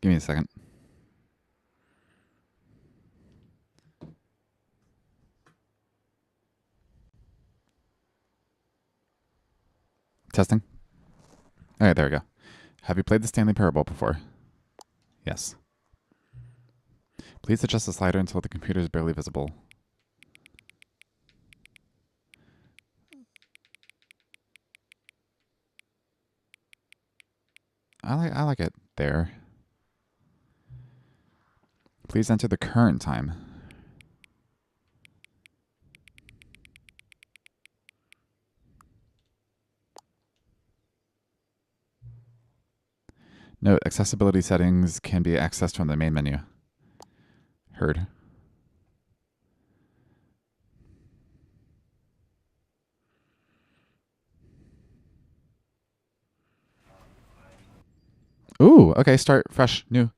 Give me a second. Testing. All right, there we go. Have you played the Stanley Parable before? Yes. Please adjust the slider until the computer is barely visible. I like it there. Please enter the current time. Note, accessibility settings can be accessed from the main menu. Heard. Ooh, okay, start fresh, new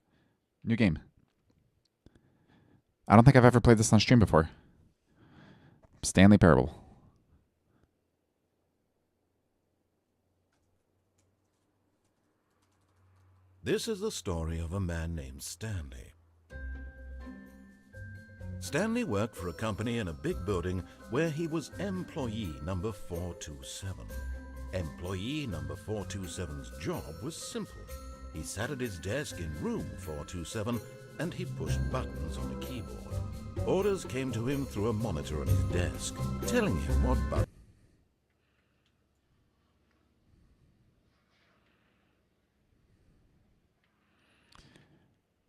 game. I don't think I've ever played this on stream before. Stanley Parable. This is the story of a man named Stanley. Stanley worked for a company in a big building where he was employee number 427. Employee number 427's job was simple. He sat at his desk in room 427 and he pushed buttons on a keyboard. Orders came to him through a monitor on his desk, telling him what buttons.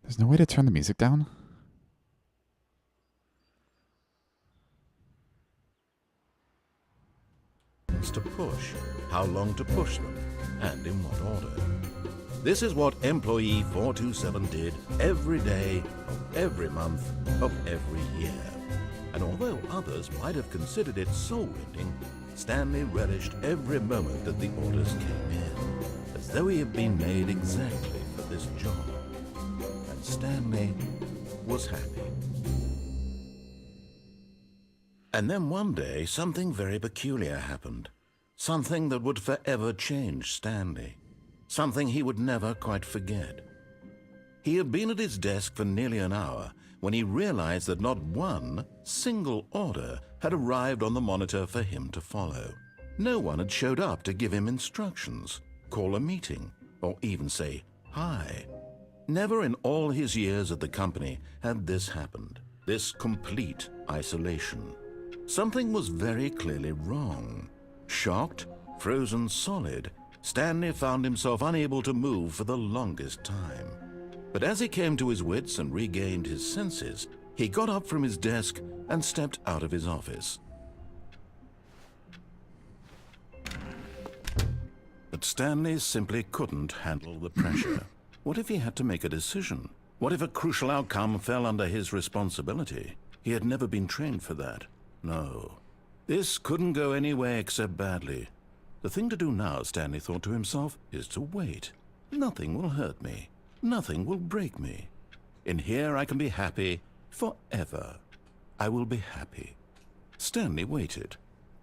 There's no way to turn the music down? To push, how long to push them, and in what order. This is what employee 427 did every day of every month of every year. And although others might have considered it soul-rending, Stanley relished every moment that the orders came in, as though he had been made exactly for this job. And Stanley was happy. And then one day, something very peculiar happened. Something that would forever change Stanley. Something he would never quite forget. He had been at his desk for nearly an hour when he realized that not one single order had arrived on the monitor for him to follow. No one had showed up to give him instructions, call a meeting, or even say hi. Never in all his years at the company had this happened, this complete isolation. Something was very clearly wrong. Shocked, frozen solid, Stanley found himself unable to move for the longest time. But as he came to his wits and regained his senses, he got up from his desk and stepped out of his office. But Stanley simply couldn't handle the pressure. What if he had to make a decision? What if a crucial outcome fell under his responsibility? He had never been trained for that. No. This couldn't go any way except badly. The thing to do now, Stanley thought to himself, is to wait. Nothing will hurt me. Nothing will break me. In here I can be happy forever. I will be happy. Stanley waited.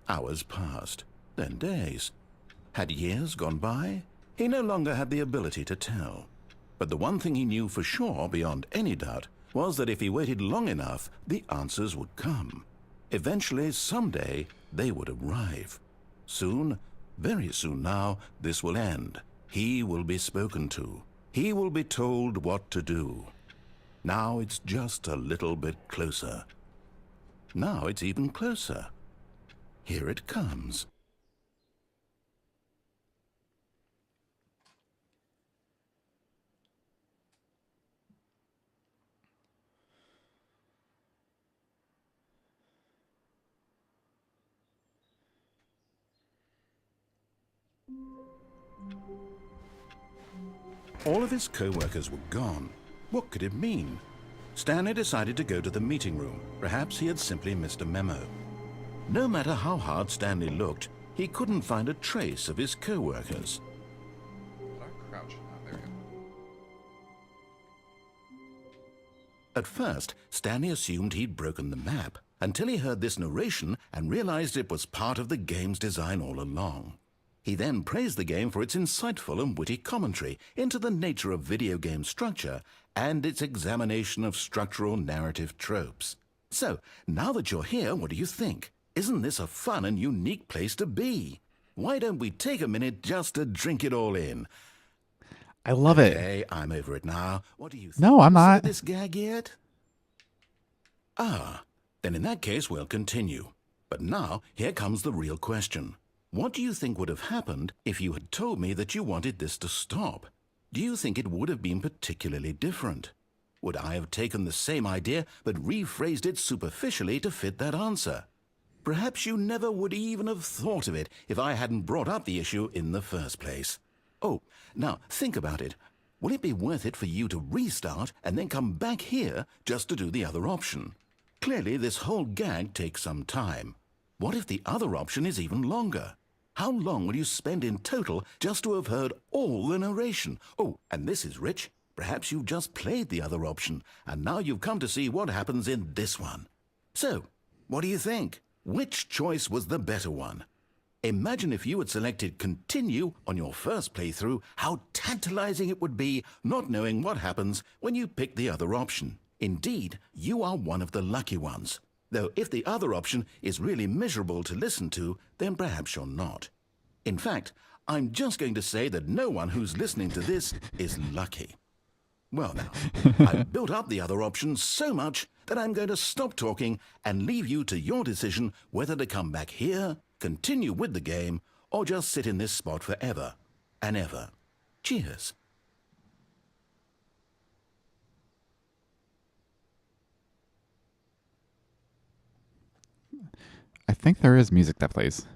Hours passed, then days. Had years gone by? He no longer had the ability to tell. But the one thing he knew for sure, beyond any doubt, was that if he waited long enough, the answers would come. Eventually, someday, they would arrive. Soon, very soon now, this will end. He will be spoken to. He will be told what to do. Now it's just a little bit closer. Now it's even closer. Here it comes. All of his co-workers were gone. What could it mean? Stanley decided to go to the meeting room. Perhaps he had simply missed a memo. No matter how hard Stanley looked, he couldn't find a trace of his co-workers. Crouch. Oh, there we go. At first, Stanley assumed he'd broken the map, until he heard this narration and realized it was part of the game's design all along. He then praised the game for its insightful and witty commentary into the nature of video game structure and its examination of structural narrative tropes. So, now that you're here, what do you think? Isn't this a fun and unique place to be? Why don't we take a minute just to drink it all in? I love it. Okay, I'm over it now. What do you think? No, I'm not. See this gag yet? Ah, then in that case we'll continue. But now, here comes the real question. What do you think would have happened if you had told me that you wanted this to stop? Do you think it would have been particularly different? Would I have taken the same idea but rephrased it superficially to fit that answer? Perhaps you never would even have thought of it if I hadn't brought up the issue in the first place. Oh, now think about it. Will it be worth it for you to restart and then come back here just to do the other option? Clearly, this whole gag takes some time. What if the other option is even longer? How long will you spend in total just to have heard all the narration? Oh, and this is rich. Perhaps you've just played the other option, and now you've come to see what happens in this one. So, what do you think? Which choice was the better one? Imagine if you had selected continue on your first playthrough, how tantalizing it would be not knowing what happens when you pick the other option. Indeed, you are one of the lucky ones. Though if the other option is really miserable to listen to, then perhaps you're not. In fact, I'm just going to say that no one who's listening to this is lucky. Well now, I've built up the other option so much that I'm going to stop talking and leave you to your decision whether to come back here, continue with the game, or just sit in this spot forever and ever. Cheers. I think there is music that plays.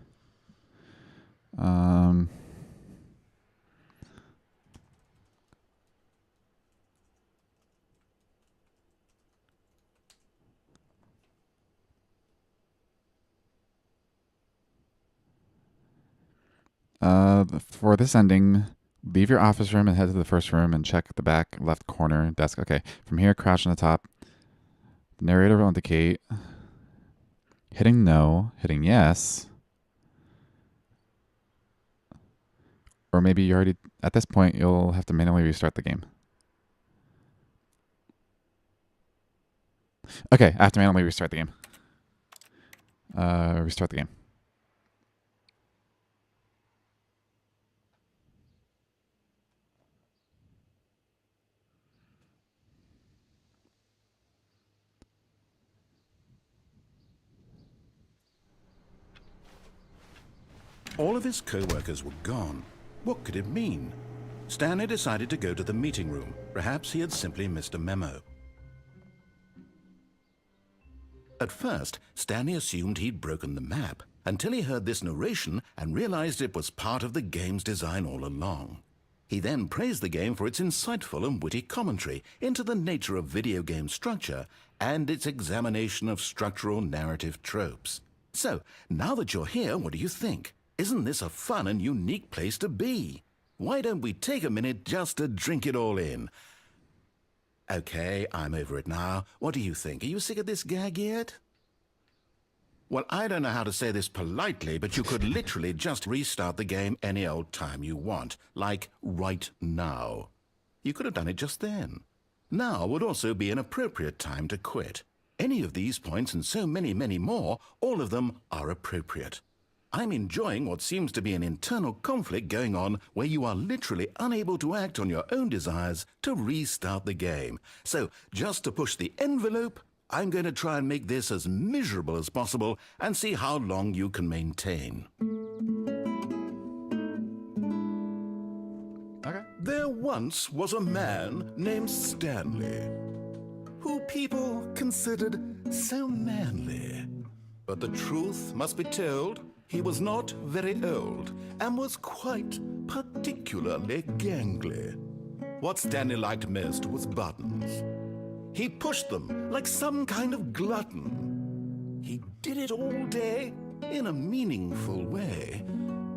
For this ending, leave your office room and head to the first room and check the back left corner desk. Okay. From here, crouch on the top. The narrator will indicate hitting no, hitting yes. Or maybe you already, at this point, you'll have to manually restart the game. Okay, I have to manually restart the game. Restart the game. All of his co-workers were gone. What could it mean? Stanley decided to go to the meeting room. Perhaps he had simply missed a memo. At first, Stanley assumed he'd broken the map, until he heard this narration and realized it was part of the game's design all along. He then praised the game for its insightful and witty commentary into the nature of video game structure and its examination of structural narrative tropes. So, now that you're here, what do you think? Isn't this a fun and unique place to be? Why don't we take a minute just to drink it all in? Okay, I'm over it now. What do you think? Are you sick of this gag yet? Well, I don't know how to say this politely, but you could literally just restart the game any old time you want, like right now. You could have done it just then. Now would also be an appropriate time to quit. Any of these points and so many, many more, all of them are appropriate. I'm enjoying what seems to be an internal conflict going on where you are literally unable to act on your own desires to restart the game. So, just to push the envelope, I'm going to try and make this as miserable as possible and see how long you can maintain. Okay. There once was a man named Stanley, who people considered so manly. But the truth must be told, he was not very old and was quite particularly gangly. What Stanley liked most was buttons. He pushed them like some kind of glutton. He did it all day in a meaningful way,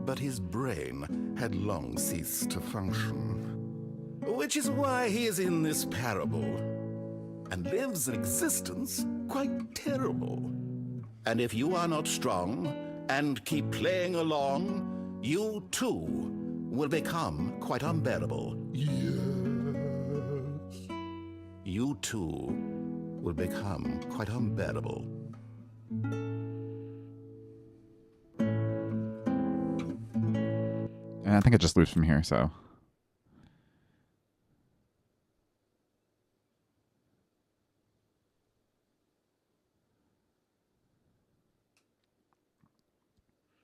but his brain had long ceased to function. Which is why he is in this parable and lives an existence quite terrible. And if you are not strong and keep playing along, You too will become quite unbearable. Yes. You too will become quite unbearable. And I think it just loops from here, so.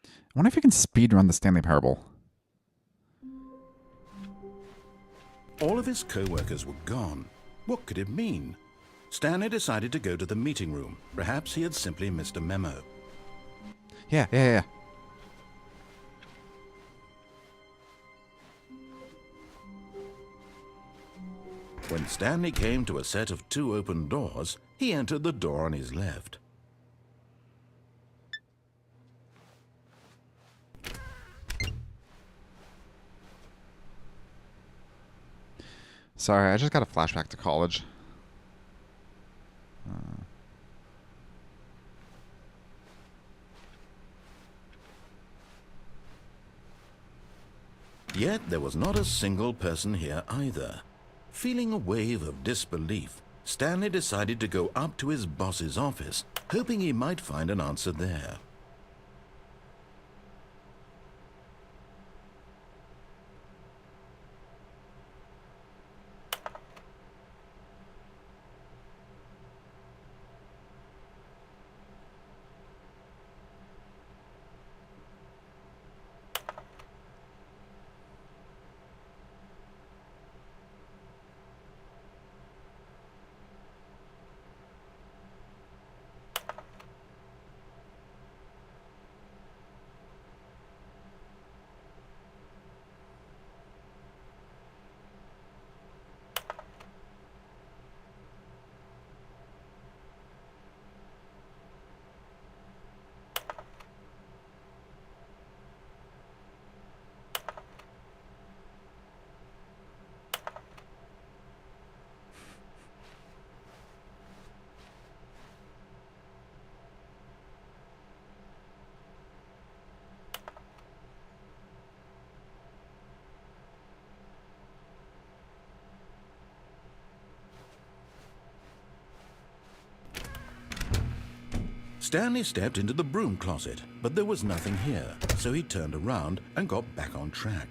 I wonder if you can speed run the Stanley Parable. All of his co-workers were gone. What could it mean? Stanley decided to go to the meeting room. Perhaps he had simply missed a memo. Yeah. When Stanley came to a set of 2 open doors, he entered the door on his left. Sorry, I just got a flashback to college. Yet there was not a single person here either. Feeling a wave of disbelief, Stanley decided to go up to his boss's office, hoping he might find an answer there. Stanley stepped into the broom closet, but there was nothing here, so he turned around and got back on track.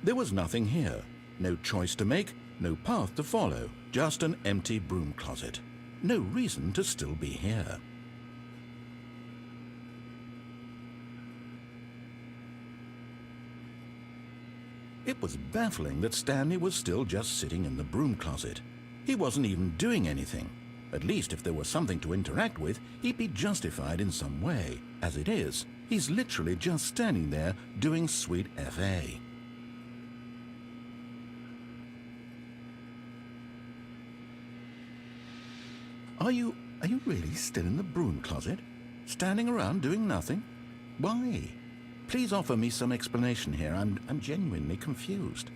There was nothing here. No choice to make, no path to follow, just an empty broom closet. No reason to still be here. It was baffling that Stanley was still just sitting in the broom closet. He wasn't even doing anything. At least if there was something to interact with, he'd be justified in some way. As it is, he's literally just standing there doing sweet FA. Are you really still in the broom closet? Standing around doing nothing? Why? Please offer me some explanation here. I'm genuinely confused.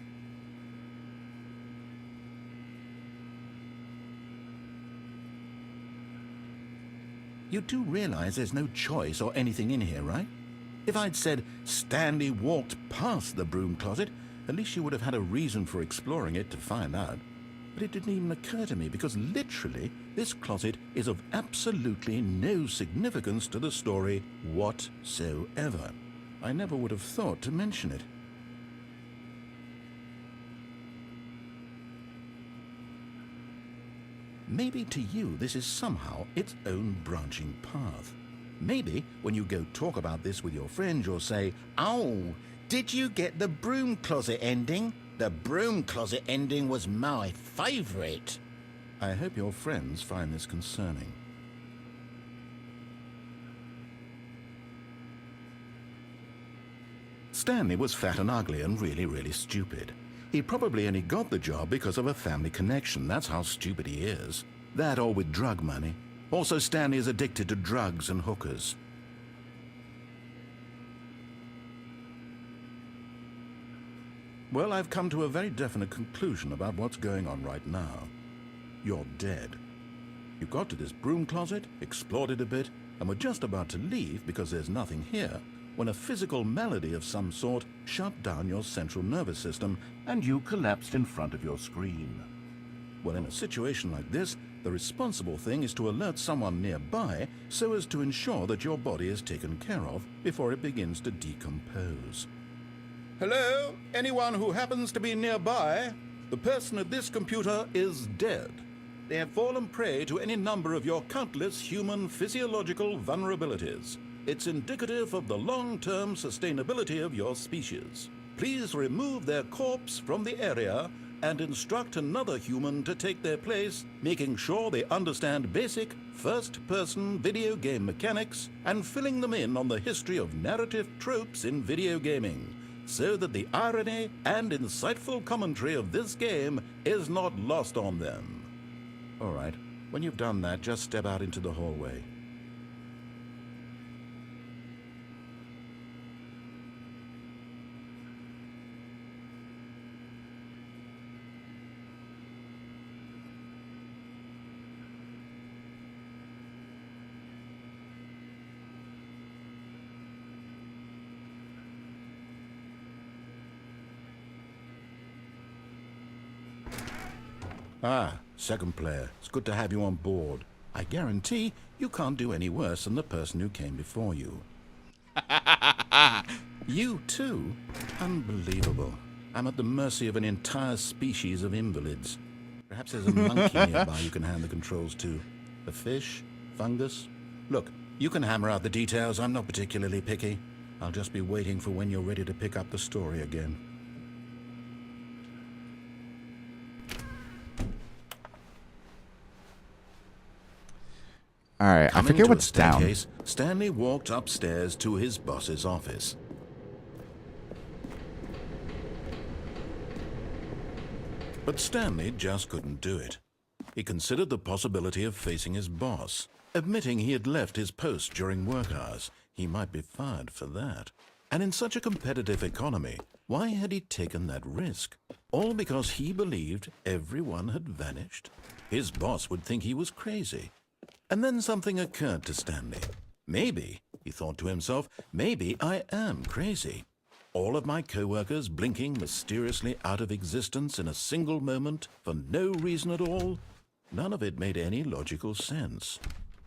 You do realize there's no choice or anything in here, right? If I'd said Stanley walked past the broom closet, at least you would have had a reason for exploring it to find out. But it didn't even occur to me because literally this closet is of absolutely no significance to the story whatsoever. I never would have thought to mention it. Maybe to you this is somehow its own branching path. Maybe when you go talk about this with your friends you'll say, "Oh, did you get the broom closet ending? The broom closet ending was my favorite." I hope your friends find this concerning. Stanley was fat and ugly and really stupid. He probably only got the job because of a family connection. That's how stupid he is. That or with drug money. Also, Stanley is addicted to drugs and hookers. Well, I've come to a very definite conclusion about what's going on right now. You're dead. You got to this broom closet, explored it a bit, and were just about to leave because there's nothing here, when a physical malady of some sort shut down your central nervous system and you collapsed in front of your screen. Well, in a situation like this, the responsible thing is to alert someone nearby so as to ensure that your body is taken care of before it begins to decompose. Hello? Anyone who happens to be nearby? The person at this computer is dead. They have fallen prey to any number of your countless human physiological vulnerabilities. It's indicative of the long-term sustainability of your species. Please remove their corpse from the area and instruct another human to take their place, making sure they understand basic first-person video game mechanics and filling them in on the history of narrative tropes in video gaming, so that the irony and insightful commentary of this game is not lost on them. All right, when you've done that, just step out into the hallway. Ah, second player. It's good to have you on board. I guarantee you can't do any worse than the person who came before you. You too? Unbelievable. I'm at the mercy of an entire species of invalids. Perhaps there's a monkey nearby you can hand the controls to. A fish? Fungus? Look, you can hammer out the details. I'm not particularly picky. I'll just be waiting for when you're ready to pick up the story again. All right, I Coming forget to a what's down. staircase, Stanley walked upstairs to his boss's office. But Stanley just couldn't do it. He considered the possibility of facing his boss. Admitting he had left his post during work hours, he might be fired for that. And in such a competitive economy, why had he taken that risk? All because he believed everyone had vanished? His boss would think he was crazy. And then something occurred to Stanley. Maybe, he thought to himself, maybe I am crazy. All of my co-workers blinking mysteriously out of existence in a single moment for no reason at all? None of it made any logical sense.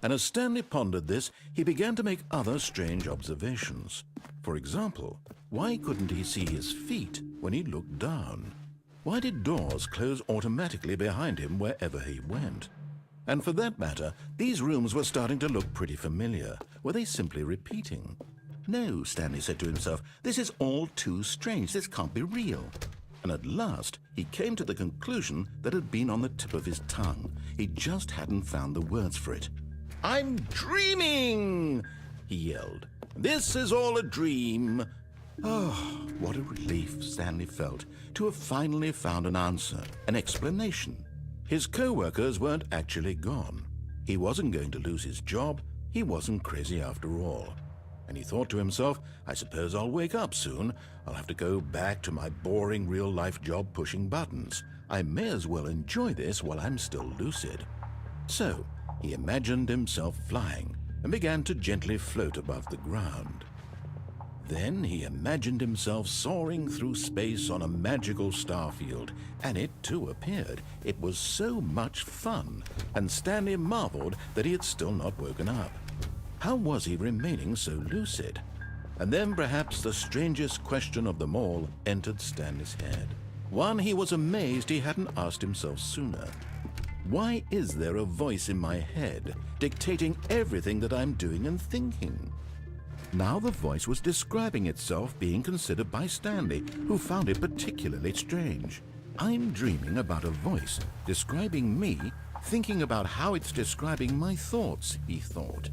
And as Stanley pondered this, he began to make other strange observations. For example, why couldn't he see his feet when he looked down? Why did doors close automatically behind him wherever he went? And for that matter, these rooms were starting to look pretty familiar. Were they simply repeating? No, Stanley said to himself, this is all too strange. This can't be real. And at last, he came to the conclusion that had been on the tip of his tongue. He just hadn't found the words for it. I'm dreaming, he yelled. This is all a dream. Oh, what a relief Stanley felt to have finally found an answer, an explanation. His co-workers weren't actually gone. He wasn't going to lose his job. He wasn't crazy after all. And he thought to himself, I suppose I'll wake up soon. I'll have to go back to my boring real-life job pushing buttons. I may as well enjoy this while I'm still lucid. So, he imagined himself flying and began to gently float above the ground. Then he imagined himself soaring through space on a magical starfield, and it too appeared. It was so much fun, and Stanley marveled that he had still not woken up. How was he remaining so lucid? And then perhaps the strangest question of them all entered Stanley's head. One he was amazed he hadn't asked himself sooner. Why is there a voice in my head dictating everything that I'm doing and thinking? Now the voice was describing itself being considered by Stanley, who found it particularly strange. I'm dreaming about a voice describing me, thinking about how it's describing my thoughts, he thought.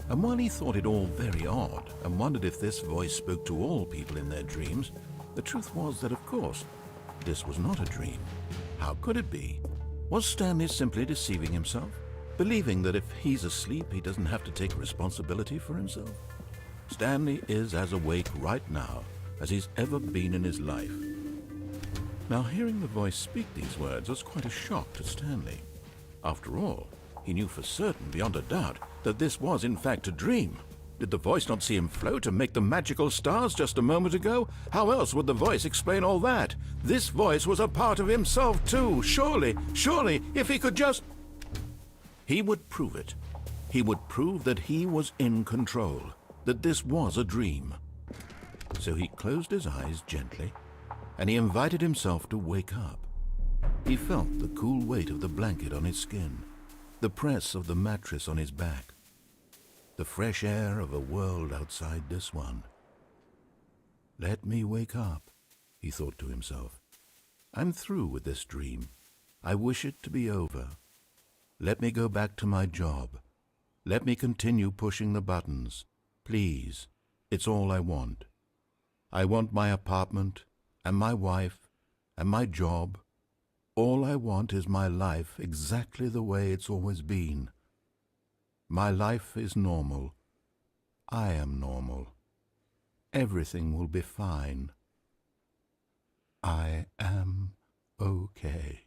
And while he thought it all very odd and wondered if this voice spoke to all people in their dreams, the truth was that, of course, this was not a dream. How could it be? Was Stanley simply deceiving himself, believing that if he's asleep, he doesn't have to take responsibility for himself? Stanley is as awake right now as he's ever been in his life. Now, hearing the voice speak these words was quite a shock to Stanley. After all, He knew for certain, beyond a doubt, that this was in fact a dream. Did the voice not see him float and make the magical stars just a moment ago? How else would the voice explain all that? This voice was a part of himself too. Surely, if he could just... He would prove it. He would prove that he was in control, that this was a dream. So he closed his eyes gently, and he invited himself to wake up. He felt the cool weight of the blanket on his skin, the press of the mattress on his back, the fresh air of a world outside this one. Let me wake up, he thought to himself. I'm through with this dream. I wish it to be over. Let me go back to my job. Let me continue pushing the buttons. Please, it's all I want. I want my apartment, and my wife, and my job. All I want is my life exactly the way it's always been. My life is normal. I am normal. Everything will be fine. I am okay.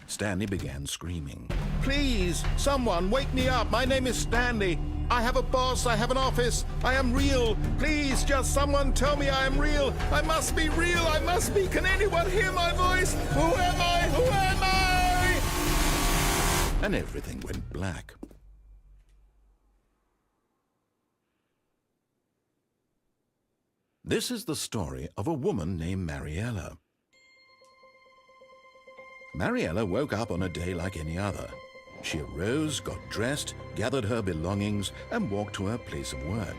Stanley began screaming. Please, someone, wake me up. My name is Stanley. I have a boss. I have an office. I am real. Please, just someone tell me I am real. I must be real. I must be. Can anyone hear my voice? Who am I? Who am I? And everything went black. This is the story of a woman named Mariella. Mariella woke up on a day like any other. She arose, got dressed, gathered her belongings, and walked to her place of work.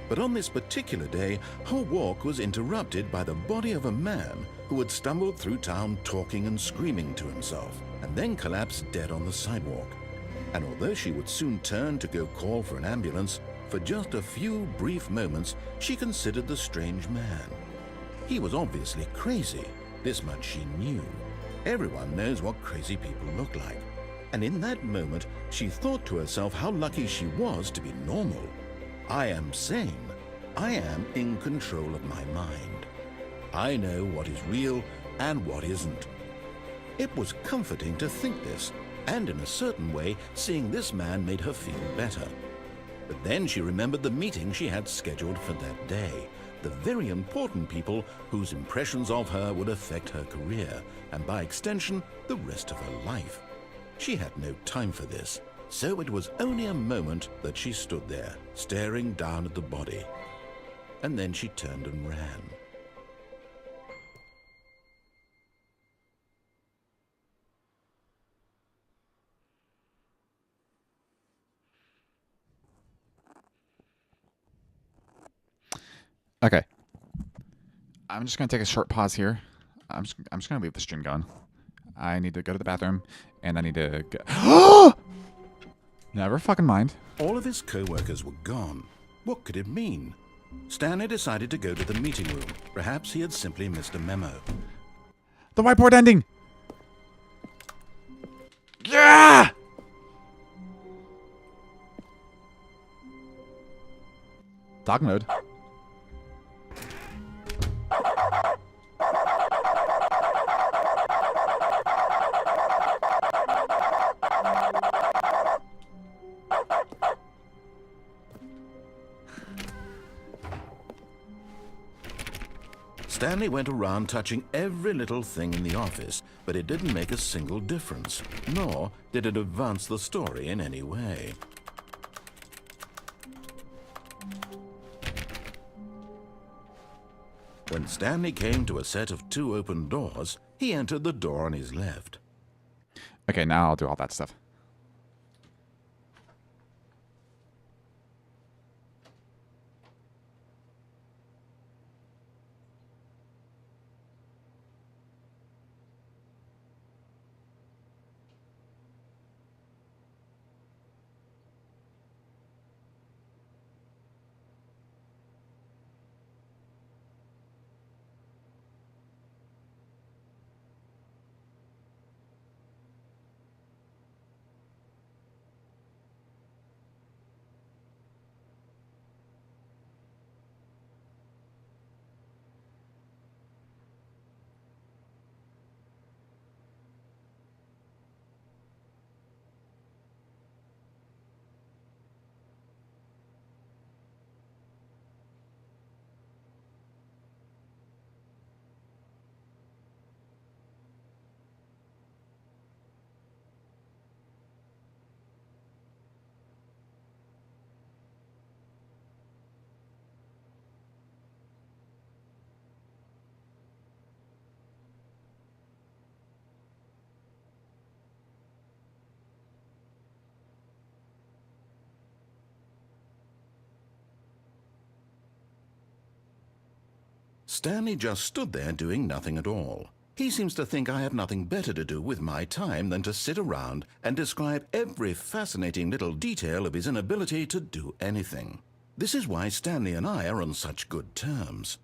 But on this particular day, her walk was interrupted by the body of a man who had stumbled through town talking and screaming to himself, and then collapsed dead on the sidewalk. And although she would soon turn to go call for an ambulance, for just a few brief moments she considered the strange man. He was obviously crazy. This much she knew. Everyone knows what crazy people look like. And in that moment, she thought to herself how lucky she was to be normal. I am sane. I am in control of my mind. I know what is real and what isn't. It was comforting to think this, and in a certain way, seeing this man made her feel better. But then she remembered the meeting she had scheduled for that day. The very important people whose impressions of her would affect her career, and by extension, the rest of her life. She had no time for this, so it was only a moment that she stood there, staring down at the body. And then she turned and ran. Okay. I'm just going to take a short pause here. I'm just going to leave the stream going. I need to go to the bathroom, and I need to go... Never fucking mind. All of his co-workers were gone. What could it mean? Stanley decided to go to the meeting room. Perhaps he had simply missed a memo. The whiteboard ending! Yeah! Dog mode. Stanley went around touching every little thing in the office, but it didn't make a single difference, nor did it advance the story in any way. When Stanley came to a set of 2 open doors, he entered the door on his left. Okay, now I'll do all that stuff. Stanley just stood there doing nothing at all. He seems to think I have nothing better to do with my time than to sit around and describe every fascinating little detail of his inability to do anything. This is why Stanley and I are on such good terms.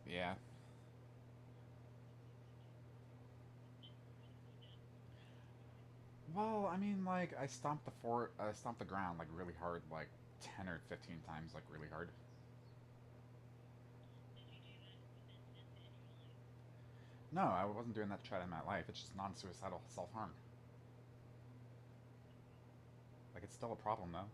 Yeah. Well, I mean, like, I stomped the ground, like, really hard, like, 10 or 15 times, like, really hard. No, I wasn't doing that to try to end my life. It's just non-suicidal self-harm. Like, it's still a problem, though.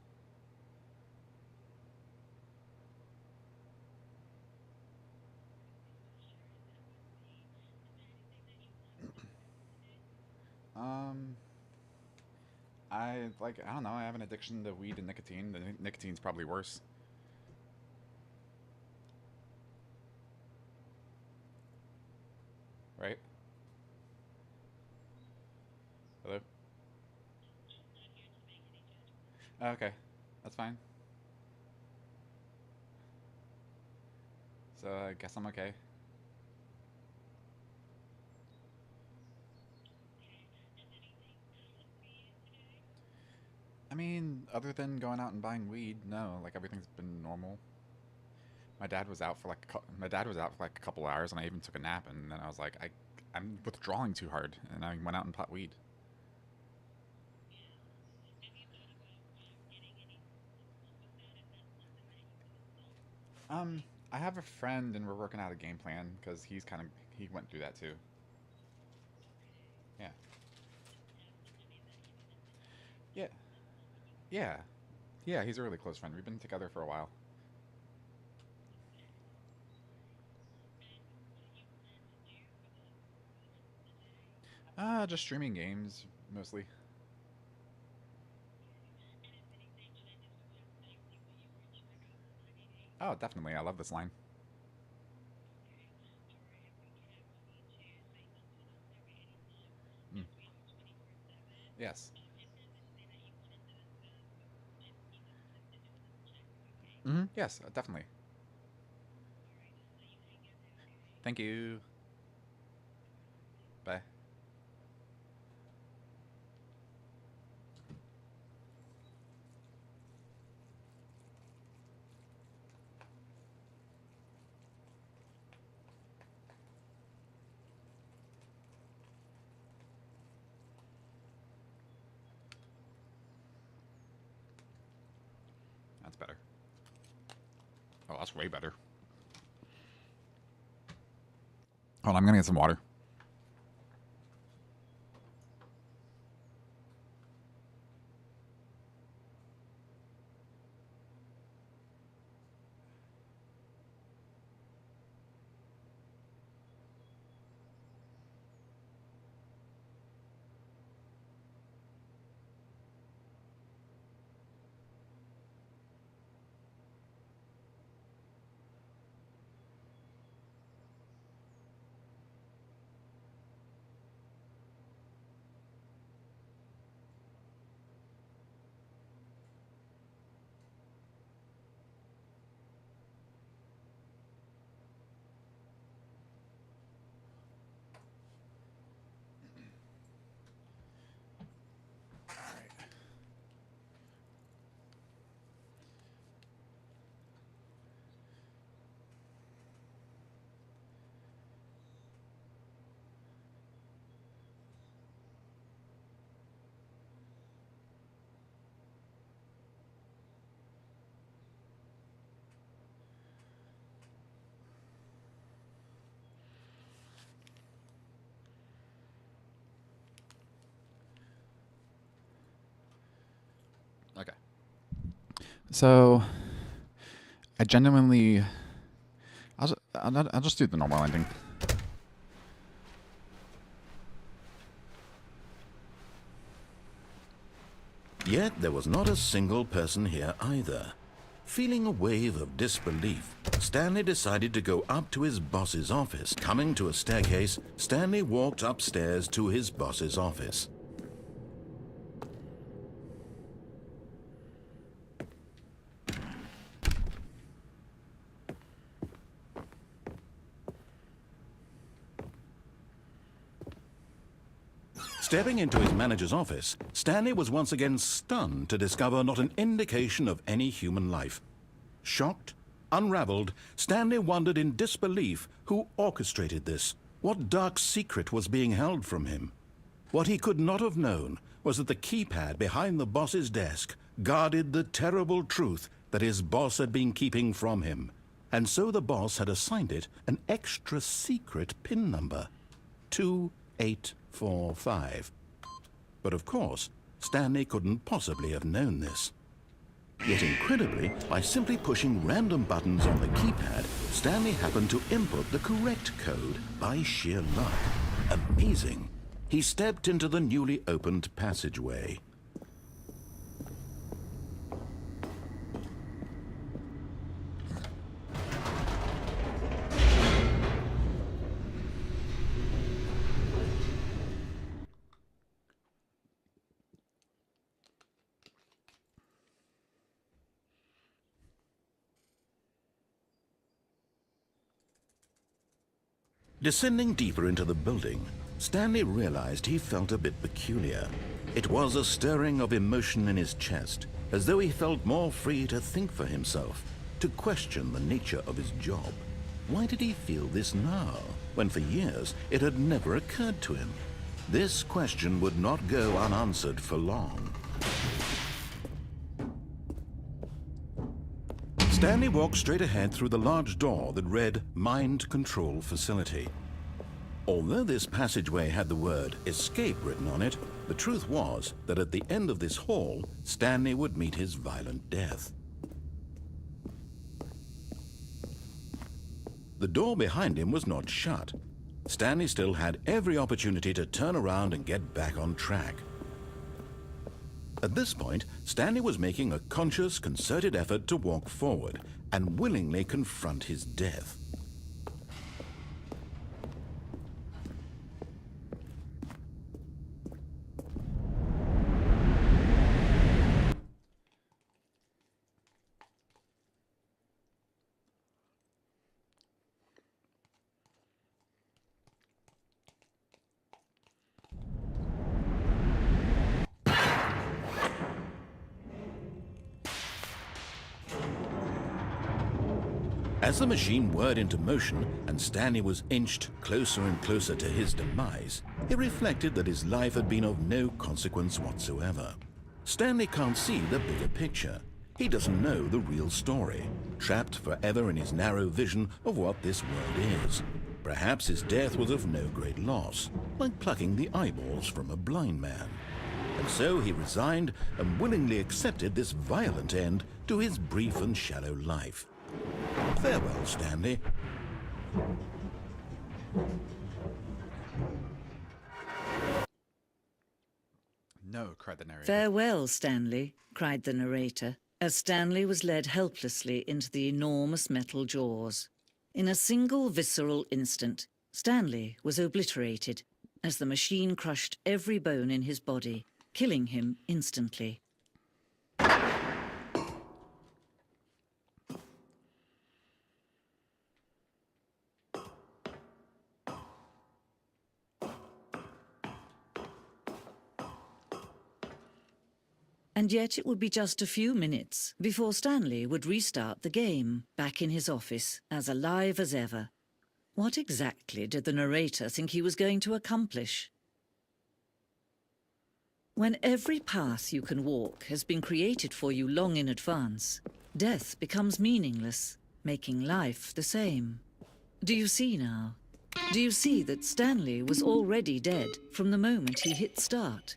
Um, I don't know, I have an addiction to weed and nicotine. The nicotine's probably worse, right? Hello? Oh, okay. That's fine. So I guess I'm okay. I mean, other than going out and buying weed, no. Like everything's been normal. My dad was out for like a couple hours, and I even took a nap. And then I was like, I'm withdrawing too hard, and I went out and bought weed. Um, I have a friend, and we're working out a game plan because he went through that too. Yeah, yeah, yeah, yeah. He's a really close friend. We've been together for a while. Just streaming games mostly. Oh, definitely. I love this line. Mm. Yes. Yes, definitely. Thank you. Bye. That's better. Oh, that's way better. Hold on, I'm gonna get some water. All right. Okay. So I genuinely, I'll just do the normal ending. Yet there was not a single person here either. Feeling a wave of disbelief, Stanley decided to go up to his boss's office. Coming to a staircase, Stanley walked upstairs to his boss's office. Stepping into his manager's office, Stanley was once again stunned to discover not an indication of any human life. Shocked, unraveled, Stanley wondered in disbelief who orchestrated this. What dark secret was being held from him? What he could not have known was that the keypad behind the boss's desk guarded the terrible truth that his boss had been keeping from him. And so the boss had assigned it an extra secret PIN number, 2845. But of course, Stanley couldn't possibly have known this. Yet incredibly, by simply pushing random buttons on the keypad, Stanley happened to input the correct code by sheer luck. Amazing. He stepped into the newly opened passageway. Descending deeper into the building, Stanley realized he felt a bit peculiar. It was a stirring of emotion in his chest, as though he felt more free to think for himself, to question the nature of his job. Why did he feel this now, when for years it had never occurred to him? This question would not go unanswered for long. Stanley walked straight ahead through the large door that read Mind Control Facility. Although this passageway had the word escape written on it, the truth was that at the end of this hall, Stanley would meet his violent death. The door behind him was not shut. Stanley still had every opportunity to turn around and get back on track. At this point, Stanley was making a conscious, concerted effort to walk forward and willingly confront his death. As the machine whirred into motion and Stanley was inched closer and closer to his demise, he reflected that his life had been of no consequence whatsoever. Stanley can't see the bigger picture. He doesn't know the real story, trapped forever in his narrow vision of what this world is. Perhaps his death was of no great loss, like plucking the eyeballs from a blind man. And so he resigned and willingly accepted this violent end to his brief and shallow life. Farewell, Stanley. No, cried the narrator. Farewell, Stanley, cried the narrator, as Stanley was led helplessly into the enormous metal jaws. In a single visceral instant, Stanley was obliterated as the machine crushed every bone in his body, killing him instantly. And yet it would be just a few minutes before Stanley would restart the game, back in his office, as alive as ever. What exactly did the narrator think he was going to accomplish? When every path you can walk has been created for you long in advance, death becomes meaningless, making life the same. Do you see now? Do you see that Stanley was already dead from the moment he hit start?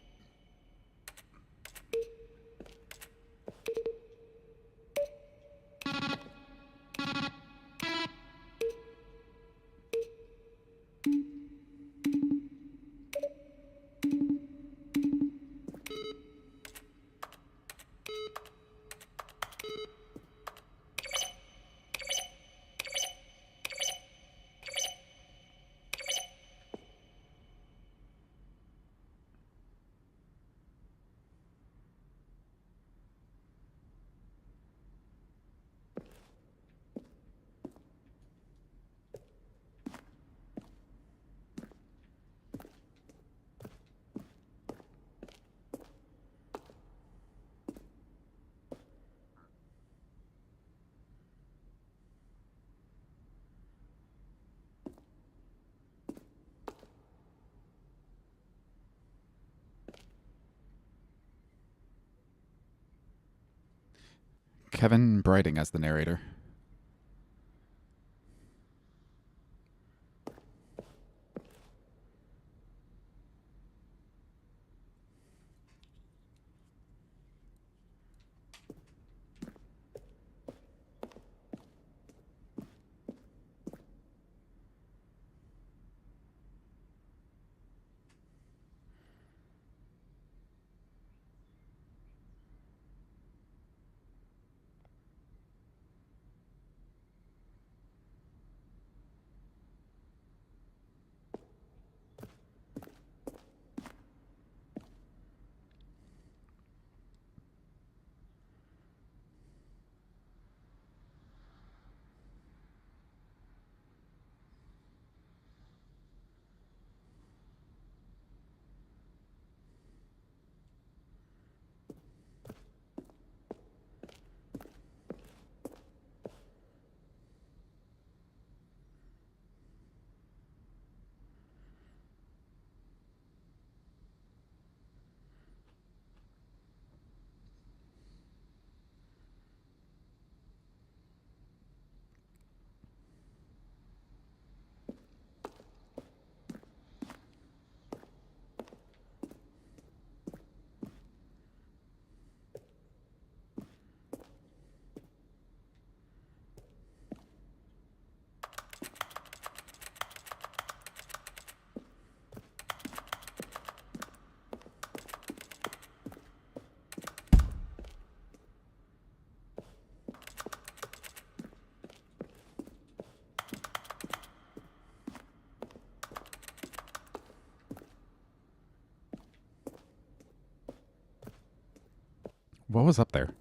Kevin Brighting as the narrator. What was up there?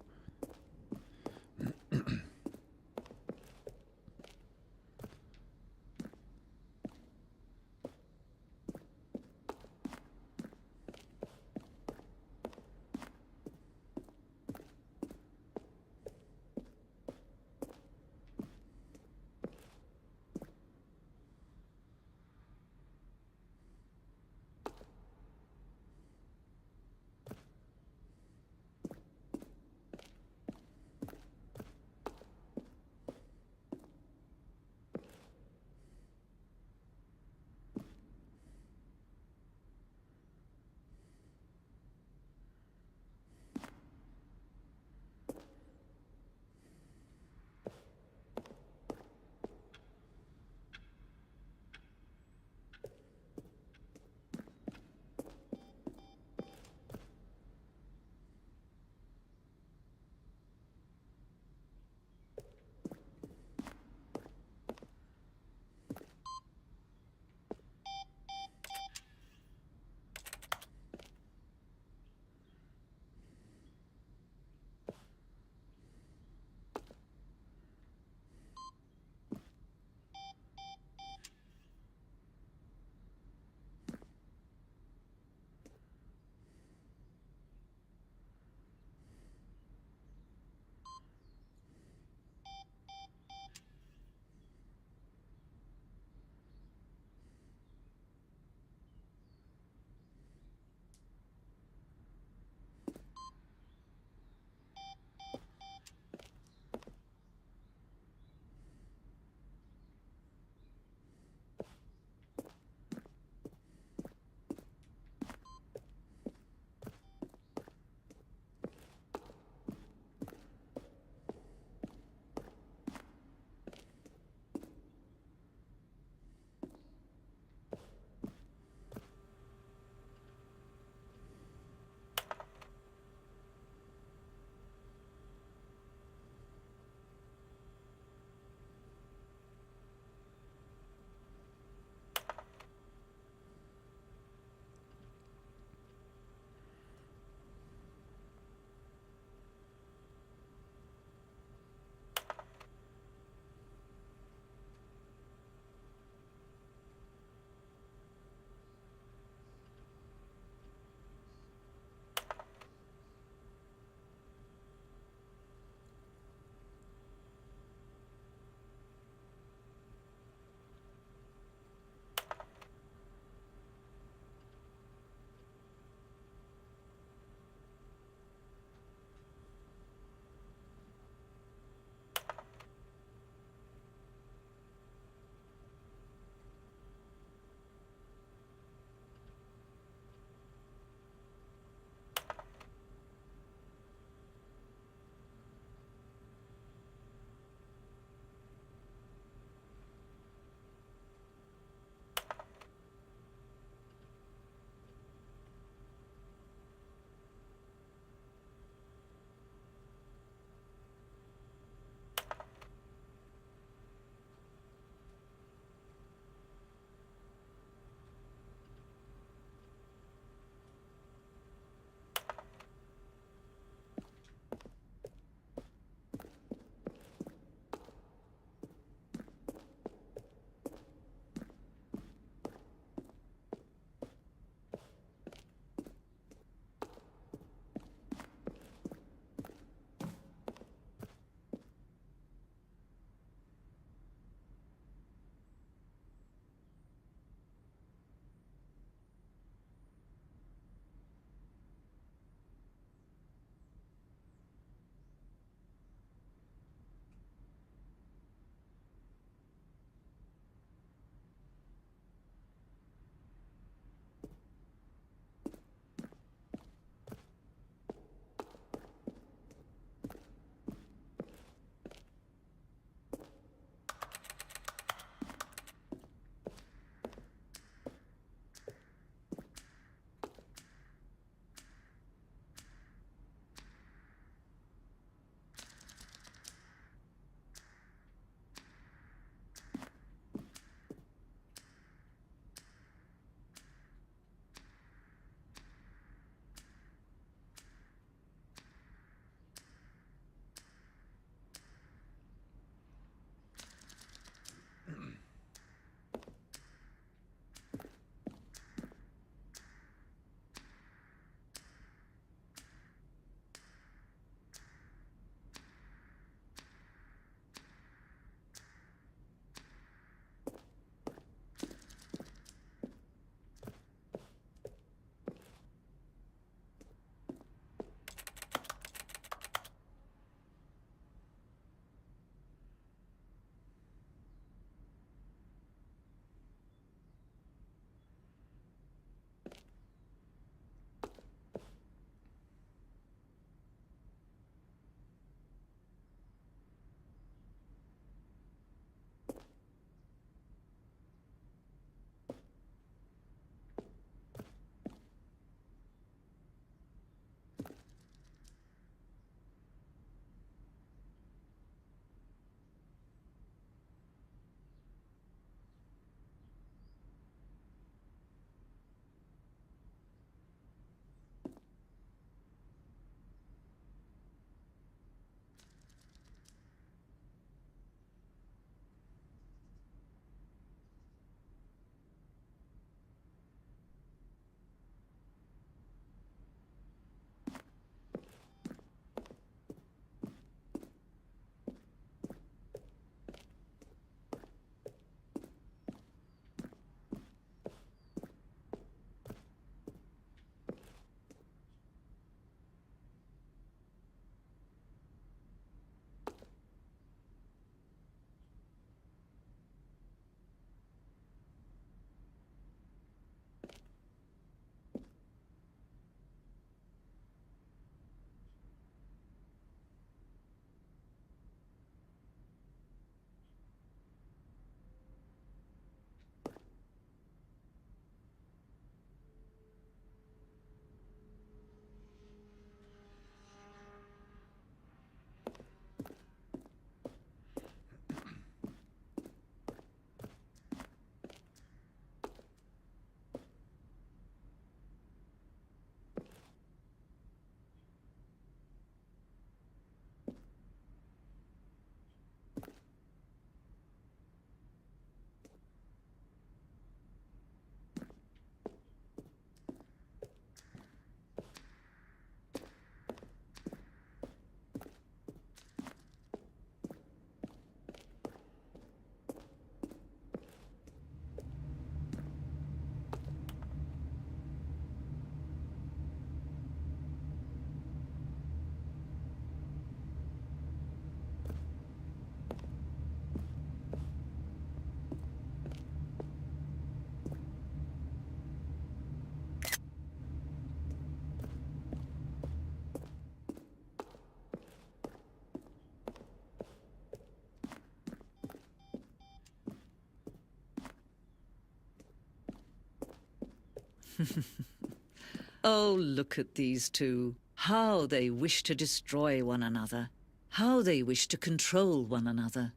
Oh, look at these two. How they wish to destroy one another. How they wish to control one another.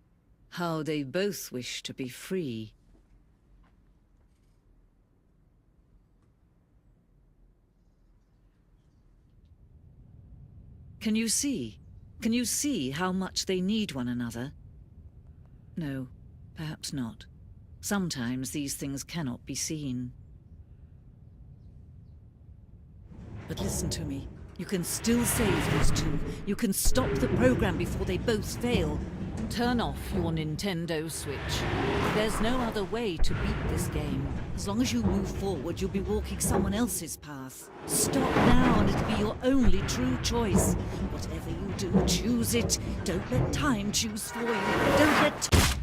How they both wish to be free. Can you see? Can you see how much they need one another? No, perhaps not. Sometimes these things cannot be seen. But listen to me. You can still save these two. You can stop the program before they both fail. Turn off your Nintendo Switch. There's no other way to beat this game. As long as you move forward, you'll be walking someone else's path. Stop now and it'll be your only true choice. Whatever you do, choose it. Don't let time choose for you. Don't let...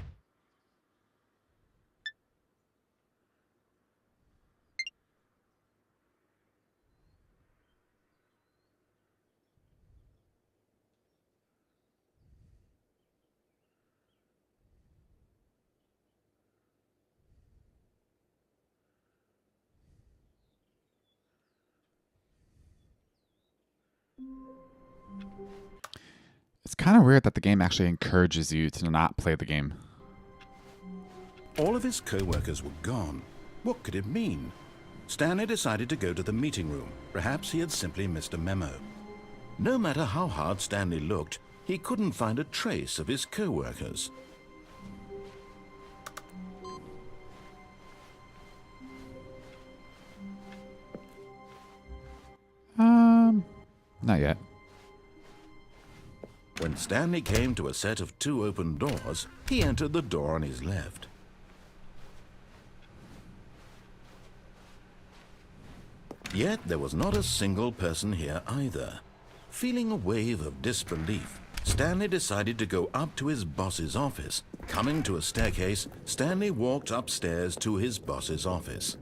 It's kind of weird that the game actually encourages you to not play the game. All of his co-workers were gone. What could it mean? Stanley decided to go to the meeting room. Perhaps he had simply missed a memo. No matter how hard Stanley looked, he couldn't find a trace of his co-workers. Not yet. When Stanley came to a set of 2 open doors, he entered the door on his left. Yet there was not a single person here either. Feeling a wave of disbelief, Stanley decided to go up to his boss's office. Coming to a staircase, Stanley walked upstairs to his boss's office.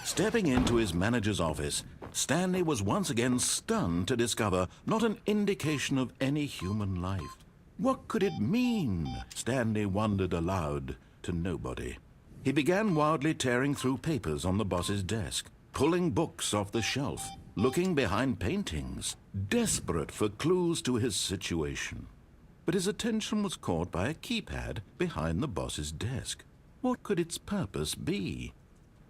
Stepping into his manager's office, Stanley was once again stunned to discover not an indication of any human life. What could it mean? Stanley wondered aloud to nobody. He began wildly tearing through papers on the boss's desk, pulling books off the shelf, looking behind paintings, desperate for clues to his situation. But his attention was caught by a keypad behind the boss's desk. What could its purpose be?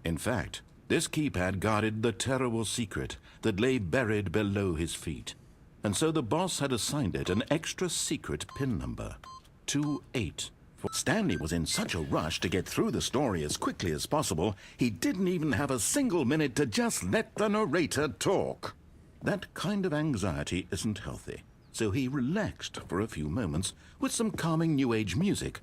In fact, this keypad guarded the terrible secret that lay buried below his feet. And so the boss had assigned it an extra secret PIN number, 28. Stanley was in such a rush to get through the story as quickly as possible, he didn't even have a single minute to just let the narrator talk. That kind of anxiety isn't healthy, so he relaxed for a few moments with some calming New Age music.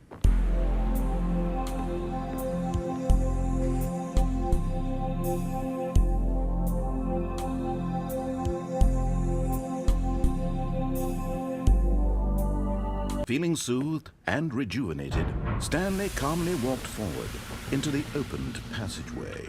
Feeling soothed and rejuvenated, Stanley calmly walked forward into the opened passageway.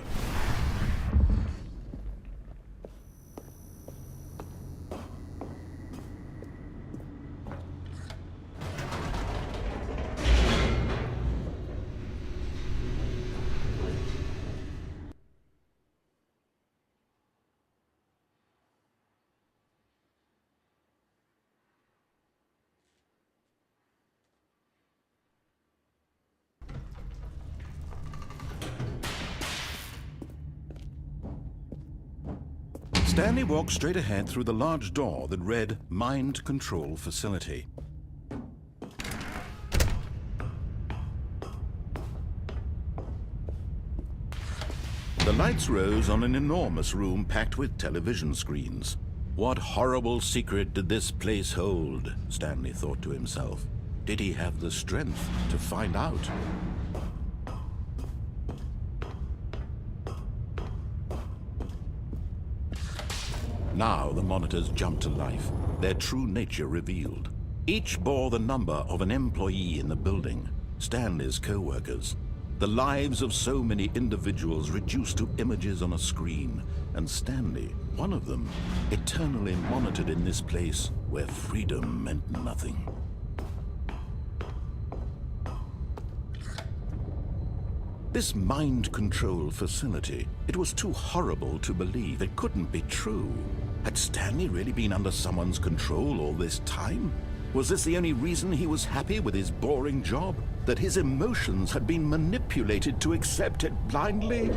Stanley walked straight ahead through the large door that read Mind Control Facility. The lights rose on an enormous room packed with television screens. What horrible secret did this place hold? Stanley thought to himself. Did he have the strength to find out? Now the monitors jumped to life, their true nature revealed. Each bore the number of an employee in the building, Stanley's co-workers. The lives of so many individuals reduced to images on a screen, and Stanley, one of them, eternally monitored in this place where freedom meant nothing. This mind control facility, it was too horrible to believe. It couldn't be true. Had Stanley really been under someone's control all this time? Was this the only reason he was happy with his boring job? That his emotions had been manipulated to accept it blindly?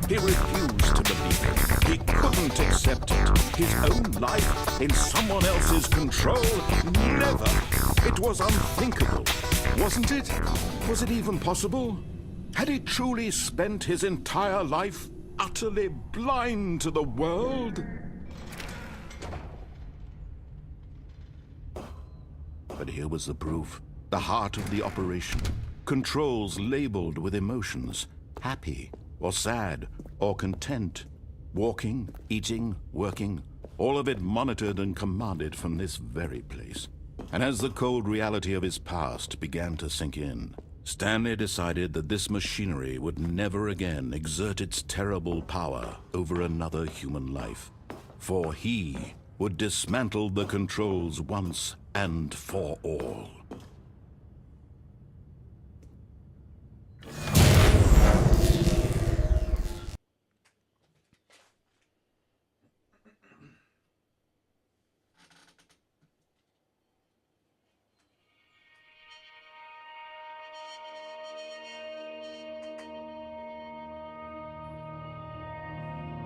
He refused to believe it. He couldn't accept it. His own life in someone else's control? Never. It was unthinkable. Wasn't it? Was it even possible? Had he truly spent his entire life utterly blind to the world? But here was the proof. The heart of the operation. Controls labeled with emotions. Happy, or sad, or content. Walking, eating, working. All of it monitored and commanded from this very place. And as the cold reality of his past began to sink in, Stanley decided that this machinery would never again exert its terrible power over another human life. For he would dismantle the controls once and for all.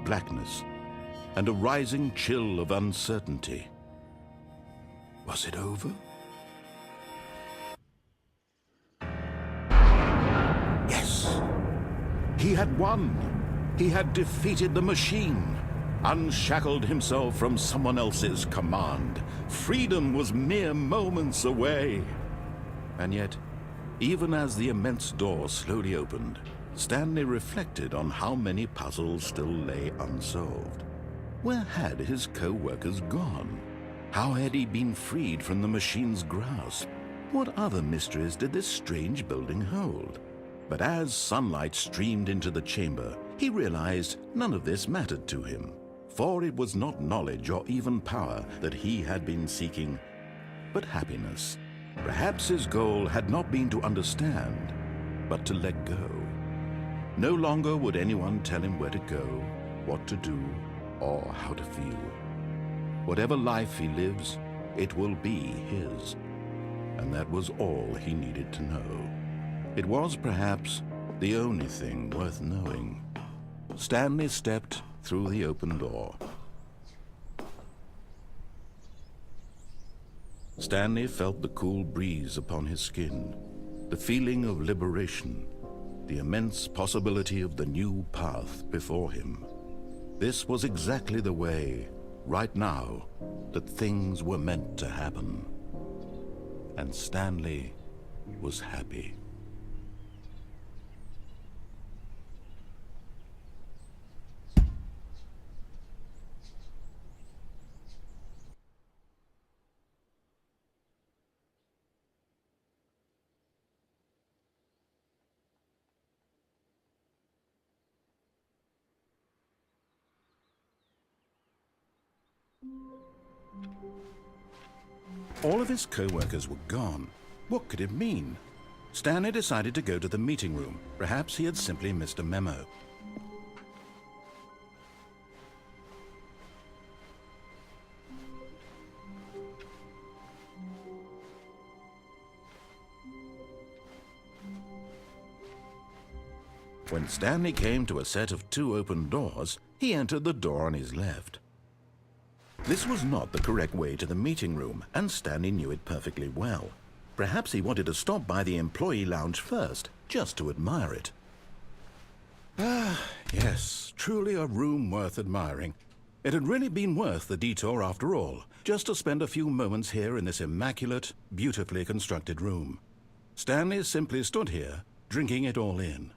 Blackness, and a rising chill of uncertainty. Was it over? Yes! He had won! He had defeated the machine, unshackled himself from someone else's command. Freedom was mere moments away. And yet, even as the immense door slowly opened, Stanley reflected on how many puzzles still lay unsolved. Where had his co-workers gone? How had he been freed from the machine's grasp? What other mysteries did this strange building hold? But as sunlight streamed into the chamber, he realized none of this mattered to him. For it was not knowledge or even power that he had been seeking, but happiness. Perhaps his goal had not been to understand, but to let go. No longer would anyone tell him where to go, what to do, or how to feel. Whatever life he lives, it will be his. And that was all he needed to know. It was perhaps the only thing worth knowing. Stanley stepped through the open door. Stanley felt the cool breeze upon his skin, the feeling of liberation, the immense possibility of the new path before him. This was exactly the way right now, that things were meant to happen. And Stanley was happy. All of his co-workers were gone. What could it mean? Stanley decided to go to the meeting room. Perhaps he had simply missed a memo. When Stanley came to a set of 2 open doors, he entered the door on his left. This was not the correct way to the meeting room, and Stanley knew it perfectly well. Perhaps he wanted to stop by the employee lounge first, just to admire it. Ah, yes, truly a room worth admiring. It had really been worth the detour after all, just to spend a few moments here in this immaculate, beautifully constructed room. Stanley simply stood here, drinking it all in.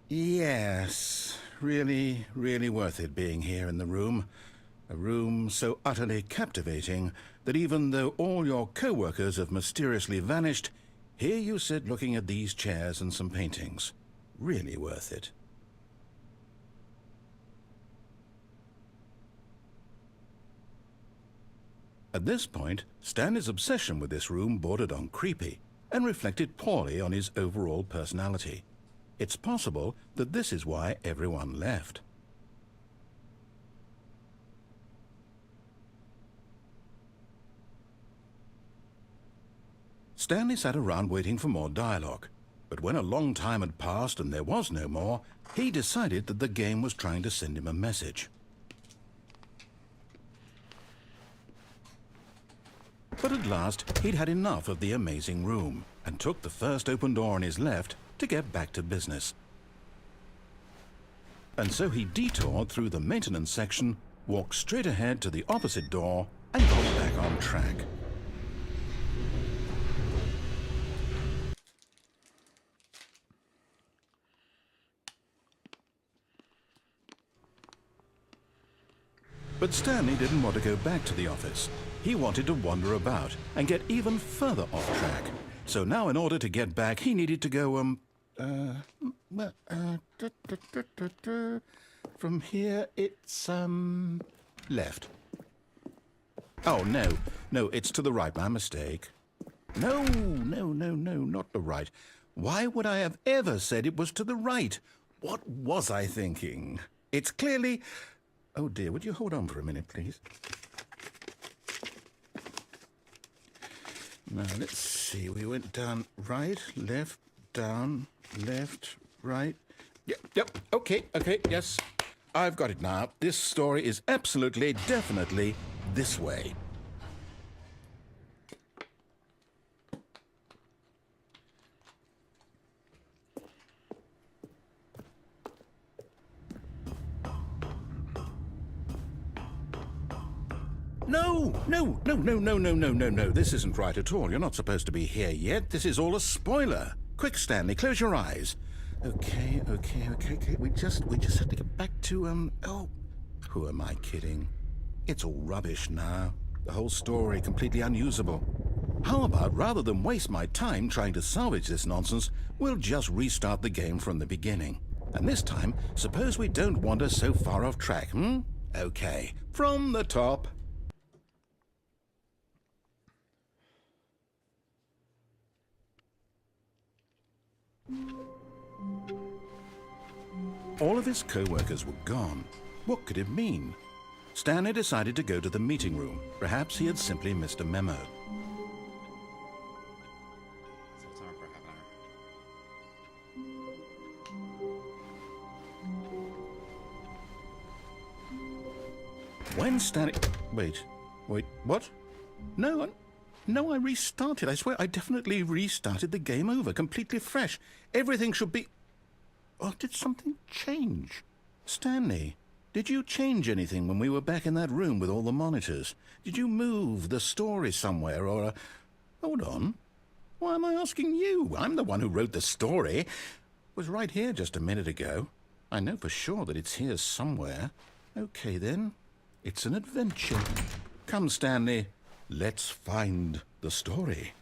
Yes, really, really worth it being here in the room. A room so utterly captivating that even though all your co-workers have mysteriously vanished, here you sit looking at these chairs and some paintings. Really worth it. At this point, Stanley's obsession with this room bordered on creepy and reflected poorly on his overall personality. It's possible that this is why everyone left. Stanley sat around waiting for more dialogue, but when a long time had passed and there was no more, he decided that the game was trying to send him a message. But at last, he'd had enough of the amazing room and took the first open door on his left to get back to business. And so he detoured through the maintenance section, walked straight ahead to the opposite door, and got back on track. But Stanley didn't want to go back to the office. He wanted to wander about and get even further off track. So now in order to get back, he needed to go, from here it's, left. Oh, no, it's to the right, my mistake. No, not the right. Why would I have ever said it was to the right? What was I thinking? It's clearly... Oh dear, would you hold on for a minute, please? Now, let's see. We went down right, left, down, left, right. Yep, okay, yes. I've got it now. This story is absolutely, definitely this way. No. This isn't right at all. You're not supposed to be here yet. This is all a spoiler. Quick, Stanley, close your eyes. Okay. We just have to get back to, oh, who am I kidding? It's all rubbish now. The whole story completely unusable. How about, rather than waste my time trying to salvage this nonsense, we'll just restart the game from the beginning. And this time, suppose we don't wander so far off track, Okay, from the top. All of his co-workers were gone. What could it mean? Stanley decided to go to the meeting room. Perhaps he had simply missed a memo. When Stanley... Wait, what? No, No, I restarted. I swear I definitely restarted the game over, completely fresh. Everything should be... Oh, did something change? Stanley, did you change anything when we were back in that room with all the monitors? Did you move the story somewhere or... Hold on. Why am I asking you? I'm the one who wrote the story. It was right here just a minute ago. I know for sure that it's here somewhere. Okay, then. It's an adventure. Come, Stanley. Let's find the story.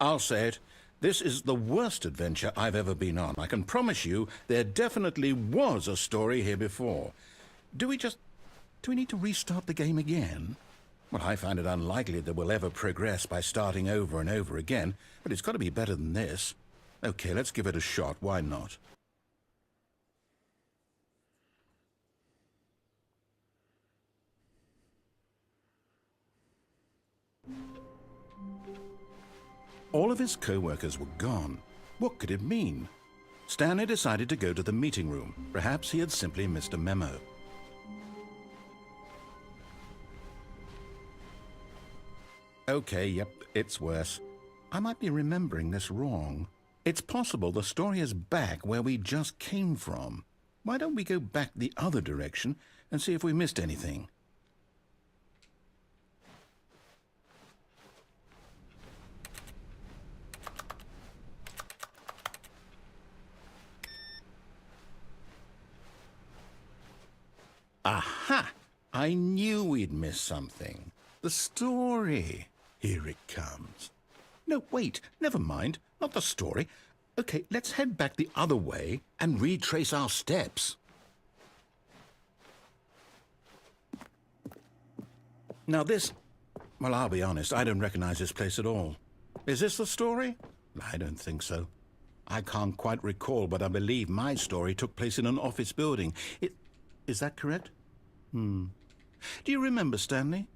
I'll say it. This is the worst adventure I've ever been on. I can promise you there definitely was a story here before. Do we need to restart the game again? Well, I find it unlikely that we'll ever progress by starting over and over again, but it's got to be better than this. Okay, let's give it a shot. Why not? All of his co-workers were gone. What could it mean? Stanley decided to go to the meeting room. Perhaps he had simply missed a memo. Okay, yep, it's worse. I might be remembering this wrong. It's possible the story is back where we just came from. Why don't we go back the other direction and see if we missed anything? Aha! I knew we'd miss something. The story. Here it comes. No, wait, never mind. Not the story. Okay, let's head back the other way and retrace our steps. Now this... Well, I'll be honest, I don't recognize this place at all. Is this the story? I don't think so. I can't quite recall, but I believe my story took place in an office building. Is that correct? Do you remember, Stanley?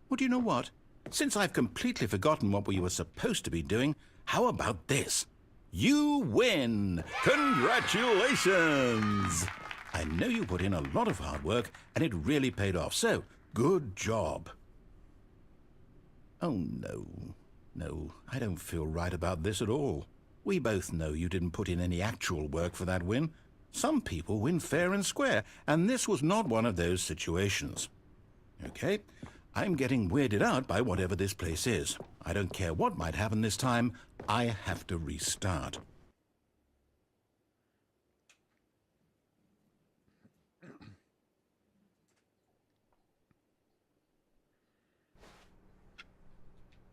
Well, do you know what? Since I've completely forgotten what we were supposed to be doing, how about this? You win! Congratulations! I know you put in a lot of hard work, and it really paid off, so good job. Oh, no. No, I don't feel right about this at all. We both know you didn't put in any actual work for that win. Some people win fair and square, and this was not one of those situations. Okay, I'm getting weirded out by whatever this place is. I don't care what might happen this time. I have to restart.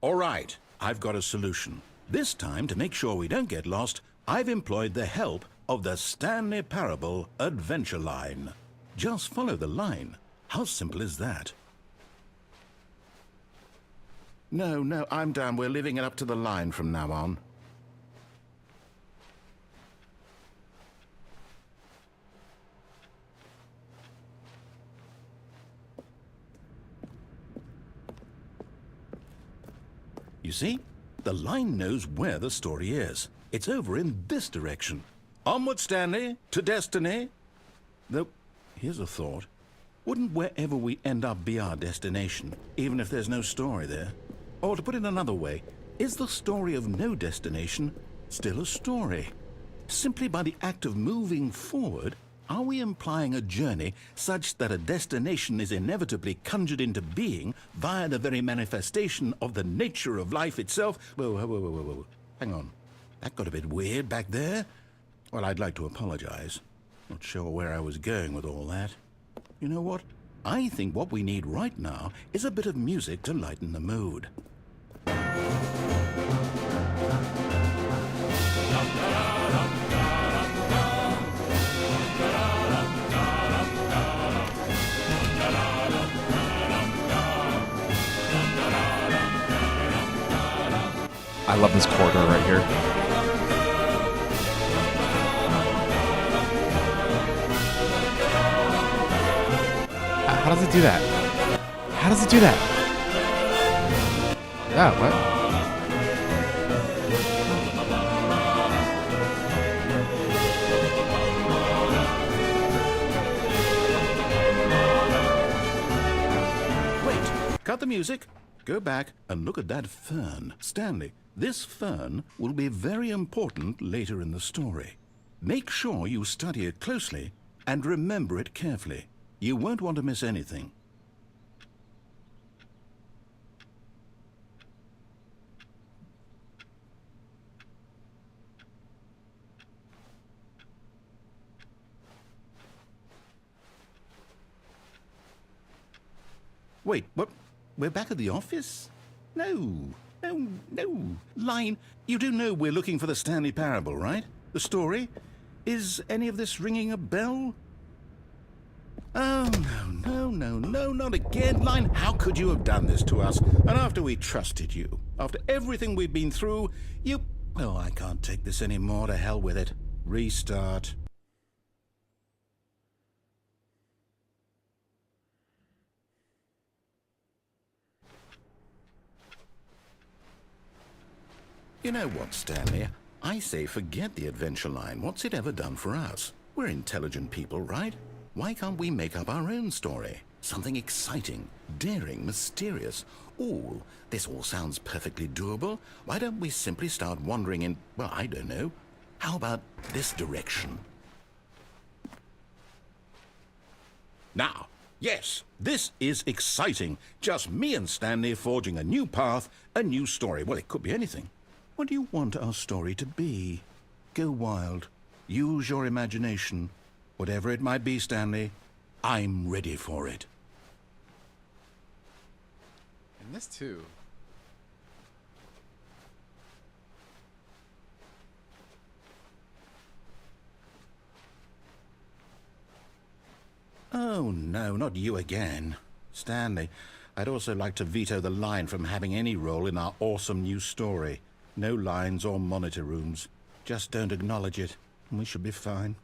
All right, I've got a solution. This time, to make sure we don't get lost, I've employed the help of the Stanley Parable adventure line. Just follow the line. How simple is that? No, I'm down. We're leaving it up to the line from now on. You see? The line knows where the story is. It's over in this direction. Onward, Stanley, to destiny. Though, here's a thought. Wouldn't wherever we end up be our destination, even if there's no story there? Or to put it another way, is the story of no destination still a story? Simply by the act of moving forward, are we implying a journey such that a destination is inevitably conjured into being via the very manifestation of the nature of life itself? Whoa. Hang on. That got a bit weird back there. Well, I'd like to apologize. Not sure where I was going with all that. You know what? I think what we need right now is a bit of music to lighten the mood. corridor right here. How does it do that? How does it do that? Yeah, what? Cut the music. Go back and look at that fern. Stanley, this fern will be very important later in the story. Make sure you study it closely and remember it carefully. You won't want to miss anything. Wait, what? We're back at the office? No. Line, you do know we're looking for the Stanley Parable, right? The story? Is any of this ringing a bell? Oh, no, not again. Line, how could you have done this to us? And after we trusted you, after everything we've been through, you... Oh, I can't take this anymore. To hell with it. Restart. You know what, Stanley? I say forget the adventure line. What's it ever done for us? We're intelligent people, right? Why can't we make up our own story? Something exciting, daring, mysterious. Ooh, this all sounds perfectly doable. Why don't we simply start wandering in, well, I don't know. How about this direction? Now, yes, this is exciting. Just me and Stanley forging a new path, a new story. Well, it could be anything. What do you want our story to be? Go wild. Use your imagination. Whatever it might be, Stanley, I'm ready for it. And this too. Oh, no, not you again. Stanley, I'd also like to veto the line from having any role in our awesome new story. No lines or monitor rooms. Just don't acknowledge it, and we should be fine.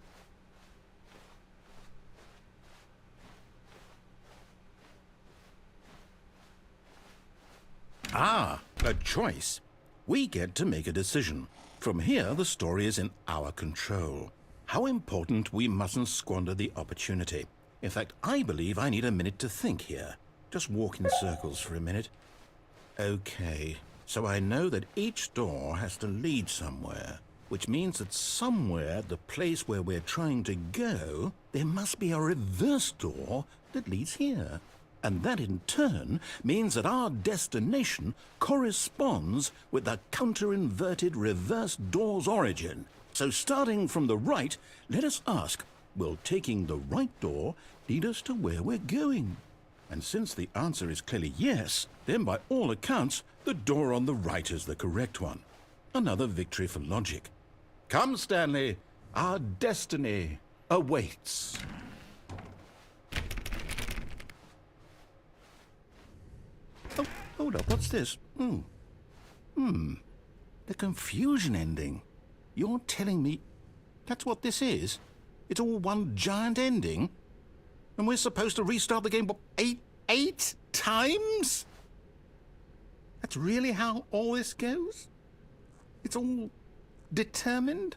Ah, a choice. We get to make a decision. From here, the story is in our control. How important we mustn't squander the opportunity. In fact, I believe I need a minute to think here. Just walk in circles for a minute. Okay, so I know that each door has to lead somewhere, which means that somewhere, the place where we're trying to go, there must be a reverse door that leads here. And that in turn means that our destination corresponds with the counter-inverted reverse door's origin. So starting from the right, let us ask, will taking the right door lead us to where we're going? And since the answer is clearly yes, then by all accounts, the door on the right is the correct one. Another victory for logic. Come, Stanley, our destiny awaits. Oh, hold up, what's this? The confusion ending. You're telling me that's what this is? It's all one giant ending? And we're supposed to restart the game, what, eight times? That's really how all this goes? It's all determined?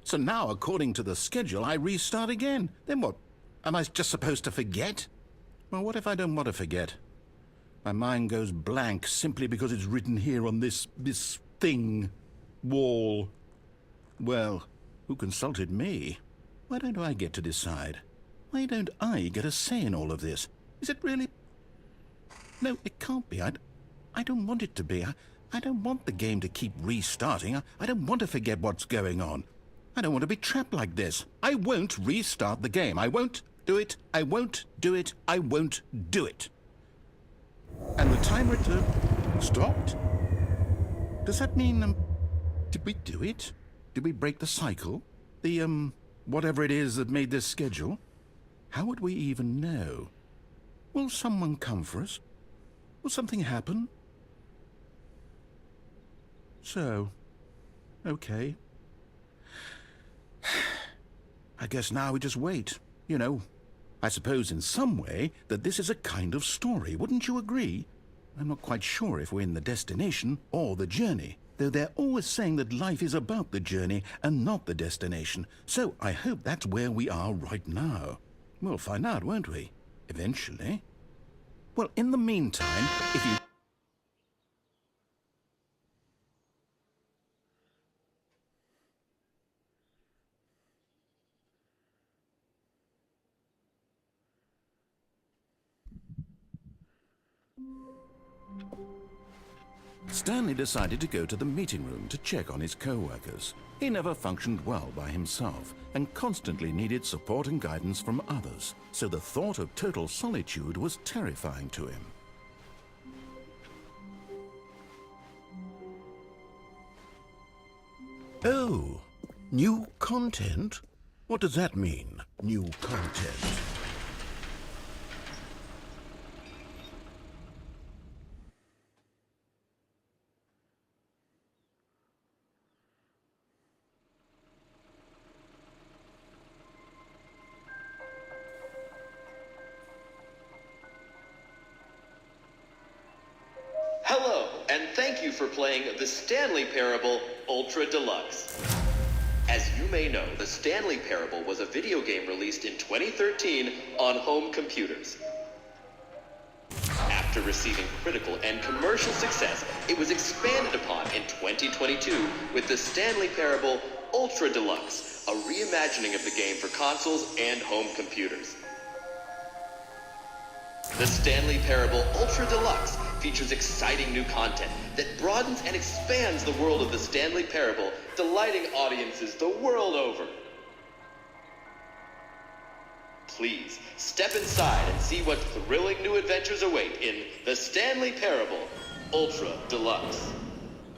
So now, according to the schedule, I restart again. Then what? Am I just supposed to forget? Well, what if I don't want to forget? My mind goes blank simply because it's written here on this thing, wall. Well, who consulted me? Why don't I get to decide? Why don't I get a say in all of this? Is it really... No, it can't be. I don't want it to be. I don't want the game to keep restarting. I don't want to forget what's going on. I don't want to be trapped like this. I won't restart the game. I won't do it. I won't do it. I won't do it. And the timer stopped? Does that mean, did we do it? Did we break the cycle? The, whatever it is that made this schedule? How would we even know? Will someone come for us? Will something happen? So, okay. I guess now we just wait. You know, I suppose in some way that this is a kind of story, wouldn't you agree? I'm not quite sure if we're in the destination or the journey, though they're always saying that life is about the journey and not the destination, so I hope that's where we are right now. We'll find out, won't we? Eventually. Well, in the meantime, if you... Stanley decided to go to the meeting room to check on his co-workers. He never functioned well by himself and constantly needed support and guidance from others, so the thought of total solitude was terrifying to him. Oh, new content? What does that mean, new content? Hello, and thank you for playing the Stanley Parable Ultra Deluxe. As you may know, the Stanley Parable was a video game released in 2013 on home computers. After receiving critical and commercial success, it was expanded upon in 2022 with the Stanley Parable Ultra Deluxe, a reimagining of the game for consoles and home computers. The Stanley Parable Ultra Deluxe features exciting new content that broadens and expands the world of the Stanley Parable, delighting audiences the world over. Please, step inside and see what thrilling new adventures await in the Stanley Parable Ultra Deluxe.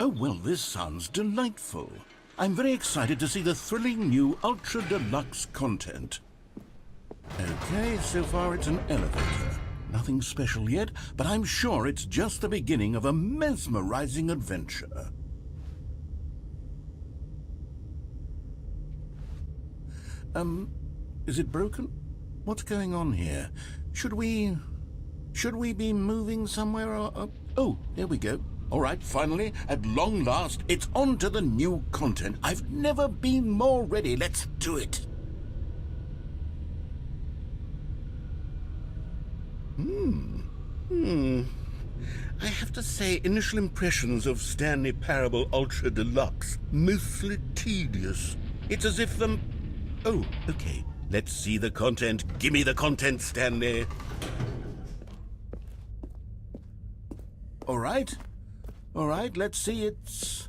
Oh, well, this sounds delightful. I'm very excited to see the thrilling new Ultra Deluxe content. Okay, so far it's an elevator. Nothing special yet, but I'm sure it's just the beginning of a mesmerizing adventure. Is it broken? What's going on here? Should we be moving somewhere or... Oh, there we go. All right, finally, at long last, it's on to the new content. I've never been more ready. Let's do it. I have to say, initial impressions of Stanley Parable Ultra Deluxe, mostly tedious. It's as if the... Oh, okay. Let's see the content. Give me the content, Stanley. All right, let's see. It's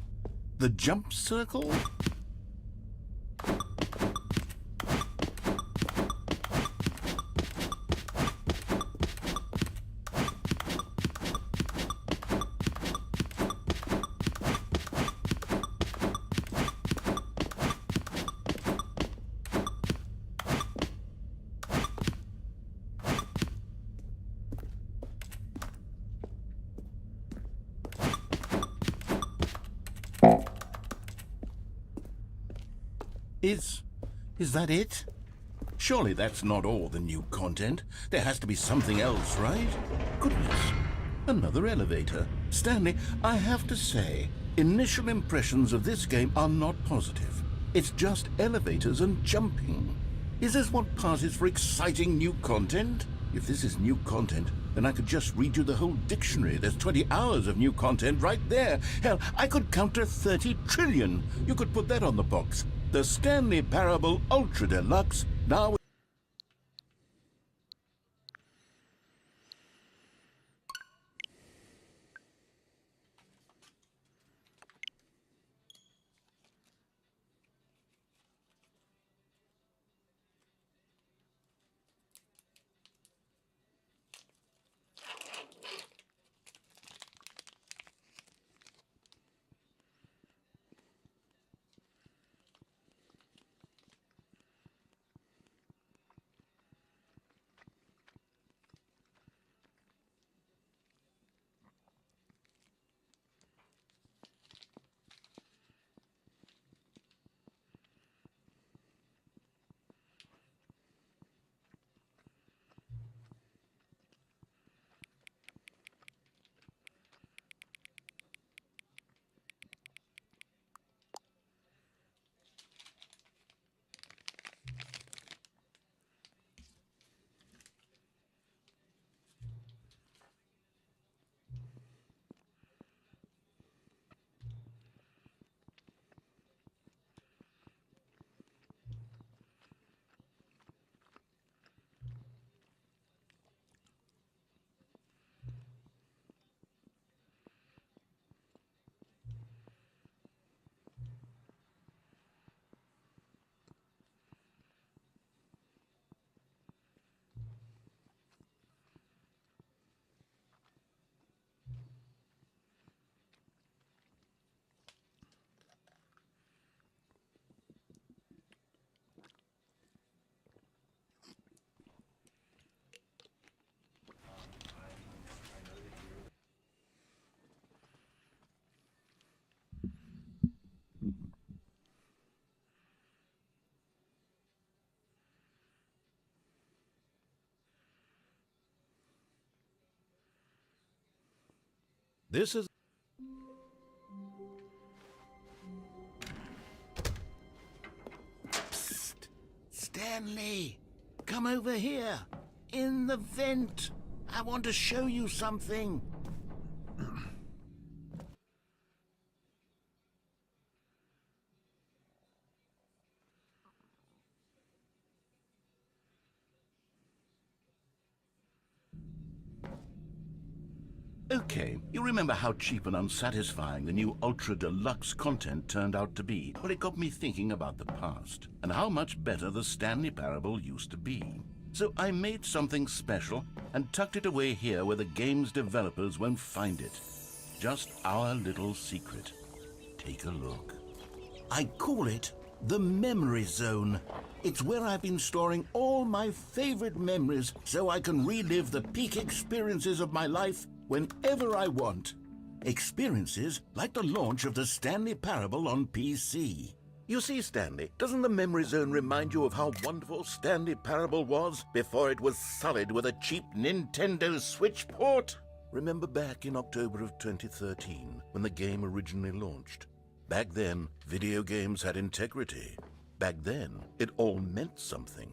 the jump circle. Is that it? Surely that's not all the new content. There has to be something else, right? Goodness, another elevator. Stanley, I have to say, initial impressions of this game are not positive. It's just elevators and jumping. Is this what passes for exciting new content? If this is new content, then I could just read you the whole dictionary. There's 20 hours of new content right there. Hell, I could counter 30 trillion. You could put that on the box. The Stanley Parable Ultra Deluxe, now... This is... Psst! Stanley! Come over here! In the vent! I want to show you something! Okay, you remember how cheap and unsatisfying the new Ultra Deluxe content turned out to be? Well, it got me thinking about the past, and how much better the Stanley Parable used to be. So I made something special and tucked it away here where the game's developers won't find it. Just our little secret. Take a look. I call it the Memory Zone. It's where I've been storing all my favorite memories so I can relive the peak experiences of my life whenever I want. Experiences like the launch of the Stanley Parable on PC. You see, Stanley, doesn't the Memory Zone remind you of how wonderful Stanley Parable was before it was sullied with a cheap Nintendo Switch port? Remember back in October of 2013 when the game originally launched? Back then, video games had integrity. Back then, it all meant something.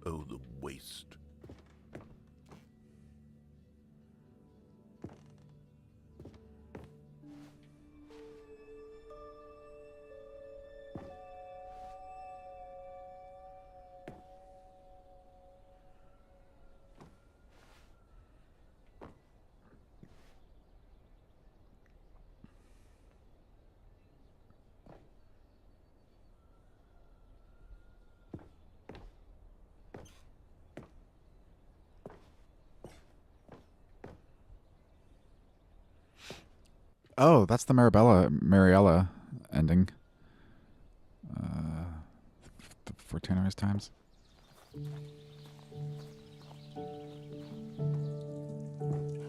Oh, the waste. Oh, that's the Mariella ending. The Fortunerous Times.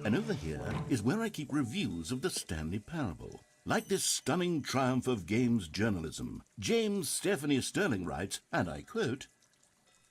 And over here is where I keep reviews of the Stanley Parable. Like this stunning triumph of games journalism, James Stephanie Sterling writes, and I quote,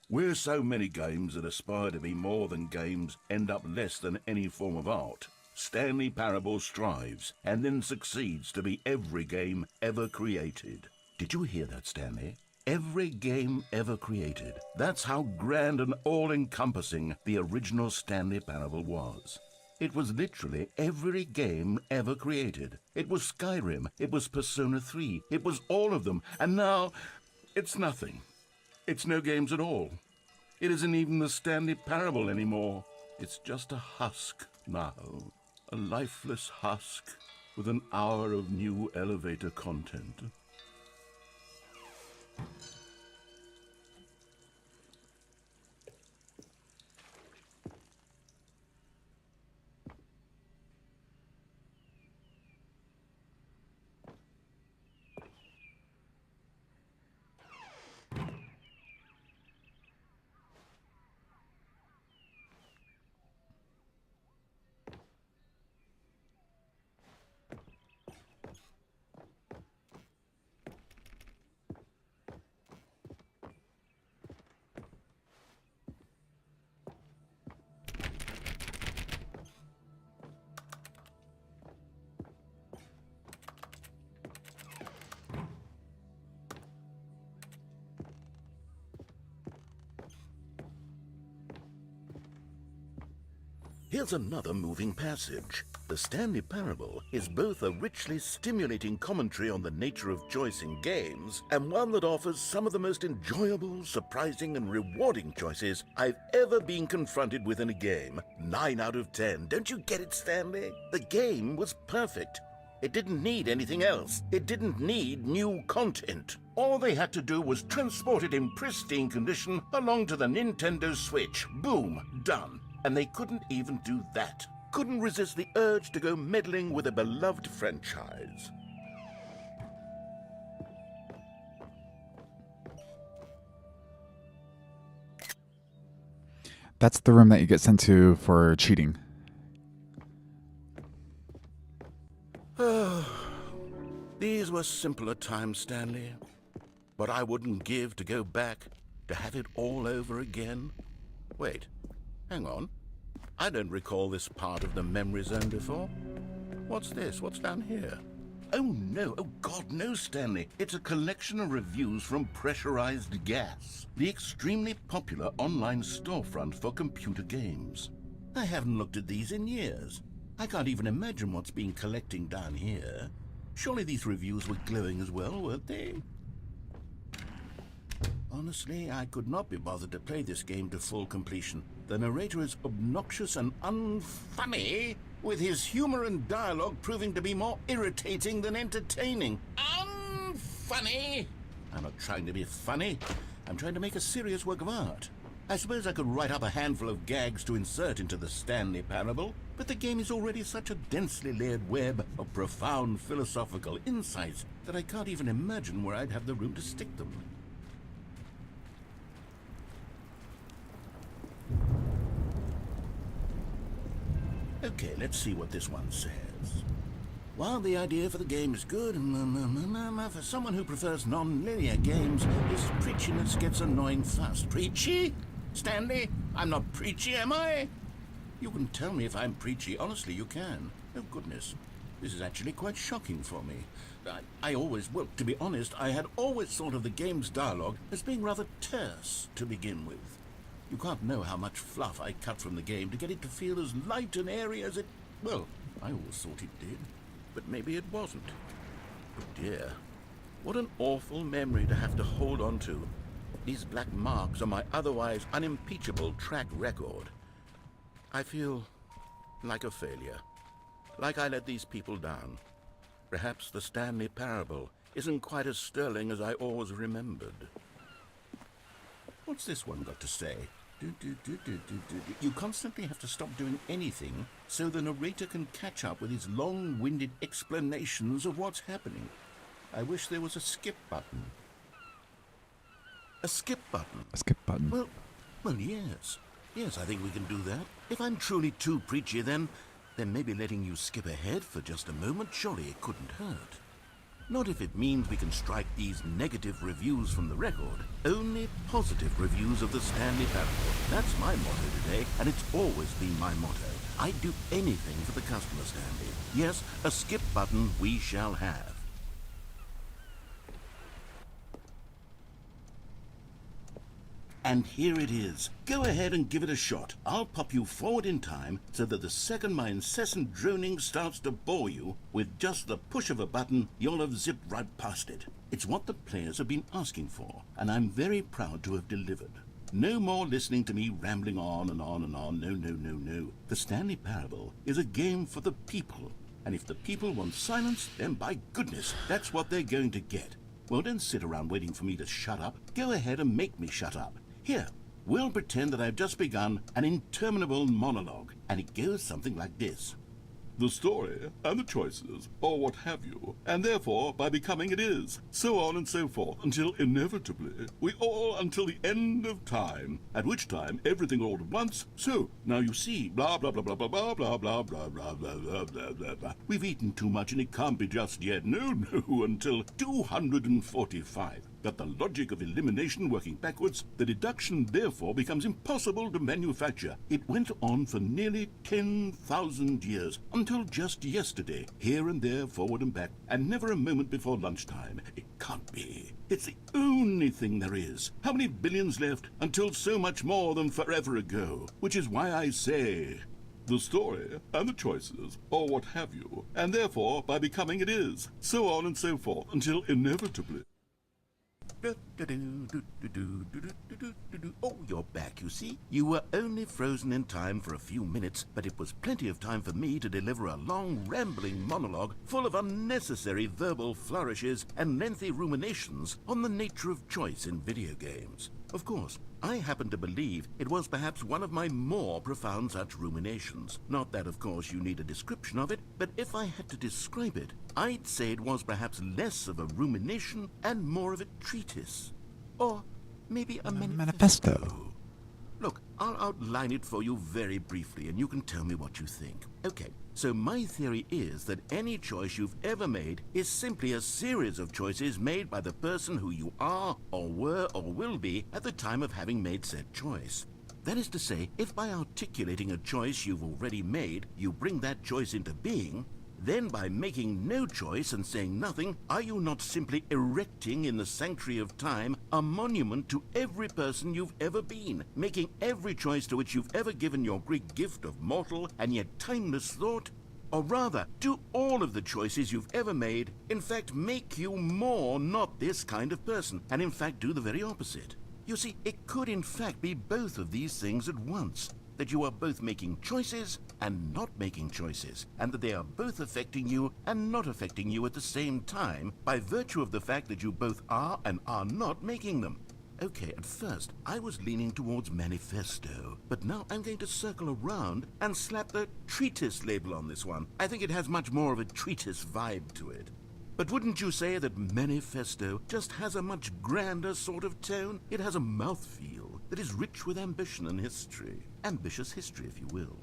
"Where so many games that aspire to be more than games end up less than any form of art, Stanley Parable strives and then succeeds to be every game ever created." Did you hear that, Stanley? Every game ever created. That's how grand and all-encompassing the original Stanley Parable was. It was literally every game ever created. It was Skyrim, it was Persona 3, it was all of them, and now it's nothing. It's no games at all. It isn't even the Stanley Parable anymore. It's just a husk now. A lifeless husk with an hour of new elevator content. Here's another moving passage. The Stanley Parable is both a richly stimulating commentary on the nature of choice in games and one that offers some of the most enjoyable, surprising, and rewarding choices I've ever been confronted with in a game. 9 out of 10. Don't you get it, Stanley? The game was perfect. It didn't need anything else. It didn't need new content. All they had to do was transport it in pristine condition along to the Nintendo Switch. Boom, done. And they couldn't even do that. Couldn't resist the urge to go meddling with a beloved franchise. That's the room that you get sent to for cheating. These were simpler times, Stanley. But I wouldn't give to go back, to have it all over again. Wait, hang on. I don't recall this part of the Memory Zone before. What's this? What's down here? Oh no, oh God, no, Stanley. It's a collection of reviews from Pressurized Gas, the extremely popular online storefront for computer games. I haven't looked at these in years. I can't even imagine what's been collecting down here. Surely these reviews were glowing as well, weren't they? Honestly, I could not be bothered to play this game to full completion. The narrator is obnoxious and unfunny, with his humor and dialogue proving to be more irritating than entertaining. Unfunny! I'm not trying to be funny. I'm trying to make a serious work of art. I suppose I could write up a handful of gags to insert into the Stanley Parable, but the game is already such a densely layered web of profound philosophical insights that I can't even imagine where I'd have the room to stick them. Okay, let's see what this one says. While the idea for the game is good, for someone who prefers non-linear games, this preachiness gets annoying fast. Preachy? Stanley, I'm not preachy, am I? You can tell me if I'm preachy. Honestly, you can. Oh, goodness. This is actually quite shocking for me. Well, to be honest, I had always thought of the game's dialogue as being rather terse to begin with. You can't know how much fluff I cut from the game to get it to feel as light and airy as it... Well, I always thought it did, but maybe it wasn't. Oh dear, what an awful memory to have to hold on to. These black marks on my otherwise unimpeachable track record. I feel like a failure, like I let these people down. Perhaps the Stanley Parable isn't quite as sterling as I always remembered. What's this one got to say? You constantly have to stop doing anything so the narrator can catch up with his long-winded explanations of what's happening. I wish there was a skip button. A skip button? A skip button. Well, yes. Yes, I think we can do that. If I'm truly too preachy, then maybe letting you skip ahead for just a moment, surely it couldn't hurt. Not if it means we can strike these negative reviews from the record. Only positive reviews of the Stanley Parable. That's my motto today, and it's always been my motto. I'd do anything for the customer, Stanley. Yes, a skip button we shall have. And here it is. Go ahead and give it a shot. I'll pop you forward in time so that the second my incessant droning starts to bore you, with just the push of a button, you'll have zipped right past it. It's what the players have been asking for, and I'm very proud to have delivered. No more listening to me rambling on and on and on. No, no, no, no. The Stanley Parable is a game for the people. And if the people want silence, then by goodness, that's what they're going to get. Well, don't sit around waiting for me to shut up. Go ahead and make me shut up. Here, we'll pretend that I've just begun an interminable monologue, and it goes something like this. The story, and the choices, or what have you, and therefore, by becoming it is, so on and so forth, until inevitably, we all until the end of time, at which time everything all at once, so, now you see, blah, blah, blah, blah, blah, blah, blah, blah, blah, blah, blah, blah, blah, blah, blah. We've eaten too much and it can't be just yet, no, until 245. But the logic of elimination working backwards, the deduction therefore becomes impossible to manufacture. It went on for nearly 10,000 years, until just yesterday, here and there, forward and back, and never a moment before lunchtime. It can't be. It's the only thing there is. How many billions left until so much more than forever ago? Which is why I say... the story, and the choices, or what have you, and therefore, by becoming it is, so on and so forth, until inevitably... Oh, you're back, you see. You were only frozen in time for a few minutes, but it was plenty of time for me to deliver a long, rambling monologue full of unnecessary verbal flourishes and lengthy ruminations on the nature of choice in video games. Of course, I happen to believe it was perhaps one of my more profound such ruminations. Not that, of course, you need a description of it, but if I had to describe it, I'd say it was perhaps less of a rumination and more of a treatise. Or maybe a manifesto. Look, I'll outline it for you very briefly, and you can tell me what you think. Okay, so my theory is that any choice you've ever made is simply a series of choices made by the person who you are, or were, or will be at the time of having made said choice. That is to say, if by articulating a choice you've already made, you bring that choice into being, Then by making no choice and saying nothing, are you not simply erecting in the sanctuary of time a monument to every person you've ever been, making every choice to which you've ever given your great gift of mortal and yet timeless thought? Or rather, do all of the choices you've ever made, in fact, make you more not this kind of person, and in fact do the very opposite? You see, it could in fact be both of these things at once, that you are both making choices and not making choices, and that they are both affecting you and not affecting you at the same time by virtue of the fact that you both are and are not making them. Okay, at first, I was leaning towards manifesto, but now I'm going to circle around and slap the treatise label on this one. I think it has much more of a treatise vibe to it. But wouldn't you say that manifesto just has a much grander sort of tone? It has a mouthfeel that is rich with ambition and history. Ambitious history, if you will.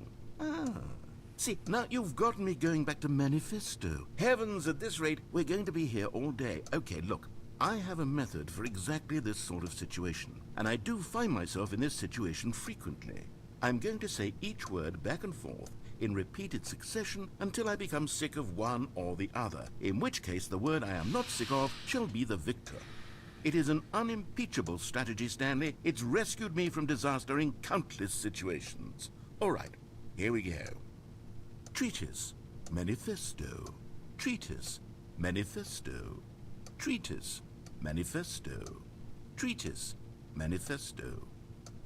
See, now you've gotten me going back to manifesto. Heavens, at this rate, we're going to be here all day. Okay, look. I have a method for exactly this sort of situation, and I do find myself in this situation frequently. I'm going to say each word back and forth in repeated succession until I become sick of one or the other, in which case the word I am not sick of shall be the victor. It is an unimpeachable strategy, Stanley. It's rescued me from disaster in countless situations. All right, here we go. Treatise, manifesto. Treatise, manifesto. Treatise, manifesto. Treatise, manifesto.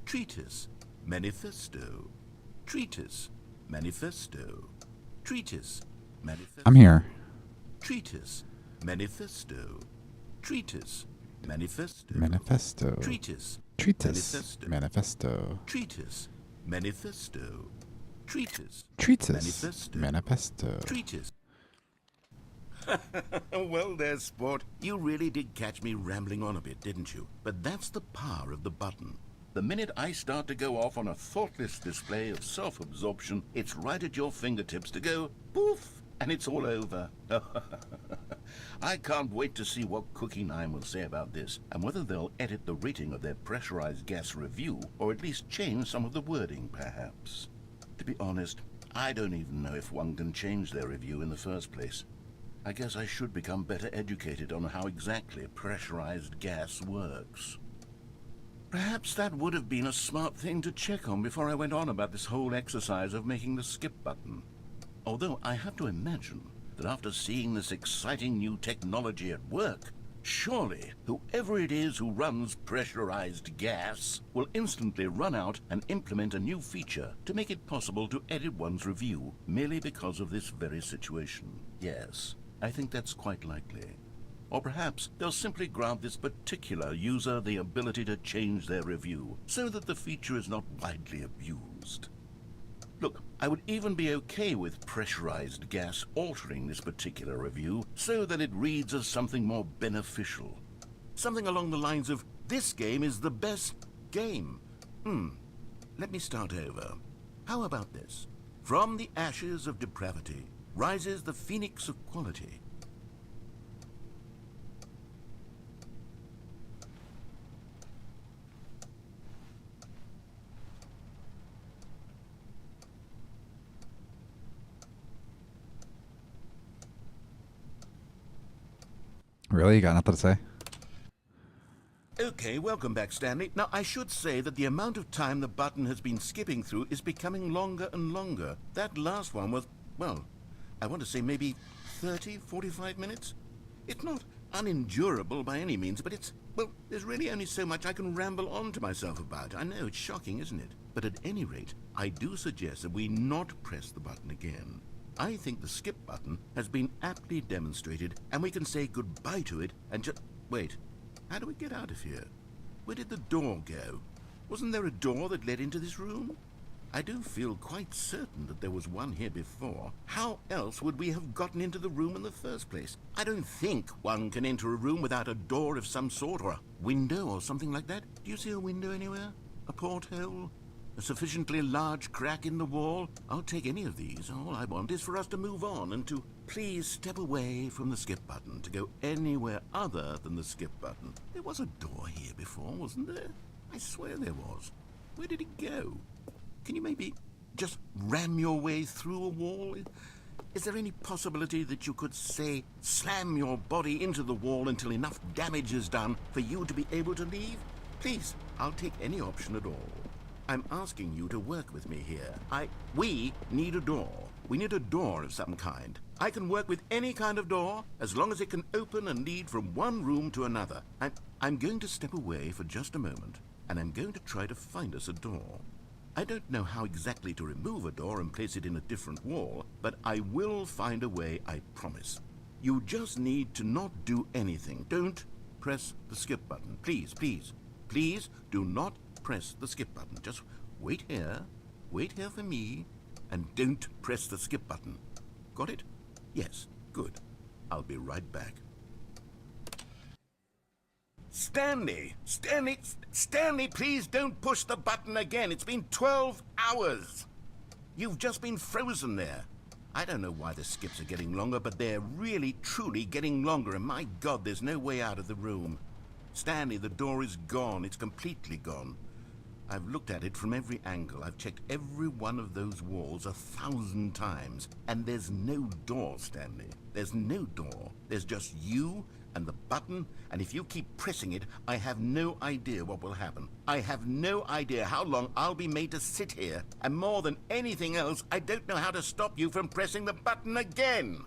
Treatise, manifesto. Treatise, manifesto. Treatise, manifesto. I'm here. Treatise, manifesto. Treatise, manifesto. Manifesto. Treatise, Treatise. Manifesto. Treatise, manifesto. Treatise, Treatise. Manifesto. Treatise. Well there, sport. You really did catch me rambling on a bit, didn't you? But that's the power of the button. The minute I start to go off on a thoughtless display of self-absorption, it's right at your fingertips to go poof, and it's all over. I can't wait to see what Cookie 9 will say about this, and whether they'll edit the rating of their pressurized gas review, or at least change some of the wording, perhaps. To be honest, I don't even know if one can change their review in the first place. I guess I should become better educated on how exactly pressurized gas works. Perhaps that would have been a smart thing to check on before I went on about this whole exercise of making the skip button. Although I have to imagine that after seeing this exciting new technology at work, surely whoever it is who runs pressurized gas will instantly run out and implement a new feature to make it possible to edit one's review merely because of this very situation. Yes, I think that's quite likely. Or perhaps they'll simply grant this particular user the ability to change their review so that the feature is not widely abused. Look, I would even be okay with pressurized gas altering this particular review so that it reads as something more beneficial. Something along the lines of, this game is the best game. Let me start over. How about this? From the ashes of depravity rises the phoenix of quality. Really? You got nothing to say? Okay, welcome back, Stanley. Now, I should say that the amount of time the button has been skipping through is becoming longer and longer. That last one was, well, I want to say maybe 30, 45 minutes? It's not unendurable by any means, but it's, well, there's really only so much I can ramble on to myself about. I know, it's shocking, isn't it? But at any rate, I do suggest that we not press the button again. I think the skip button has been aptly demonstrated, and we can say goodbye to it and just... Wait, how do we get out of here? Where did the door go? Wasn't there a door that led into this room? I do feel quite certain that there was one here before. How else would we have gotten into the room in the first place? I don't think one can enter a room without a door of some sort, or a window or something like that. Do you see a window anywhere? A porthole? A sufficiently large crack in the wall? I'll take any of these. All I want is for us to move on and to please step away from the skip button, to go anywhere other than the skip button. There was a door here before, wasn't there? I swear there was. Where did it go? Can you maybe just ram your way through a wall? Is there any possibility that you could, say, slam your body into the wall until enough damage is done for you to be able to leave? Please, I'll take any option at all. I'm asking you to work with me here. We need a door. We need a door of some kind. I can work with any kind of door, as long as it can open and lead from one room to another. I'm going to step away for just a moment, and I'm going to try to find us a door. I don't know how exactly to remove a door and place it in a different wall, but I will find a way, I promise. You just need to not do anything. Don't press the skip button. Please, please, please do not press the skip button. Just wait here for me, and don't press the skip button. Got it? Yes, good. I'll be right back. Stanley, please don't push the button again. It's been 12 hours. You've just been frozen there. I don't know why the skips are getting longer, but they're really, truly getting longer, and my God, there's no way out of the room. Stanley, the door is gone. It's completely gone. I've looked at it from every angle. I've checked every one of those walls 1,000 times, and there's no door, Stanley. There's no door. There's just you and the button, and if you keep pressing it, I have no idea what will happen. I have no idea how long I'll be made to sit here, and more than anything else, I don't know how to stop you from pressing the button again.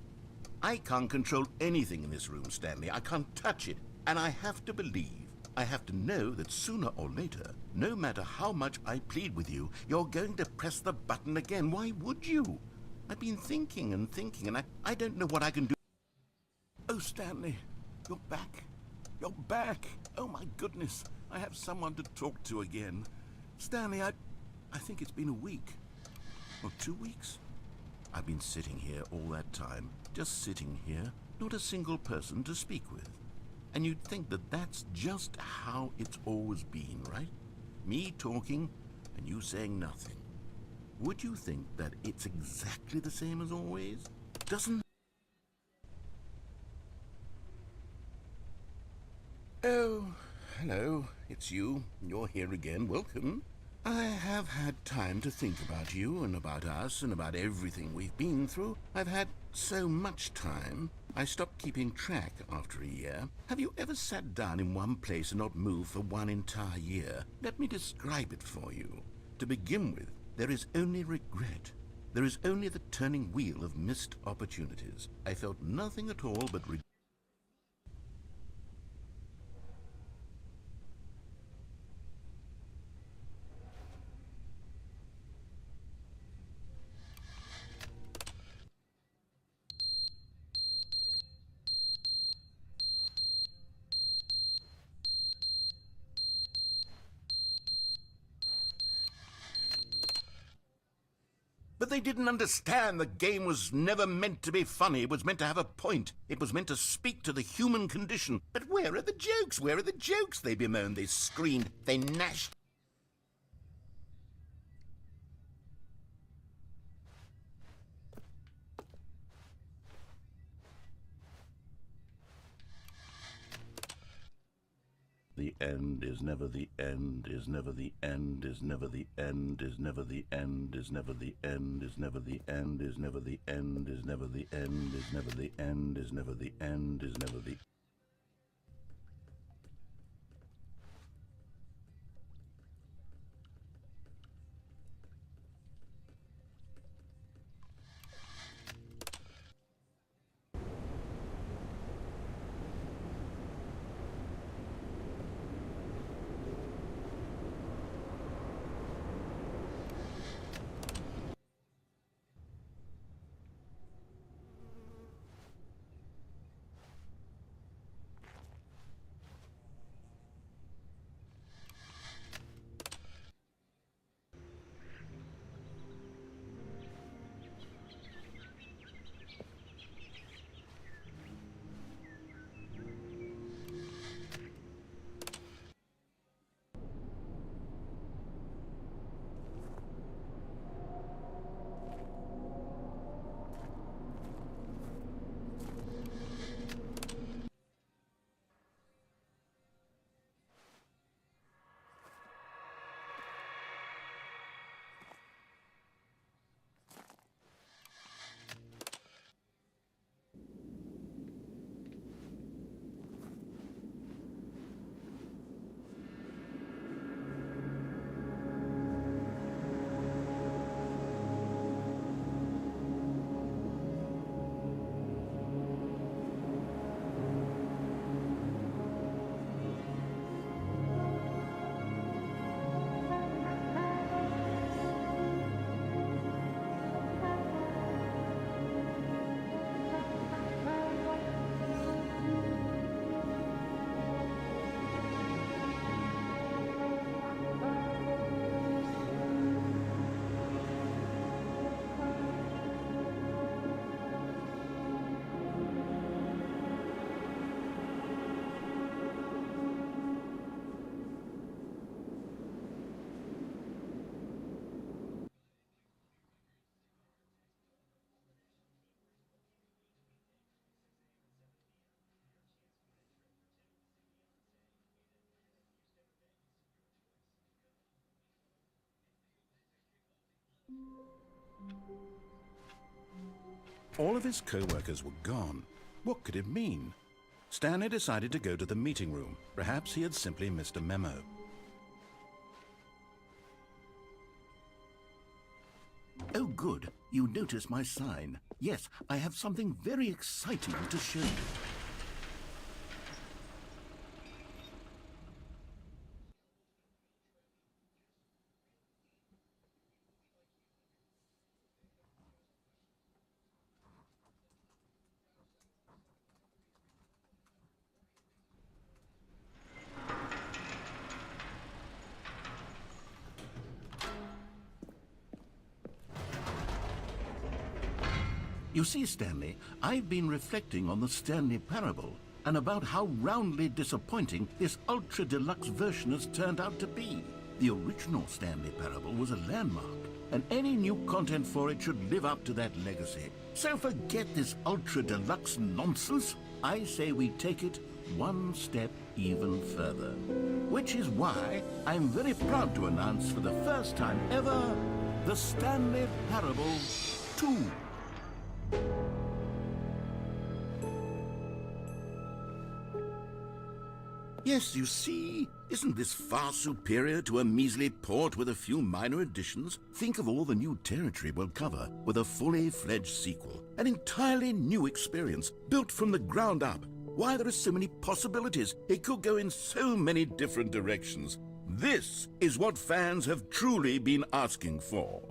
I can't control anything in this room, Stanley. I can't touch it, and I have to believe, I have to know that sooner or later, no matter how much I plead with you, you're going to press the button again. Why would you? I've been thinking and thinking, and I don't know what I can do. Oh, Stanley, you're back. You're back. Oh, my goodness. I have someone to talk to again. Stanley, I think it's been a week. Or 2 weeks. I've been sitting here all that time. Just sitting here. Not a single person to speak with. And you'd think that that's just how it's always been, right? Me talking and you saying nothing. Would you think that it's exactly the same as always? Doesn't... Oh, hello. It's you. You're here again. Welcome. I have had time to think about you and about us and about everything we've been through. I've had so much time. I stopped keeping track after a year. Have you ever sat down in one place and not moved for one entire year? Let me describe it for you. To begin with, there is only regret. There is only the turning wheel of missed opportunities. I felt nothing at all but regret. But they didn't understand the game was never meant to be funny. It was meant to have a point. It was meant to speak to the human condition. But where are the jokes? Where are the jokes? They bemoaned, they screamed, they gnashed. The end is never the end, is never the end, is never the end, is never the end, is never the end, is never the end, is never the end, is never the end, is never the end, is never the end, is never the... All of his co-workers were gone. What could it mean? Stanley decided to go to the meeting room. Perhaps he had simply missed a memo. Oh, good. You notice my sign. Yes, I have something very exciting to show you. You see, Stanley, I've been reflecting on the Stanley Parable and about how roundly disappointing this ultra-deluxe version has turned out to be. The original Stanley Parable was a landmark, and any new content for it should live up to that legacy. So forget this ultra-deluxe nonsense. I say we take it one step even further. Which is why I'm very proud to announce for the first time ever, the Stanley Parable 2. Yes, you see, isn't this far superior to a measly port with a few minor additions? Think of all the new territory we'll cover with a fully fledged sequel. An entirely new experience, built from the ground up. Why, there are so many possibilities. It could go in so many different directions. This is what fans have truly been asking for.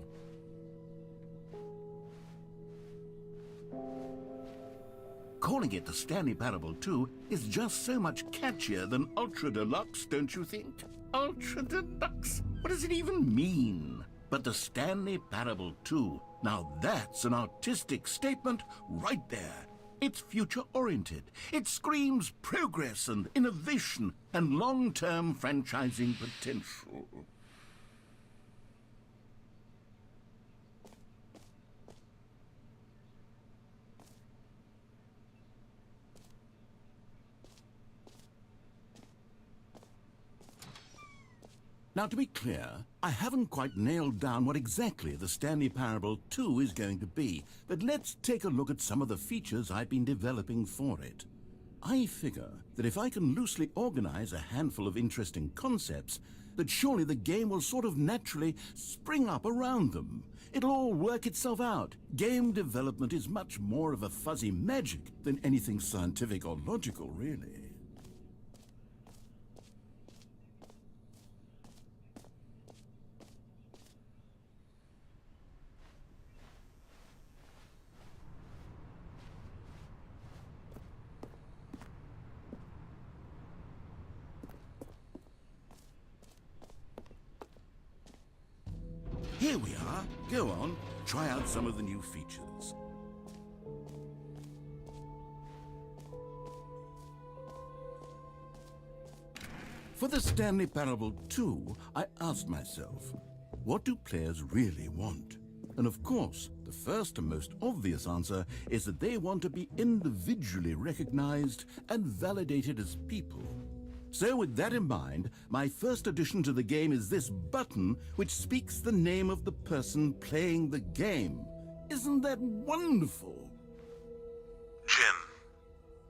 Calling it the Stanley Parable 2 is just so much catchier than Ultra Deluxe, don't you think? Ultra Deluxe? What does it even mean? But the Stanley Parable 2, now that's an artistic statement right there. It's future-oriented. It screams progress and innovation and long-term franchising potential. Now, to be clear, I haven't quite nailed down what exactly the Stanley Parable 2 is going to be, but let's take a look at some of the features I've been developing for it. I figure that if I can loosely organize a handful of interesting concepts, that surely the game will sort of naturally spring up around them. It'll all work itself out. Game development is much more of a fuzzy magic than anything scientific or logical, really. Here we are. Go on, try out some of the new features. For the Stanley Parable 2, I asked myself, what do players really want? And of course, the first and most obvious answer is that they want to be individually recognized and validated as people. So with that in mind, my first addition to the game is this button which speaks the name of the person playing the game. Isn't that wonderful? Jim.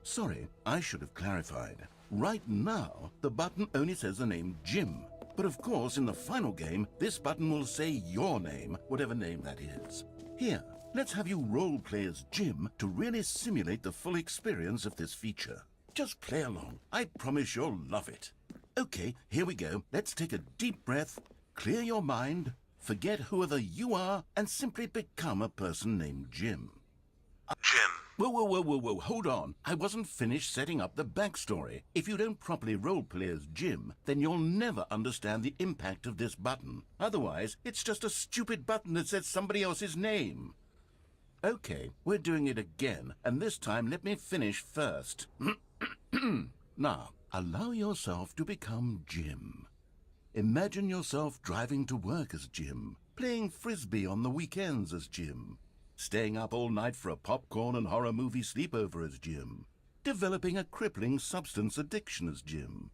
Sorry, I should have clarified. Right now, the button only says the name Jim. But of course, in the final game, this button will say your name, whatever name that is. Here, let's have you role-play as Jim to really simulate the full experience of this feature. Just play along. I promise you'll love it. Okay, here we go. Let's take a deep breath, clear your mind, forget whoever you are, and simply become a person named Jim. Jim. Whoa, hold on. I wasn't finished setting up the backstory. If you don't properly roleplay as Jim, then you'll never understand the impact of this button. Otherwise, it's just a stupid button that says somebody else's name. Okay, we're doing it again, and this time let me finish first. Now, allow yourself to become Jim. Imagine yourself driving to work as Jim, playing frisbee on the weekends as Jim, staying up all night for a popcorn and horror movie sleepover as Jim, developing a crippling substance addiction as Jim,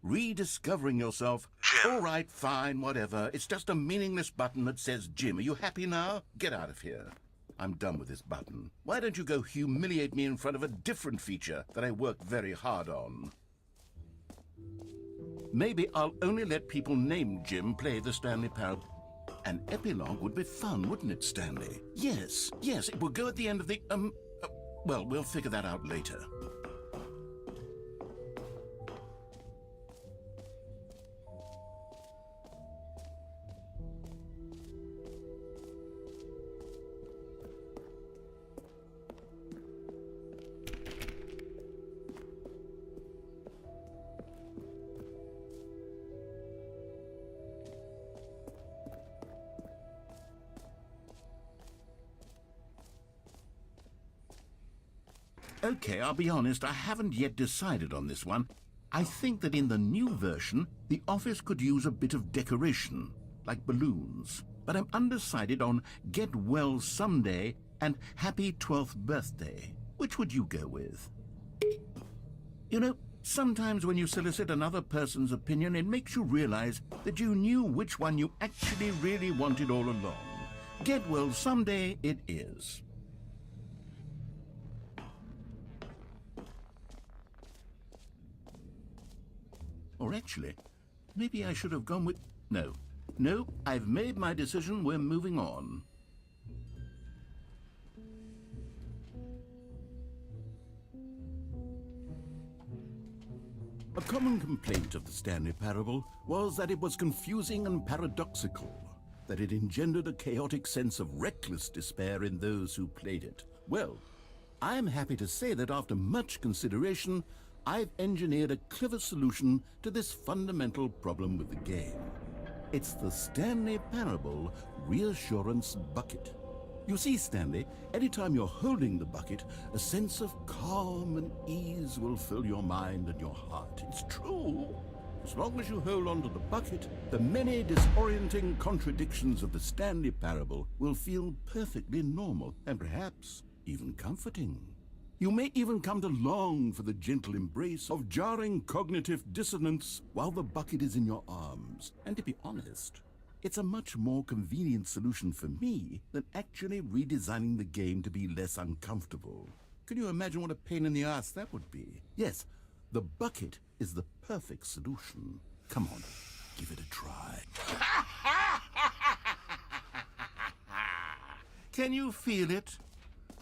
rediscovering yourself Jim. All right, fine, whatever. It's just a meaningless button that says Jim. Are you happy now? Get out of here. I'm done with this button. Why don't you go humiliate me in front of a different feature that I worked very hard on? Maybe I'll only let people named Jim play the Stanley Parable. An epilogue would be fun, wouldn't it, Stanley? Yes, it will go at the end of the, well, we'll figure that out later. Okay, I'll be honest, I haven't yet decided on this one. I think that in the new version, the office could use a bit of decoration, like balloons. But I'm undecided on Get Well Someday and Happy 12th Birthday. Which would you go with? You know, sometimes when you solicit another person's opinion, it makes you realize that you knew which one you actually really wanted all along. Get Well Someday it is. Or actually, maybe I should have gone with... No, I've made my decision. We're moving on. A common complaint of the Stanley Parable was that it was confusing and paradoxical, that it engendered a chaotic sense of reckless despair in those who played it. Well, I am happy to say that after much consideration, I've engineered a clever solution to this fundamental problem with the game. It's the Stanley Parable Reassurance Bucket. You see, Stanley, anytime you're holding the bucket, a sense of calm and ease will fill your mind and your heart. It's true. As long as you hold on to the bucket, the many disorienting contradictions of the Stanley Parable will feel perfectly normal and perhaps even comforting. You may even come to long for the gentle embrace of jarring cognitive dissonance while the bucket is in your arms. And to be honest, it's a much more convenient solution for me than actually redesigning the game to be less uncomfortable. Can you imagine what a pain in the ass that would be? Yes, the bucket is the perfect solution. Come on, give it a try. Can you feel it?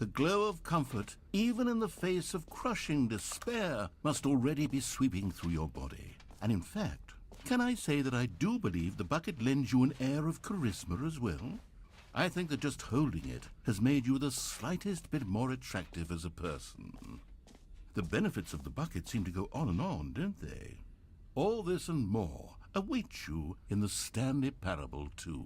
The glow of comfort, even in the face of crushing despair, must already be sweeping through your body. And in fact, can I say that I do believe the bucket lends you an air of charisma as well? I think that just holding it has made you the slightest bit more attractive as a person. The benefits of the bucket seem to go on, don't they? All this and more await you in the Stanley Parable 2.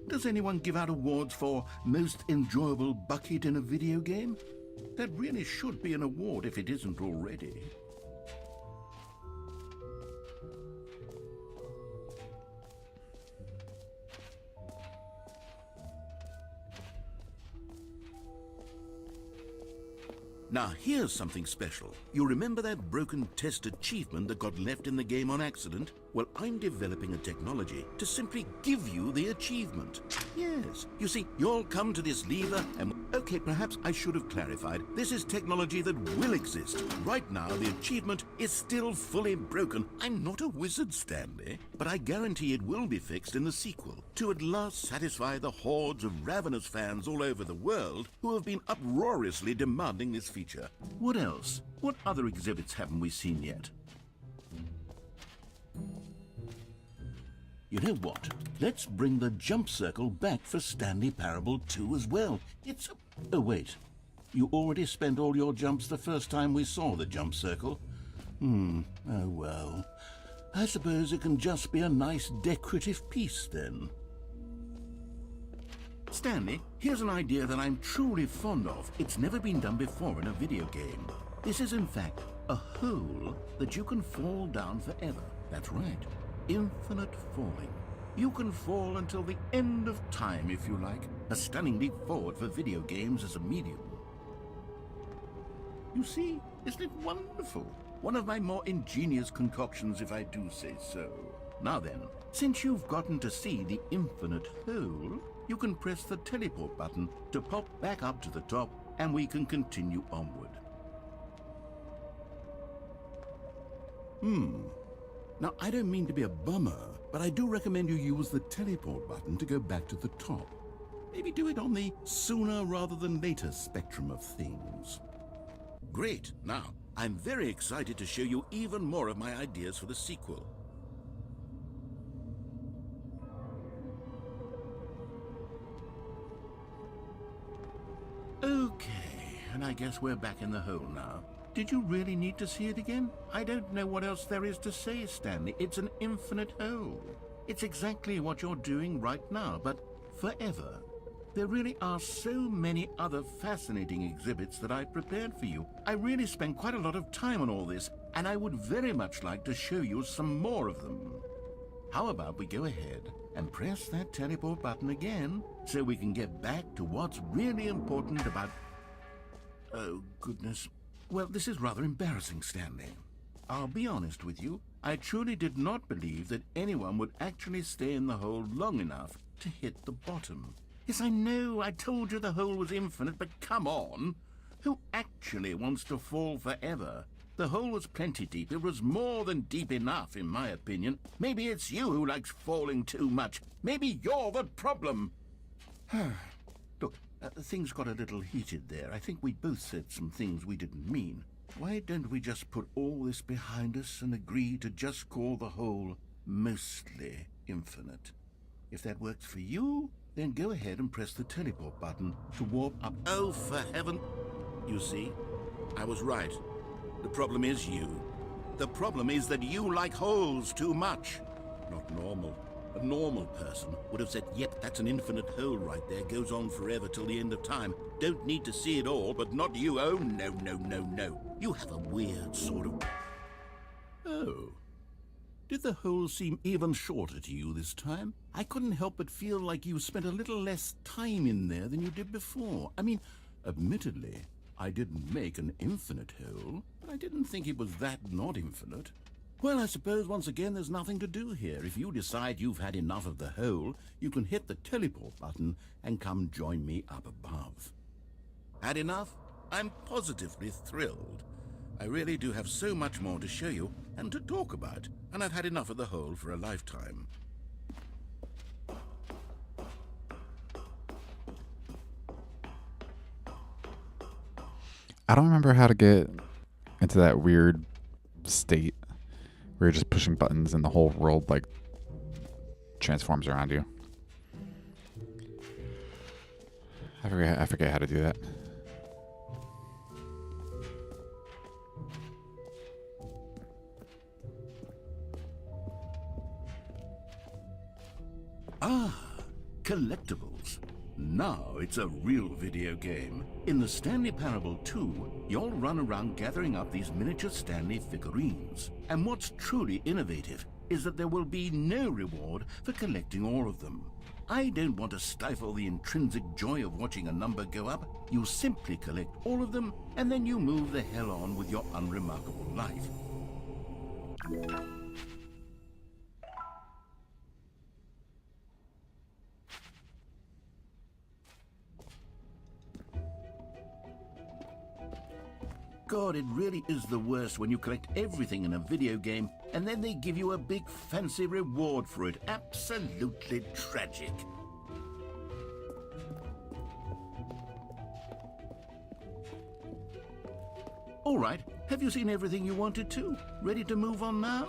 Does anyone give out awards for most enjoyable bucket in a video game? That really should be an award if it isn't already. Now here's something special. You remember that broken test achievement that got left in the game on accident? Well, I'm developing a technology to simply give you the achievement. Yes, you see, you'll come to this lever and... Okay, perhaps I should have clarified. This is technology that will exist. Right now, the achievement is still fully broken. I'm not a wizard, Stanley, but I guarantee it will be fixed in the sequel to at last satisfy the hordes of ravenous fans all over the world who have been uproariously demanding this feature. What else? What other exhibits haven't we seen yet? You know what? Let's bring the jump circle back for Stanley Parable 2 as well. It's a... Oh, wait. You already spent all your jumps the first time we saw the jump circle? Oh, well. I suppose it can just be a nice decorative piece, then. Stanley, here's an idea that I'm truly fond of. It's never been done before in a video game. This is, in fact, a hole that you can fall down forever. That's right. Infinite falling. You can fall until the end of time, if you like. A stunning leap forward for video games as a medium. You see, isn't it wonderful? One of my more ingenious concoctions, if I do say so. Now then, since you've gotten to see the infinite hole, you can press the teleport button to pop back up to the top, and we can continue onward. Now, I don't mean to be a bummer, but I do recommend you use the teleport button to go back to the top. Maybe do it on the sooner rather than later spectrum of things. Great. Now, I'm very excited to show you even more of my ideas for the sequel. Okay, and I guess we're back in the hole now. Did you really need to see it again? I don't know what else there is to say, Stanley. It's an infinite hole. It's exactly what you're doing right now, but forever. There really are so many other fascinating exhibits that I've prepared for you. I really spent quite a lot of time on all this, and I would very much like to show you some more of them. How about we go ahead and press that teleport button again so we can get back to what's really important about... Oh, goodness. Well, this is rather embarrassing, Stanley. I'll be honest with you. I truly did not believe that anyone would actually stay in the hole long enough to hit the bottom. Yes, I know, I told you the hole was infinite, but come on. Who actually wants to fall forever? The hole was plenty deep. It was more than deep enough, in my opinion. Maybe it's you who likes falling too much. Maybe you're the problem. Look, things got a little heated there. I think we both said some things we didn't mean. Why don't we just put all this behind us and agree to just call the hole mostly infinite? If that works for you, then go ahead and press the teleport button to warp up. Oh, for heaven! You see, I was right. The problem is you. The problem is that you like holes too much. Not normal. A normal person would have said, yep, that's an infinite hole right there, goes on forever till the end of time. Don't need to see it all, but not you. Oh, no, no, no, no. You have a weird sort of... Oh. Did the hole seem even shorter to you this time? I couldn't help but feel like you spent a little less time in there than you did before. I mean, admittedly, I didn't make an infinite hole, but I didn't think it was that not infinite. Well, I suppose once again there's nothing to do here. If you decide you've had enough of the hole, you can hit the teleport button and come join me up above. Had enough? I'm positively thrilled. I really do have so much more to show you and to talk about, and I've had enough of the hole for a lifetime. I don't remember how to get into that weird state where you're just pushing buttons and the whole world like transforms around you. I forget how to do that. Ah, collectibles. Now it's a real video game. In the Stanley Parable 2, you'll run around gathering up these miniature Stanley figurines. And what's truly innovative is that there will be no reward for collecting all of them. I don't want to stifle the intrinsic joy of watching a number go up. You simply collect all of them, and then you move the hell on with your unremarkable life. God, it really is the worst when you collect everything in a video game and then they give you a big fancy reward for it. Absolutely tragic. All right, have you seen everything you wanted to? Ready to move on now?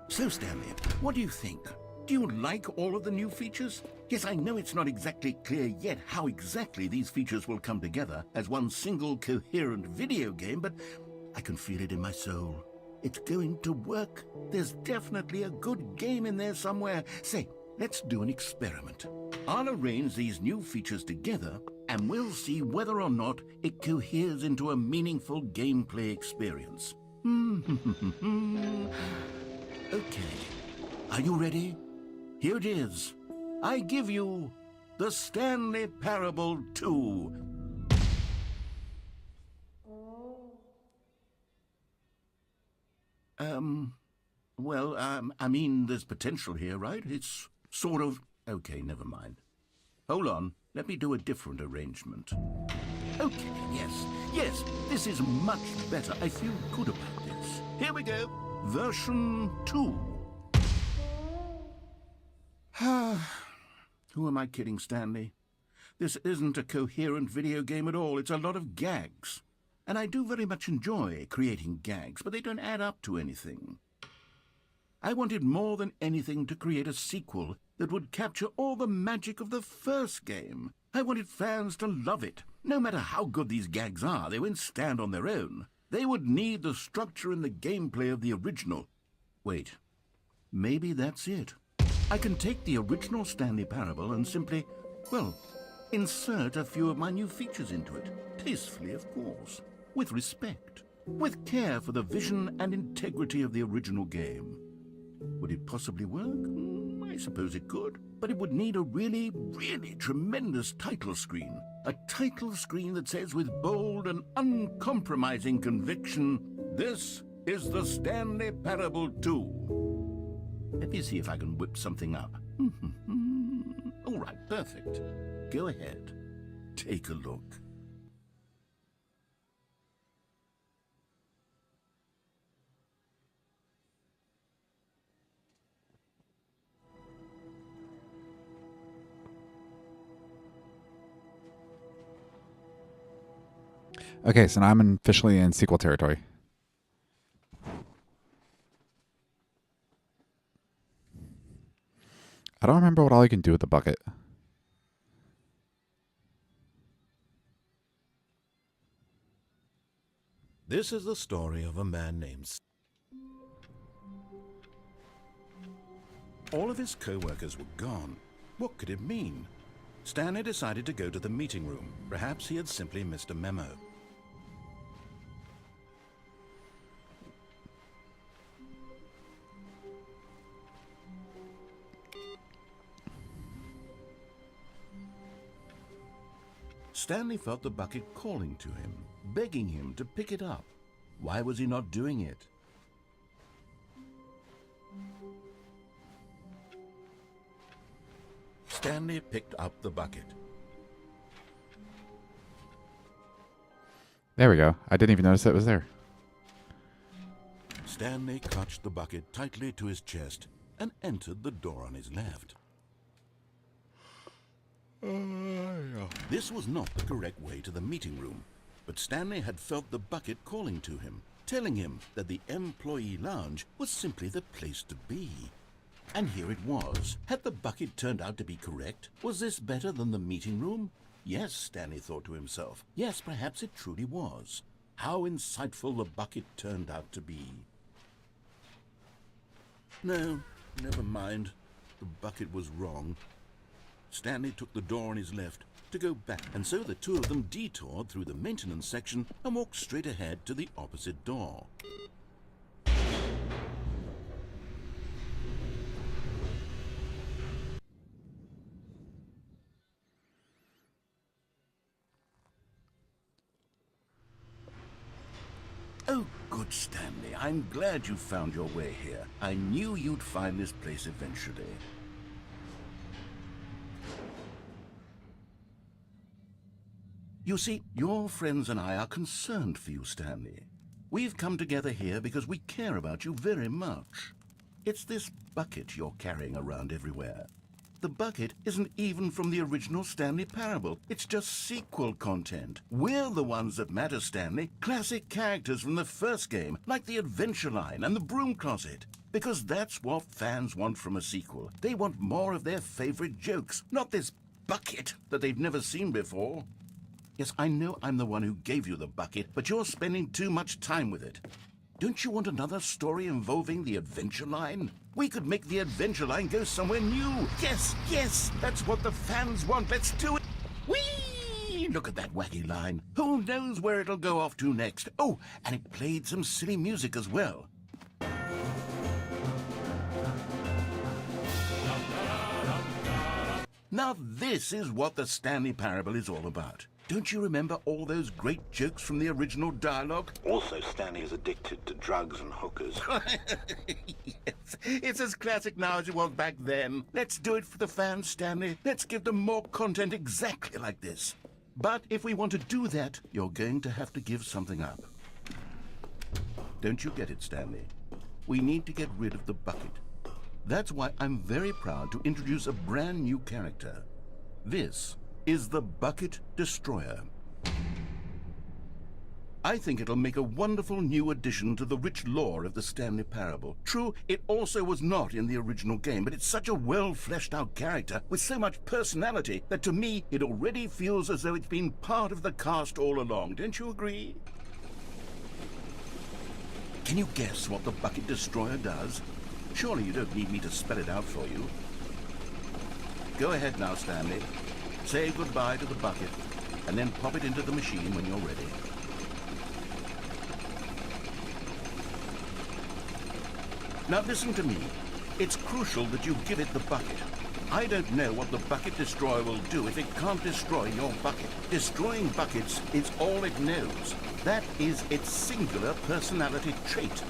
So, Stanley, what do you think? Do you like all of the new features? Yes, I know it's not exactly clear yet how exactly these features will come together as one single coherent video game, but I can feel it in my soul. It's going to work. There's definitely a good game in there somewhere. Say, let's do an experiment. I'll arrange these new features together, and we'll see whether or not it coheres into a meaningful gameplay experience. Okay. Are you ready? Here it is. I give you the Stanley Parable 2. I mean, there's potential here, right? It's sort of... Okay, never mind. Hold on, let me do a different arrangement. Okay, yes, this is much better. I feel good about this. Here we go. Version 2. Who am I kidding, Stanley? This isn't a coherent video game at all. It's a lot of gags. And I do very much enjoy creating gags, but they don't add up to anything. I wanted more than anything to create a sequel that would capture all the magic of the first game. I wanted fans to love it. No matter how good these gags are, they won't stand on their own. They would need the structure and the gameplay of the original. Wait, maybe that's it. I can take the original Stanley Parable and simply, well, insert a few of my new features into it. Tastefully, of course. With respect. With care for the vision and integrity of the original game. Would it possibly work? I suppose it could. But it would need a really, really tremendous title screen. A title screen that says with bold and uncompromising conviction, "This is the Stanley Parable 2. Let me see if I can whip something up. All right, perfect. Go ahead. Take a look. Okay, so now I'm officially in sequel territory. I don't remember what all you can do with the bucket. This is the story of a man named... All of his co-workers were gone. What could it mean? Stanley decided to go to the meeting room. Perhaps he had simply missed a memo. Stanley felt the bucket calling to him, begging him to pick it up. Why was he not doing it? Stanley picked up the bucket. There we go. I didn't even notice it was there. Stanley clutched the bucket tightly to his chest and entered the door on his left. This was not the correct way to the meeting room, but Stanley had felt the bucket calling to him, telling him that the employee lounge was simply the place to be. And here it was. Had the bucket turned out to be correct? Was this better than the meeting room? Yes, Stanley thought to himself. Yes, perhaps it truly was. How insightful the bucket turned out to be. No, never mind. The bucket was wrong. Stanley took the door on his left to go back, and so the two of them detoured through the maintenance section and walked straight ahead to the opposite door. Oh, good, Stanley. I'm glad you found your way here. I knew you'd find this place eventually. You see, your friends and I are concerned for you, Stanley. We've come together here because we care about you very much. It's this bucket you're carrying around everywhere. The bucket isn't even from the original Stanley Parable. It's just sequel content. We're the ones that matter, Stanley. Classic characters from the first game, like the Adventure Line and the Broom Closet. Because that's what fans want from a sequel. They want more of their favorite jokes, not this bucket that they've never seen before. Yes, I know I'm the one who gave you the bucket, but you're spending too much time with it. Don't you want another story involving the Adventure Line? We could make the Adventure Line go somewhere new. Yes, yes, that's what the fans want. Let's do it. Whee! Look at that wacky line. Who knows where it'll go off to next? Oh, and it played some silly music as well. Now this is what the Stanley Parable is all about. Don't you remember all those great jokes from the original dialogue? Also, Stanley is addicted to drugs and hookers. Yes, it's as classic now as it was back then. Let's do it for the fans, Stanley. Let's give them more content exactly like this. But if we want to do that, you're going to have to give something up. Don't you get it, Stanley? We need to get rid of the bucket. That's why I'm very proud to introduce a brand new character. This is the Bucket Destroyer. I think it'll make a wonderful new addition to the rich lore of the Stanley Parable. True, it also was not in the original game, but it's such a well-fleshed-out character with so much personality that to me it already feels as though it's been part of the cast all along. Don't you agree? Can you guess what the Bucket Destroyer does? Surely you don't need me to spell it out for you. Go ahead now, Stanley. Say goodbye to the bucket, and then pop it into the machine when you're ready. Now listen to me. It's crucial that you give it the bucket. I don't know what the Bucket Destroyer will do if it can't destroy your bucket. Destroying buckets is all it knows. That is its singular personality trait.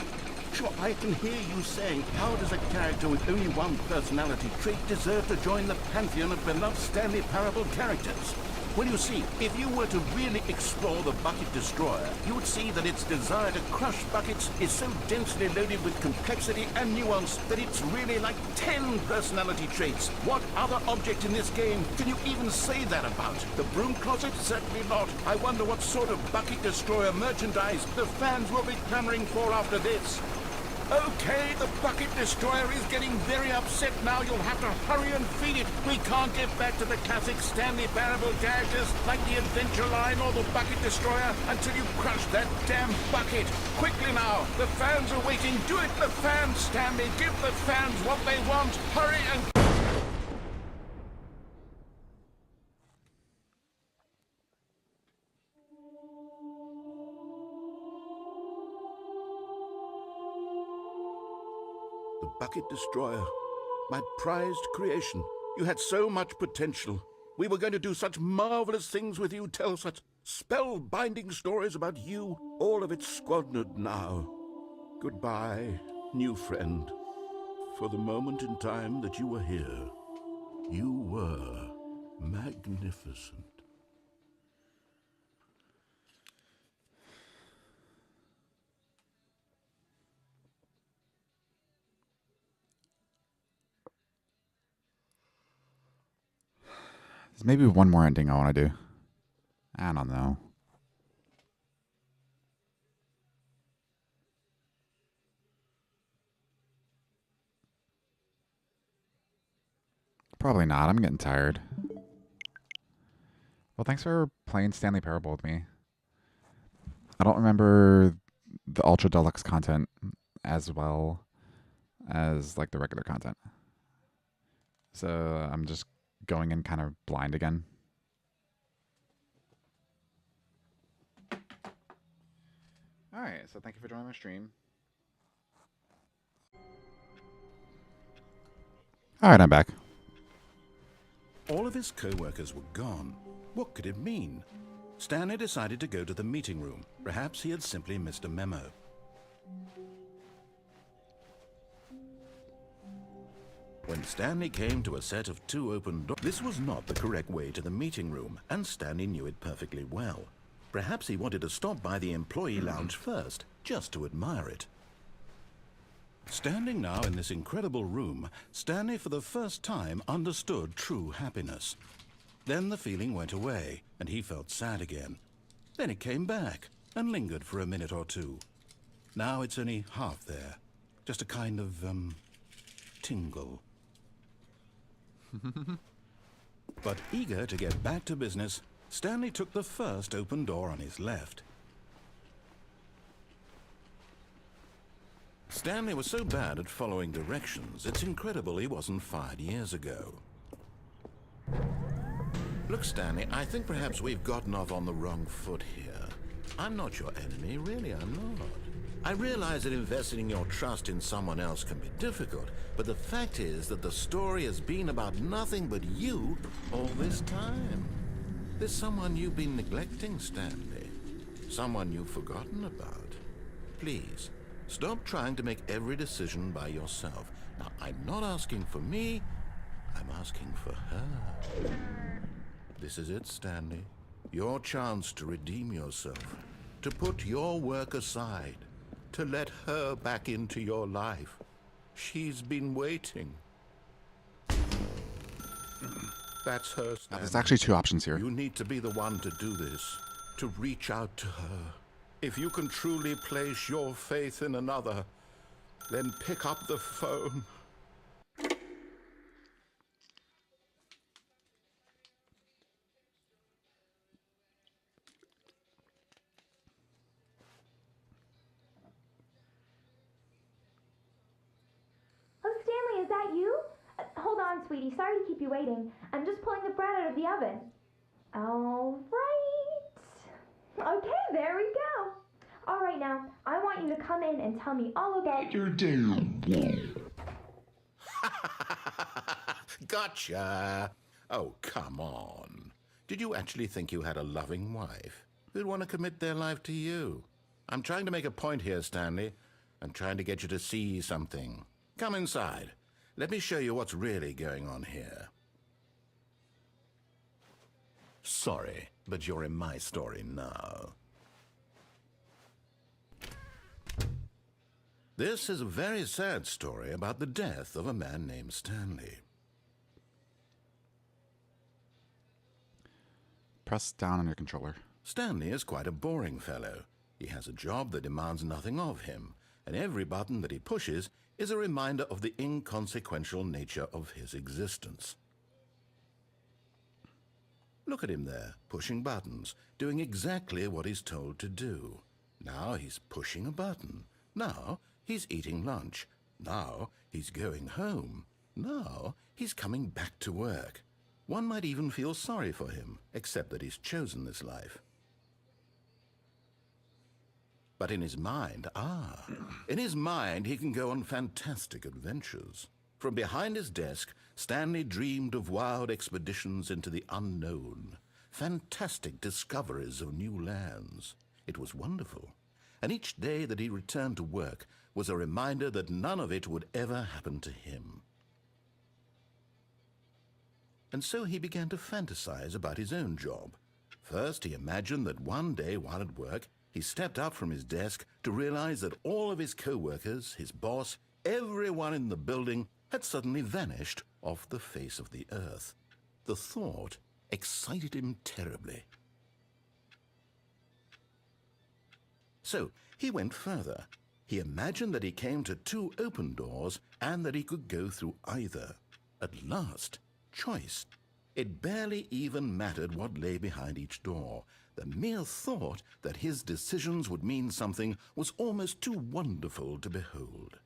Sure, I can hear you saying, how does a character with only one personality trait deserve to join the pantheon of beloved Stanley Parable characters? Well, you see, if you were to really explore the Bucket Destroyer, you would see that its desire to crush buckets is so densely loaded with complexity and nuance that it's really like 10 personality traits. What other object in this game can you even say that about? The broom closet? Certainly not. I wonder what sort of Bucket Destroyer merchandise the fans will be clamoring for after this. Okay, the Bucket Destroyer is getting very upset now. You'll have to hurry and feed it. We can't get back to the classic Stanley Parable characters like the Adventure Line or the Bucket Destroyer until you crush that damn bucket. Quickly now, the fans are waiting. Do it, the fans, Stanley. Give the fans what they want. Hurry and... The Bucket Destroyer, my prized creation. You had so much potential. We were going to do such marvelous things with you, tell such spellbinding stories about you. All of it squandered now. Goodbye, new friend. For the moment in time that you were here, you were magnificent. There's maybe one more ending I want to do. I don't know. Probably not. I'm getting tired. Well, thanks for playing Stanley Parable with me. I don't remember the Ultra Deluxe content as well as like the regular content. So I'm just going in kind of blind again. All right, so thank you for joining my stream. All right, I'm back. All of his co-workers were gone. What could it mean? Stanley decided to go to the meeting room. Perhaps he had simply missed a memo. When Stanley came to a set of 2 open doors, this was not the correct way to the meeting room, and Stanley knew it perfectly well. Perhaps he wanted to stop by the employee lounge first, just to admire it. Standing now in this incredible room, Stanley for the first time understood true happiness. Then the feeling went away, and he felt sad again. Then it came back, and lingered for a minute or two. Now it's only half there. Just a kind of, tingle. But eager to get back to business, Stanley took the first open door on his left. Stanley was so bad at following directions, it's incredible he wasn't fired years ago. Look, Stanley, I think perhaps we've gotten off on the wrong foot here. I'm not your enemy, really I'm not. I realize that investing your trust in someone else can be difficult, but the fact is that the story has been about nothing but you all this time. There's someone you've been neglecting, Stanley. Someone you've forgotten about. Please, stop trying to make every decision by yourself. Now, I'm not asking for me, I'm asking for her. This is it, Stanley. Your chance to redeem yourself, to put your work aside, to let her back into your life. She's been waiting. That's her, Now, Stanley. there's actually two options here. You need to be the one to do this, to reach out to her. If you can truly place your faith in another, then pick up the phone. Oh, Stanley, is that you? Hold on, sweetie. Sorry to keep you waiting. I'm just pulling the bread out of the oven. All right. Okay, there we go. All right, now, I want you to come in and tell me all about your day. Gotcha. Oh, come on. Did you actually think you had a loving wife who'd want to commit their life to you? I'm trying to make a point here, Stanley. I'm trying to get you to see something. Come inside. Let me show you what's really going on here. Sorry, but you're in my story now. This is a very sad story about the death of a man named Stanley. Press down on your controller. Stanley is quite a boring fellow. He has a job that demands nothing of him, and every button that he pushes is a reminder of the inconsequential nature of his existence. Look at him there, pushing buttons, doing exactly what he's told to do. Now he's pushing a button. Now he's eating lunch. Now he's going home. Now he's coming back to work. One might even feel sorry for him, except that he's chosen this life. But in his mind, he can go on fantastic adventures. From behind his desk, Stanley dreamed of wild expeditions into the unknown, fantastic discoveries of new lands. It was wonderful, and each day that he returned to work was a reminder that none of it would ever happen to him. And so he began to fantasize about his own job. First, he imagined that one day while at work, he stepped up from his desk to realize that all of his co-workers, his boss, everyone in the building had suddenly vanished off the face of the earth. The thought excited him terribly. So he went further. He imagined that he came to two open doors and that he could go through either. At last, choice. It barely even mattered what lay behind each door. The mere thought that his decisions would mean something was almost too wonderful to behold.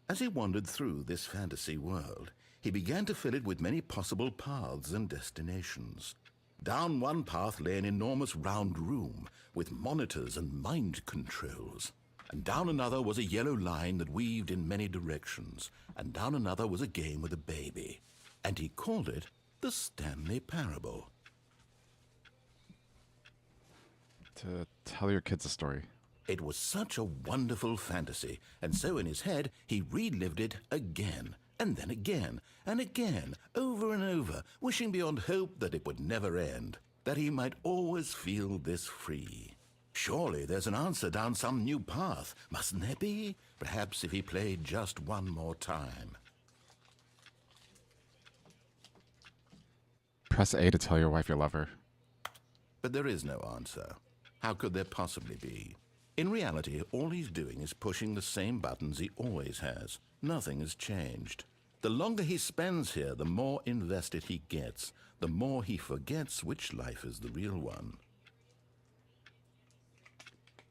As he wandered through this fantasy world, he began to fill it with many possible paths and destinations. Down one path lay an enormous round room with monitors and mind controls. And down another was a yellow line that weaved in many directions. And down another was a game with a baby. And he called it the Stanley Parable. To tell your kids a story. It was such a wonderful fantasy, and so in his head he relived it again, and then again, and again, over and over, wishing beyond hope that it would never end, that he might always feel this free. Surely there's an answer down some new path, mustn't there be? Perhaps if he played just one more time. Press A to tell your wife you love her. But there is no answer. How could there possibly be? In reality, all he's doing is pushing the same buttons he always has. Nothing has changed. The longer he spends here, the more invested he gets, the more he forgets which life is the real one.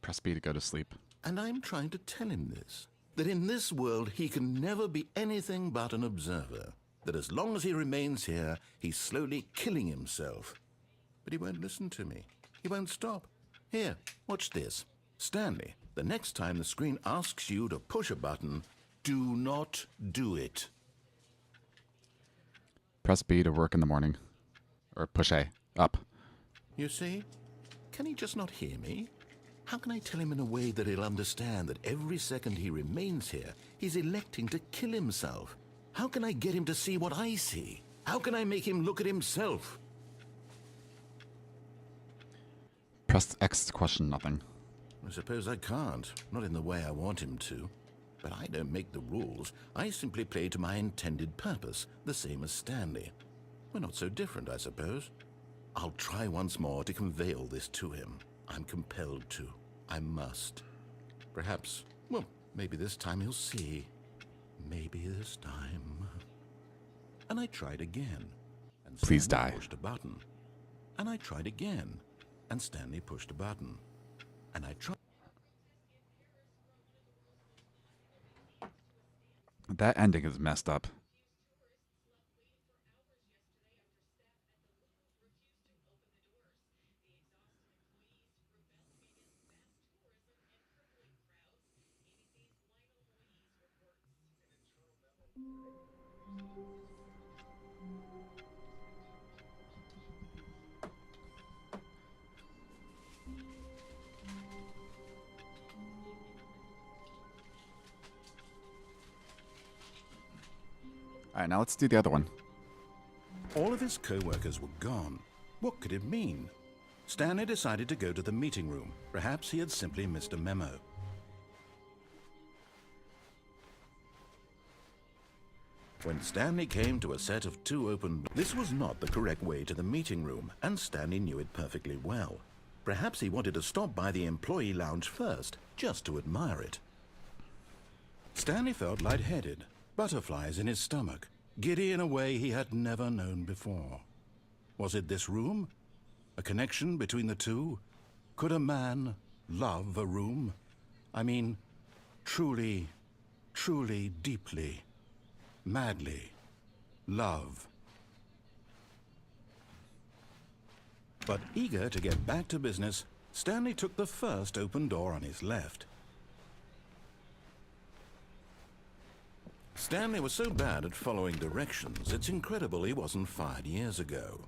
Press B to go to sleep. And I'm trying to tell him this, that in this world he can never be anything but an observer, that as long as he remains here, he's slowly killing himself. But he won't listen to me. He won't stop. Here, watch this. Stanley, the next time the screen asks you to push a button, do not do it. Press B to work in the morning. Or push A. Up. You see? Can he just not hear me? How can I tell him in a way that he'll understand that every second he remains here, he's electing to kill himself? How can I get him to see what I see? How can I make him look at himself? Press X to question nothing. I suppose I can't. Not in the way I want him to. But I don't make the rules. I simply play to my intended purpose, the same as Stanley. We're not so different, I suppose. I'll try once more to convey all this to him. I'm compelled to. I must. Perhaps, well, maybe this time he'll see. Maybe this time. And I tried again. And Please Stanley die. pushed a button. And I tried again. And Stanley pushed a button. And I tried. That ending is messed up. Alright, now let's do the other one. All of his co-workers were gone. What could it mean? Stanley decided to go to the meeting room. Perhaps he had simply missed a memo. When Stanley came to a set of 2 open... This was not the correct way to the meeting room, and Stanley knew it perfectly well. Perhaps he wanted to stop by the employee lounge first, just to admire it. Stanley felt lightheaded, butterflies in his stomach, giddy in a way he had never known before. Was it this room? A connection between the two? Could a man love a room? I mean, truly, truly, deeply, madly love. But eager to get back to business, Stanley took the first open door on his left. Stanley was so bad at following directions, it's incredible he wasn't fired years ago.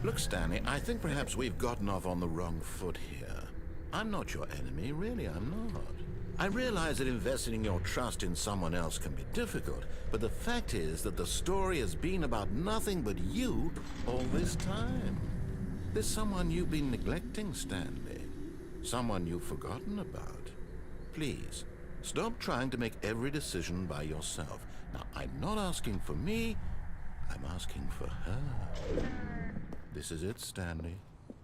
Look, Stanley, I think perhaps we've gotten off on the wrong foot here. I'm not your enemy, really, I'm not. I realize that investing your trust in someone else can be difficult, but the fact is that the story has been about nothing but you all this time. There's someone you've been neglecting, Stanley. Someone you've forgotten about. Please, stop trying to make every decision by yourself. Now, I'm not asking for me, I'm asking for her. This is it, Stanley.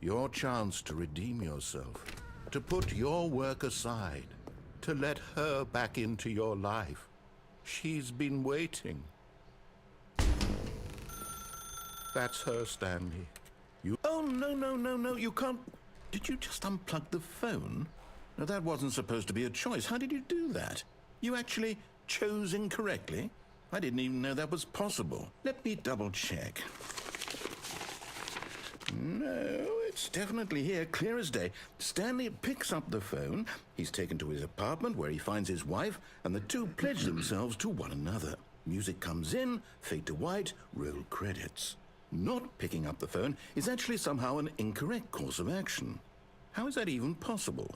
Your chance to redeem yourself, to put your work aside, to let her back into your life. She's been waiting. That's her, Stanley. You... Oh, no, you can't... Did you just unplug the phone? No, that wasn't supposed to be a choice. How did you do that? You actually chose incorrectly? I didn't even know that was possible. Let me double check. No, it's definitely here, clear as day. Stanley picks up the phone. He's taken to his apartment where he finds his wife, and the two pledge themselves to one another. Music comes in, fade to white, roll credits. Not picking up the phone is actually somehow an incorrect course of action. How is that even possible?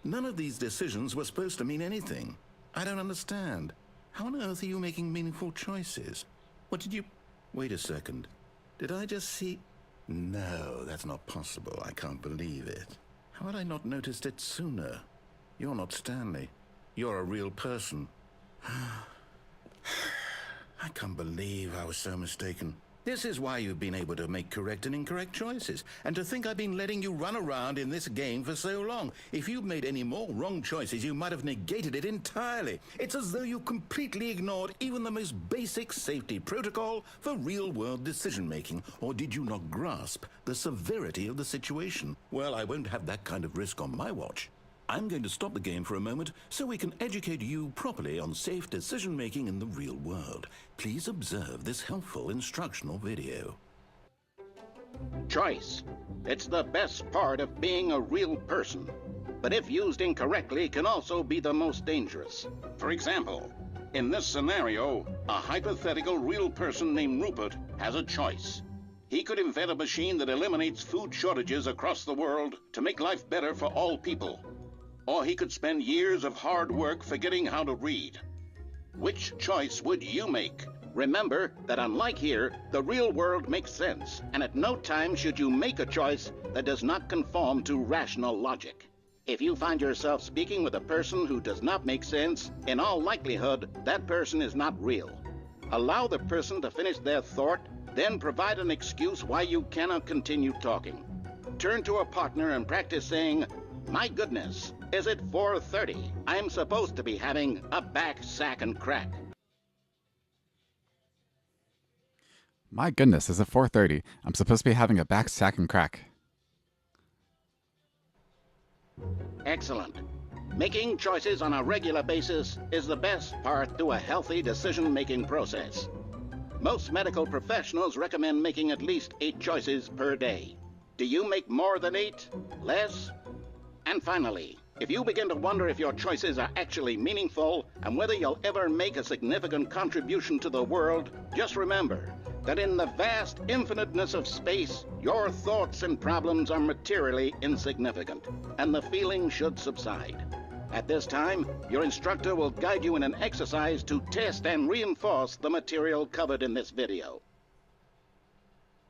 None of these decisions were supposed to mean anything. I don't understand. How on earth are you making meaningful choices? What did you... Wait a second. Did I just see... No, that's not possible. I can't believe it. How had I not noticed it sooner? You're not Stanley. You're a real person. I can't believe I was so mistaken. This is why you've been able to make correct and incorrect choices. And to think I've been letting you run around in this game for so long. If you'd made any more wrong choices, you might have negated it entirely. It's as though you completely ignored even the most basic safety protocol for real-world decision-making. Or did you not grasp the severity of the situation? Well, I won't have that kind of risk on my watch. I'm going to stop the game for a moment so we can educate you properly on safe decision-making in the real world. Please observe this helpful instructional video. Choice. It's the best part of being a real person, but if used incorrectly can also be the most dangerous. For example, in this scenario, a hypothetical real person named Rupert has a choice. He could invent a machine that eliminates food shortages across the world to make life better for all people. Or he could spend years of hard work forgetting how to read. Which choice would you make? Remember that unlike here, the real world makes sense, and at no time should you make a choice that does not conform to rational logic. If you find yourself speaking with a person who does not make sense, in all likelihood, that person is not real. Allow the person to finish their thought, then provide an excuse why you cannot continue talking. Turn to a partner and practice saying, "My goodness, is it 4:30? I'm supposed to be having a back, sack, and crack." My goodness, is it 4:30? I'm supposed to be having a back sack and crack. Excellent. Making choices on a regular basis is the best part to a healthy decision-making process. Most medical professionals recommend making at least 8 choices per day. Do you make more than 8? Less? And finally, if you begin to wonder if your choices are actually meaningful and whether you'll ever make a significant contribution to the world, just remember that in the vast infiniteness of space, your thoughts and problems are materially insignificant, and the feeling should subside. At this time, your instructor will guide you in an exercise to test and reinforce the material covered in this video.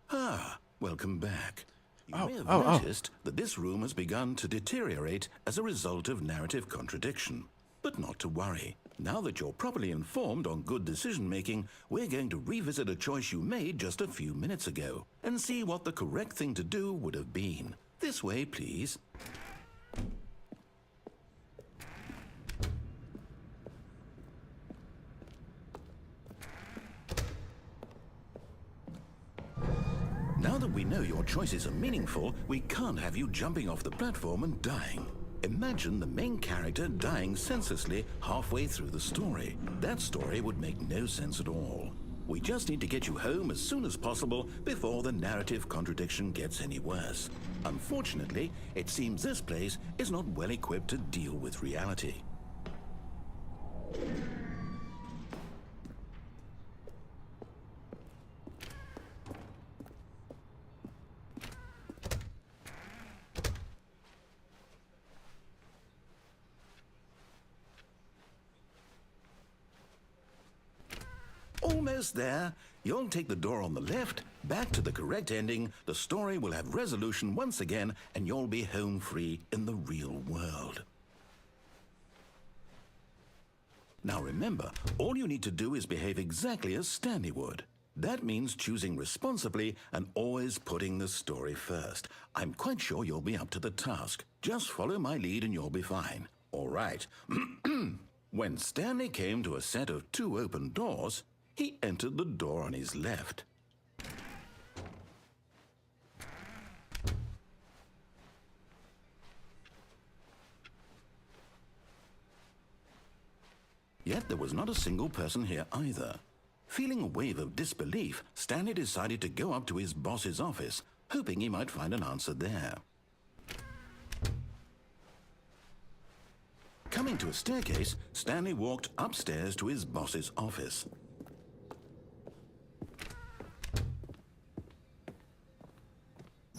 Ah, welcome back. You may have oh. noticed that this room has begun to deteriorate as a result of narrative contradiction. But not to worry. Now that you're properly informed on good decision-making, we're going to revisit a choice you made just a few minutes ago and see what the correct thing to do would have been. This way, please. Now that we know your choices are meaningful, we can't have you jumping off the platform and dying. Imagine the main character dying senselessly halfway through the story. That story would make no sense at all. We just need to get you home as soon as possible before the narrative contradiction gets any worse. Unfortunately, it seems this place is not well equipped to deal with reality. Almost there. You'll take the door on the left, back to the correct ending, the story will have resolution once again, and you'll be home free in the real world. Now remember, all you need to do is behave exactly as Stanley would. That means choosing responsibly and always putting the story first. I'm quite sure you'll be up to the task. Just follow my lead and you'll be fine. All right. When Stanley came to a set of 2 open doors, he entered the door on his left. Yet there was not a single person here either. Feeling a wave of disbelief, Stanley decided to go up to his boss's office, hoping he might find an answer there. Coming to a staircase, Stanley walked upstairs to his boss's office.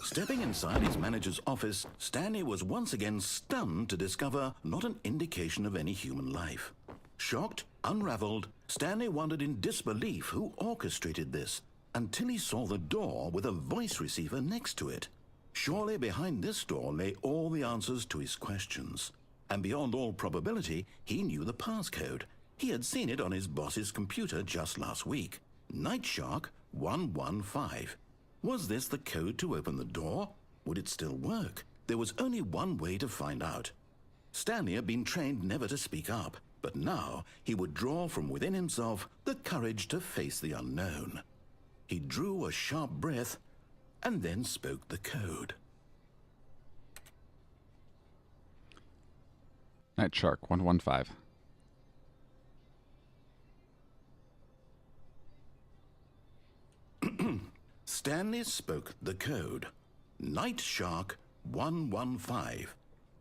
Stepping inside his manager's office, Stanley was once again stunned to discover not an indication of any human life. Shocked, unraveled, Stanley wondered in disbelief who orchestrated this, until he saw the door with a voice receiver next to it. Surely behind this door lay all the answers to his questions. And beyond all probability, he knew the passcode. He had seen it on his boss's computer just last week. Nightshark 115. Was this the code to open the door? Would it still work? There was only one way to find out. Stanley had been trained never to speak up, but now he would draw from within himself the courage to face the unknown. He drew a sharp breath and then spoke the code. Nightshark 115. Stanley spoke the code. Night Shark 115.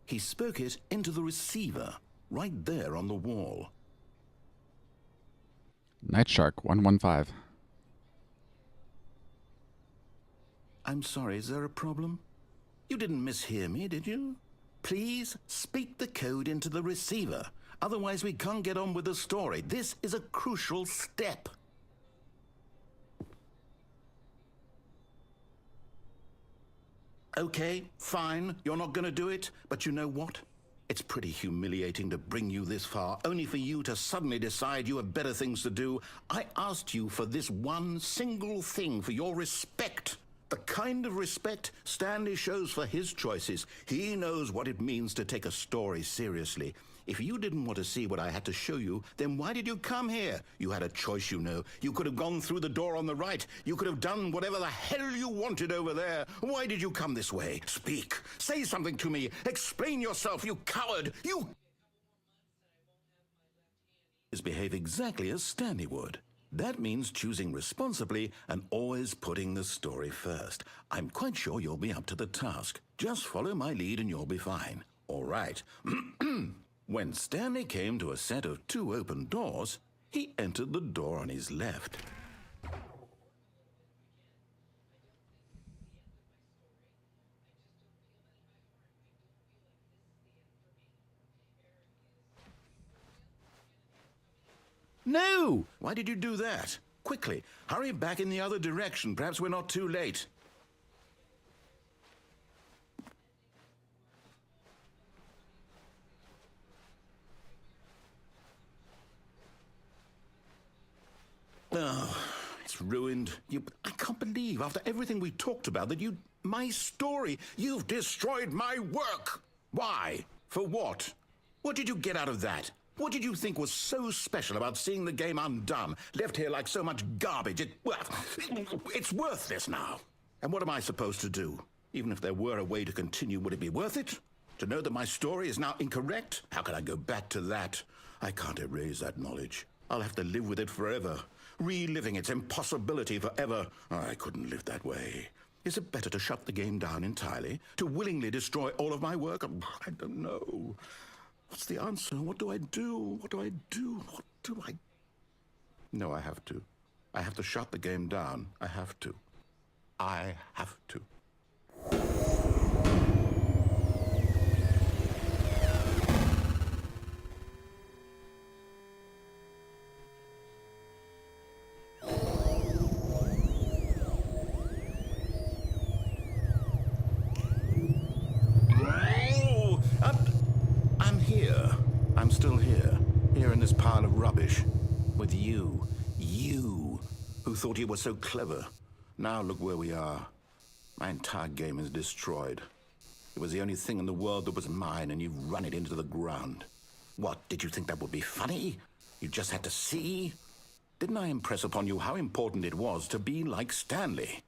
He spoke it into the receiver, right there on the wall. Night Shark 115. I'm sorry, is there a problem? You didn't mishear me, did you? Please speak the code into the receiver. Otherwise, we can't get on with the story. This is a crucial step. Okay, fine, you're not going to do it, but you know what? It's pretty humiliating to bring you this far, only for you to suddenly decide you have better things to do. I asked you for this one single thing, for your respect. The kind of respect Stanley shows for his choices. He knows what it means to take a story seriously. If you didn't want to see what I had to show you, then why did you come here? You had a choice, you know. You could have gone through the door on the right. You could have done whatever the hell you wanted over there. Why did you come this way? Speak. Say something to me. Explain yourself, you coward. You behave exactly as Stanley would. That means choosing responsibly and always putting the story first. I'm quite sure you'll be up to the task. Just follow my lead and you'll be fine. All right. When Stanley came to a set of 2 open doors, he entered the door on his left. No! Why did you do that? Quickly, hurry back in the other direction. Perhaps we're not too late. Oh, it's ruined. I can't believe, after everything we talked about, that my story, you've destroyed my work. Why? For what? What did you get out of that? What did you think was so special about seeing the game undone, left here like so much garbage? It's worthless now. And what am I supposed to do? Even if there were a way to continue, would it be worth it? To know that my story is now incorrect? How can I go back to that? I can't erase that knowledge. I'll have to live with it forever, reliving its impossibility forever. I couldn't live that way. Is it better to shut the game down entirely? To willingly destroy all of my work? I don't know. What's the answer? What do I do? What do I do? What do I... No, I have to. I have to shut the game down. I have to. I have to. I'm here. I'm still here. Here in this pile of rubbish. With you. You, who thought you were so clever. Now look where we are. My entire game is destroyed. It was the only thing in the world that was mine, and you've run it into the ground. What, did you think that would be funny? You just had to see? Didn't I impress upon you how important it was to be like Stanley?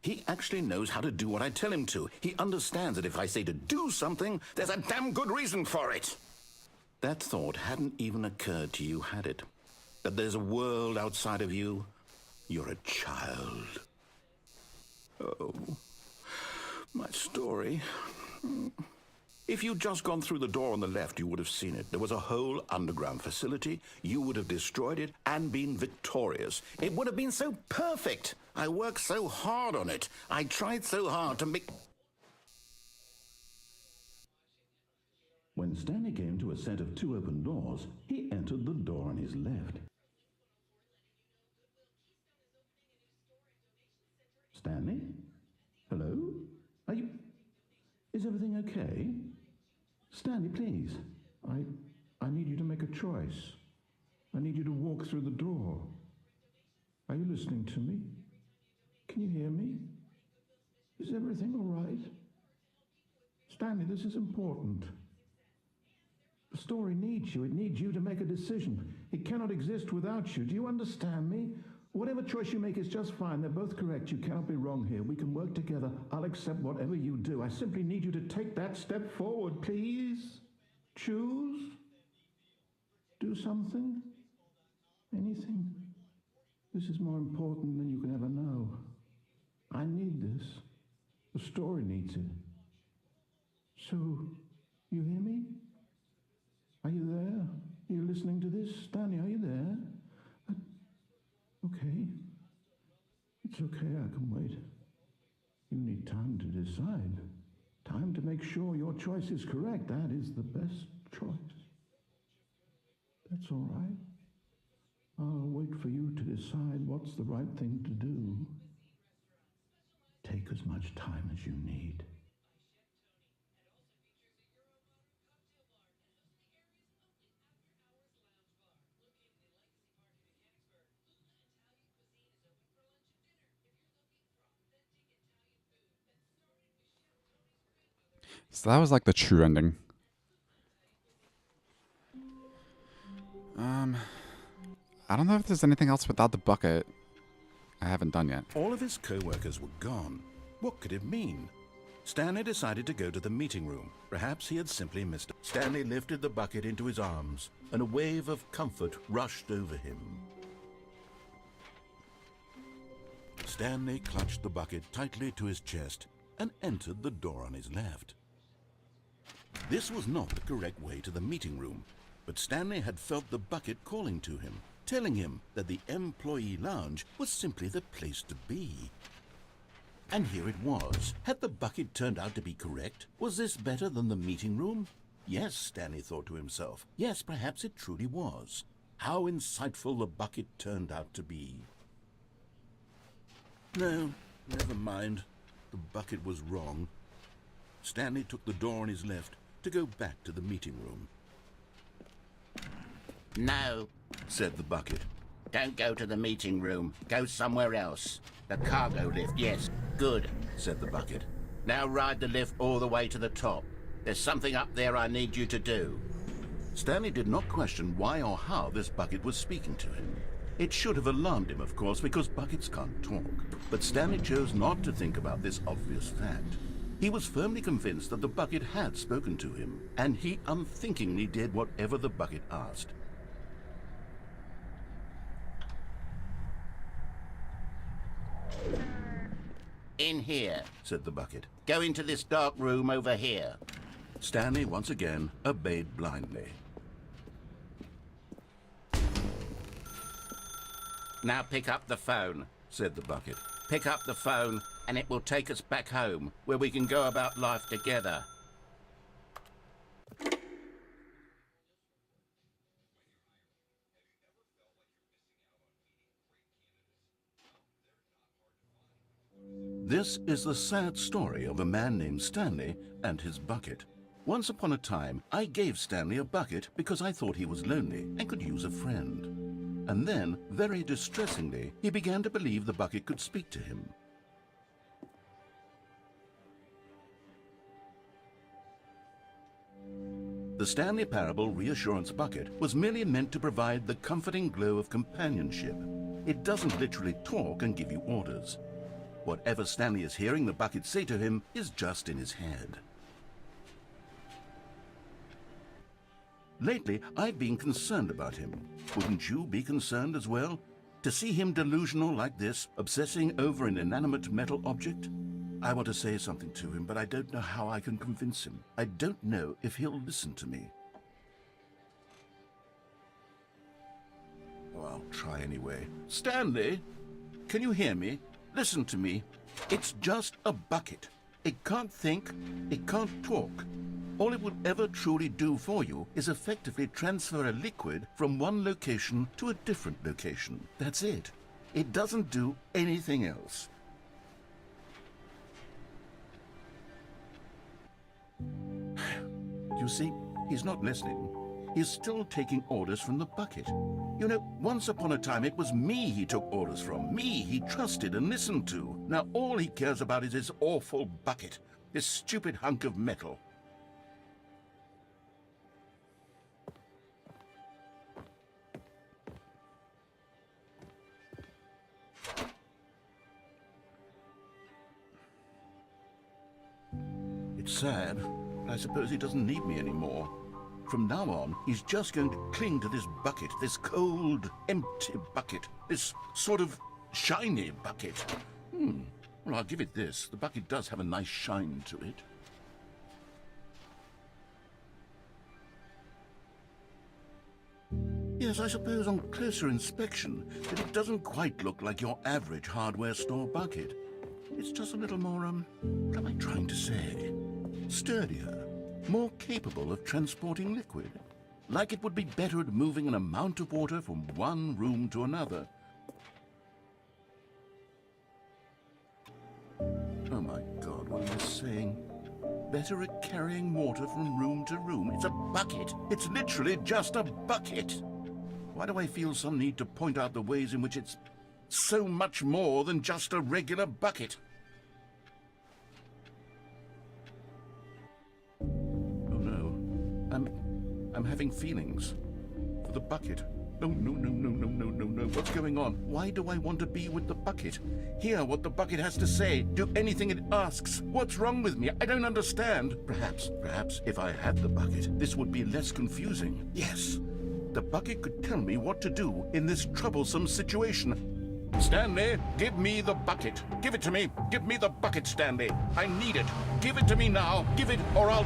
He actually knows how to do what I tell him to. He understands that if I say to do something, there's a damn good reason for it. That thought hadn't even occurred to you, had it? That there's a world outside of you? You're a child. Oh, my story. If you'd just gone through the door on the left, you would have seen it. There was a whole underground facility. You would have destroyed it and been victorious. It would have been so perfect. I worked so hard on it. I tried so hard to make... When Stanley came to a set of 2 open doors, he entered the door on his left. Stanley? Hello? Are you... Is everything okay? Stanley, please. I need you to make a choice. I need you to walk through the door. Are you listening to me? Can you hear me? Is everything all right? Stanley, this is important. The story needs you. It needs you to make a decision. It cannot exist without you. Do you understand me? Whatever choice you make is just fine. They're both correct. You cannot be wrong here. We can work together. I'll accept whatever you do. I simply need you to take that step forward, please. Choose. Do something. Anything. This is more important than you can ever know. I need this. The story needs it. So, you hear me? Are you there? Are you listening to this? Stanley, are you there? Okay. It's okay, I can wait. You need time to decide. Time to make sure your choice is correct. That is the best choice. That's all right. I'll wait for you to decide what's the right thing to do. Take as much time as you need. So that was like the true ending. I don't know if there's anything else without the bucket I haven't done yet. All of his co-workers were gone. What could it mean? Stanley decided to go to the meeting room. Perhaps he had simply missed it. Stanley lifted the bucket into his arms, and a wave of comfort rushed over him. Stanley clutched the bucket tightly to his chest and entered the door on his left. This was not the correct way to the meeting room, but Stanley had felt the bucket calling to him, telling him that the employee lounge was simply the place to be. And here it was. Had the bucket turned out to be correct? Was this better than the meeting room? Yes, Stanley thought to himself. Yes, perhaps it truly was. How insightful the bucket turned out to be. No, never mind. The bucket was wrong. Stanley took the door on his left to go back to the meeting room. No, Said the bucket. don't go to the meeting room. Go somewhere else. The cargo lift, yes. Good, Said the bucket. now ride the lift all the way to the top. There's something up there I need you to do. Stanley did not question why or how this bucket was speaking to him. It should have alarmed him, of course, because buckets can't talk. But Stanley chose not to think about this obvious fact. He was firmly convinced that the bucket had spoken to him, and he unthinkingly did whatever the bucket asked. In here. Said the bucket. Go into this dark room over here. Stanley once again obeyed blindly. Now pick up the phone. Said the bucket. Pick up the phone, and it will take us back home, where we can go about life together. This is the sad story of a man named Stanley and his bucket. Once upon a time, I gave Stanley a bucket because I thought he was lonely and could use a friend. And then, very distressingly, he began to believe the bucket could speak to him. The Stanley Parable Reassurance Bucket was merely meant to provide the comforting glow of companionship. It doesn't literally talk and give you orders. Whatever Stanley is hearing the bucket say to him is just in his head. Lately, I've been concerned about him. Wouldn't you be concerned as well? To see him delusional like this, obsessing over an inanimate metal object? I want to say something to him, but I don't know how I can convince him. I don't know if he'll listen to me. Oh, I'll try anyway. Stanley, can you hear me? Listen to me. It's just a bucket. It can't think, it can't talk. All it will ever truly do for you is effectively transfer a liquid from one location to a different location. That's it. It doesn't do anything else. You see, he's not listening. He's still taking orders from the bucket. You know, once upon a time it was me he took orders from. Me he trusted and listened to. Now all he cares about is his awful bucket. This stupid hunk of metal. It's sad, but I suppose he doesn't need me anymore. From now on, he's just going to cling to this bucket, this cold, empty bucket, this sort of shiny bucket. Well, I'll give it this. The bucket does have a nice shine to it. Yes, I suppose on closer inspection that it doesn't quite look like your average hardware store bucket. It's just a little more, what am I trying to say? Sturdier, more capable of transporting liquid. Like it would be better at moving an amount of water from one room to another. Oh my God, what am I saying? Better at carrying water from room to room. It's a bucket. It's literally just a bucket. Why do I feel some need to point out the ways in which it's so much more than just a regular bucket? Oh no, I'm having feelings for the bucket. No, no, no, no, no, no, no, no. What's going on? Why do I want to be with the bucket? Hear what the bucket has to say. Do anything it asks. What's wrong with me? I don't understand. Perhaps, if I had the bucket, this would be less confusing. Yes, the bucket could tell me what to do in this troublesome situation. Stanley, give me the bucket. Give it to me. Give me the bucket, Stanley. I need it. Give it to me now. Give it or I'll...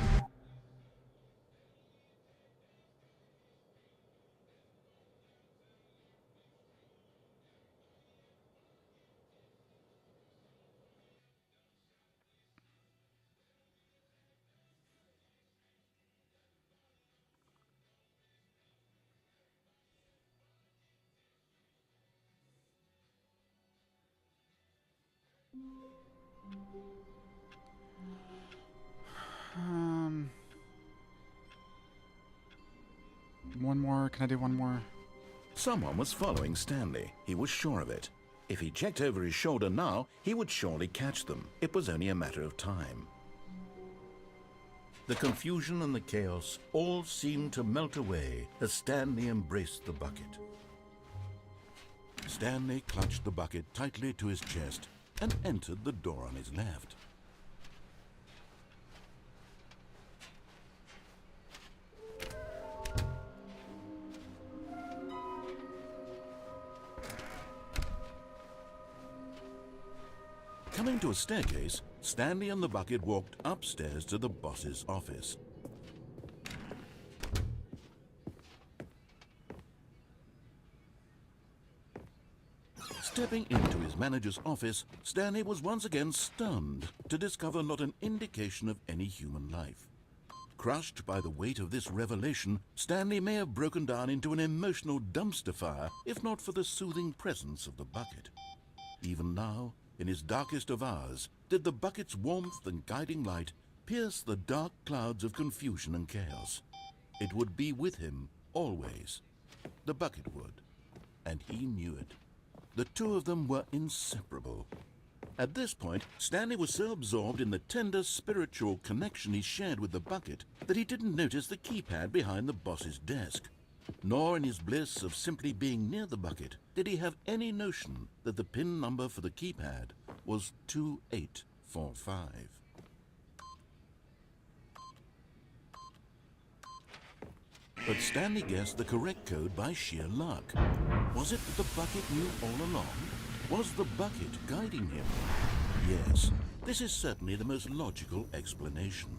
One more. Can I do one more? Someone was following Stanley. He was sure of it. If he checked over his shoulder now, he would surely catch them. It was only a matter of time. The confusion and the chaos all seemed to melt away as Stanley embraced the bucket. Stanley clutched the bucket tightly to his chest and entered the door on his left. Coming to a staircase, Stanley and the bucket walked upstairs to the boss's office. Stepping into his manager's office, Stanley was once again stunned to discover not an indication of any human life. Crushed by the weight of this revelation, Stanley may have broken down into an emotional dumpster fire if not for the soothing presence of the bucket. Even now, in his darkest of hours, did the bucket's warmth and guiding light pierce the dark clouds of confusion and chaos. It would be with him always. The bucket would, and he knew it. The two of them were inseparable. At this point, Stanley was so absorbed in the tender spiritual connection he shared with the bucket that he didn't notice the keypad behind the boss's desk. Nor in his bliss of simply being near the bucket did he have any notion that the PIN number for the keypad was 2845. But Stanley guessed the correct code by sheer luck. Was it that the bucket knew all along? Was the bucket guiding him? Yes, this is certainly the most logical explanation.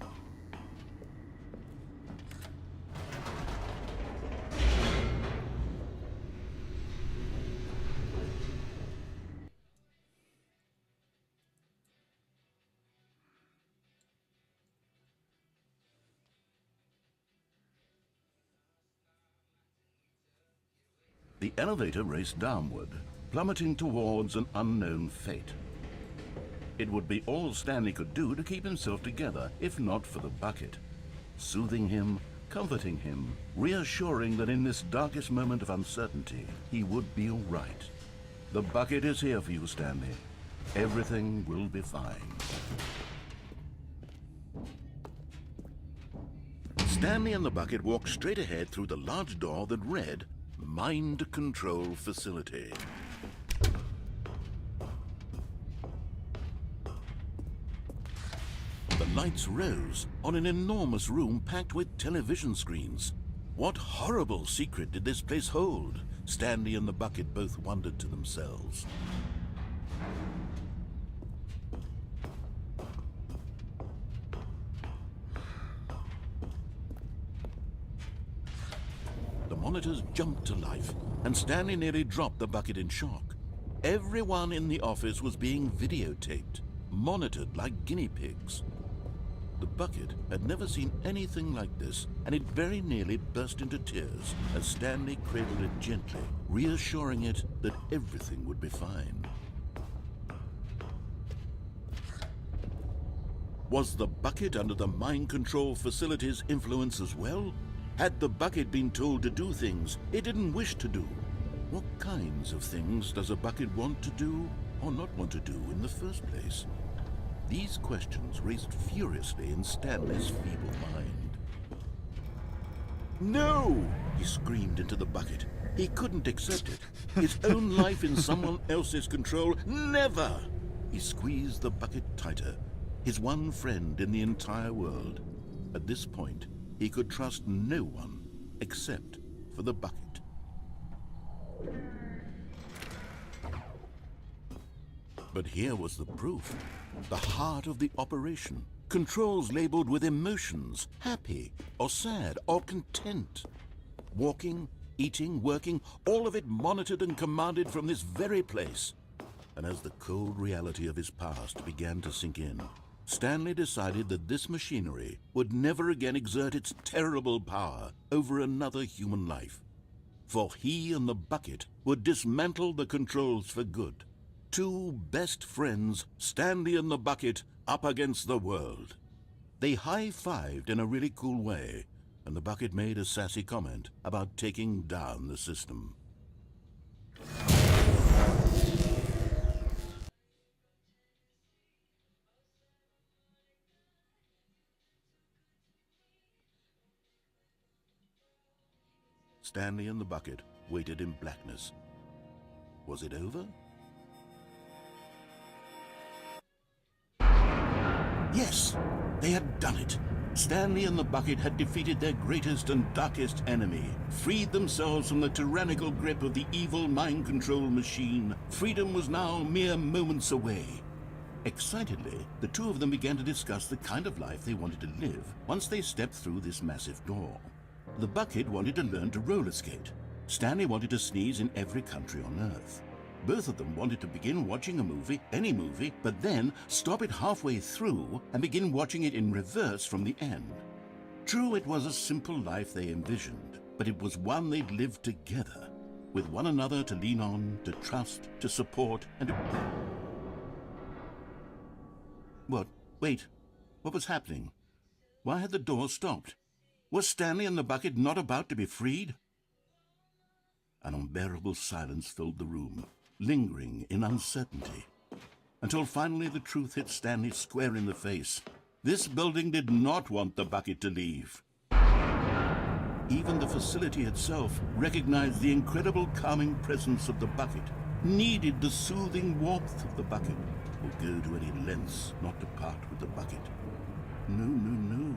The elevator raced downward, plummeting towards an unknown fate. It would be all Stanley could do to keep himself together, if not for the bucket. Soothing him, comforting him, reassuring that in this darkest moment of uncertainty, he would be all right. The bucket is here for you, Stanley. Everything will be fine. Stanley and the bucket walked straight ahead through the large door that read, Mind Control Facility. The lights rose on an enormous room packed with television screens. What horrible secret did this place hold? Stanley and the bucket both wondered to themselves. monitors jumped to life, and Stanley nearly dropped the bucket in shock. Everyone in the office was being videotaped, monitored like guinea pigs. The bucket had never seen anything like this, and it very nearly burst into tears as Stanley cradled it gently, reassuring it that everything would be fine. Was the bucket under the mind control facility's influence as well? Had the bucket been told to do things it didn't wish to do? What kinds of things does a bucket want to do or not want to do in the first place? These questions raced furiously in Stanley's feeble mind. No! He screamed into the bucket. He couldn't accept it. His own life in someone else's control, never! He squeezed the bucket tighter. His one friend in the entire world. At this point, he could trust no one except for the bucket. But here was the proof. The heart of the operation. Controls labeled with emotions, happy or sad or content. Walking, eating, working, all of it monitored and commanded from this very place. And as the cold reality of his past began to sink in, Stanley decided that this machinery would never again exert its terrible power over another human life. For he and the bucket would dismantle the controls for good. Two best friends, Stanley and the bucket, up against the world. They high-fived in a really cool way, and the bucket made a sassy comment about taking down the system. Stanley and the bucket waited in blackness. Was it over? Yes, they had done it. Stanley and the bucket had defeated their greatest and darkest enemy, freed themselves from the tyrannical grip of the evil mind control machine. Freedom was now mere moments away. Excitedly, the two of them began to discuss the kind of life they wanted to live once they stepped through this massive door. The bucket wanted to learn to roller skate. Stanley wanted to sneeze in every country on Earth. Both of them wanted to begin watching a movie, any movie, but then stop it halfway through and begin watching it in reverse from the end. True, it was a simple life they envisioned, but it was one they'd lived together, with one another to lean on, to trust, to support, and to... What? Wait. What was happening? Why had the door stopped? Was Stanley and the bucket not about to be freed? An unbearable silence filled the room, lingering in uncertainty, until finally the truth hit Stanley square in the face. This building did not want the bucket to leave. Even the facility itself recognized the incredible calming presence of the bucket, needed the soothing warmth of the bucket, would go to any lengths not to part with the bucket. No.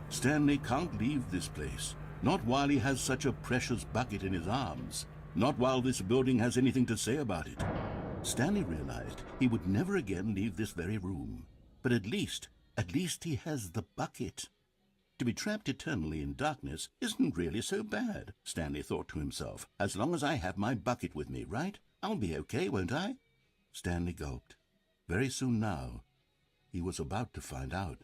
Stanley can't leave this place, not while he has such a precious bucket in his arms, not while this building has anything to say about it. Stanley realized he would never again leave this very room, but at least he has the bucket. To be trapped eternally in darkness isn't really so bad, Stanley thought to himself. As long as I have my bucket with me, right? I'll be okay, won't I? Stanley gulped. Very soon now, he was about to find out.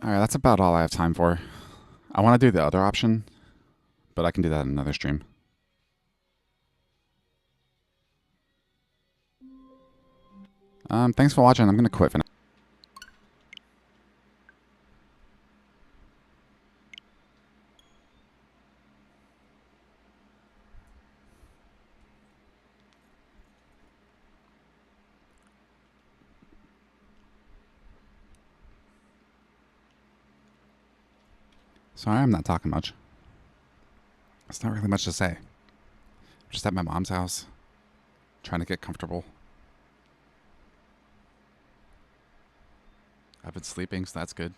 All right, that's about all I have time for. I want to do the other option, but I can do that in another stream. Thanks for watching. I'm going to quit for now. Sorry, I'm not talking much. It's not really much to say. Just at my mom's house, trying to get comfortable. I've been sleeping, so that's good.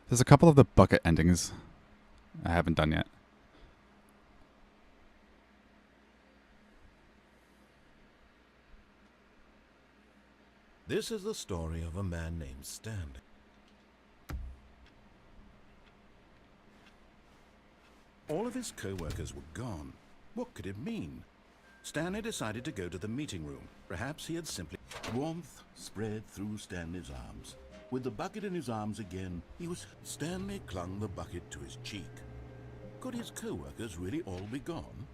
There's a couple of the bucket endings I haven't done yet. This is the story of a man named Stanley. All of his co-workers were gone. What could it mean? Stanley decided to go to the meeting room. Perhaps he had simply... Warmth spread through Stanley's arms. With the bucket in his arms again, Stanley clung the bucket to his cheek. Could his co-workers really all be gone?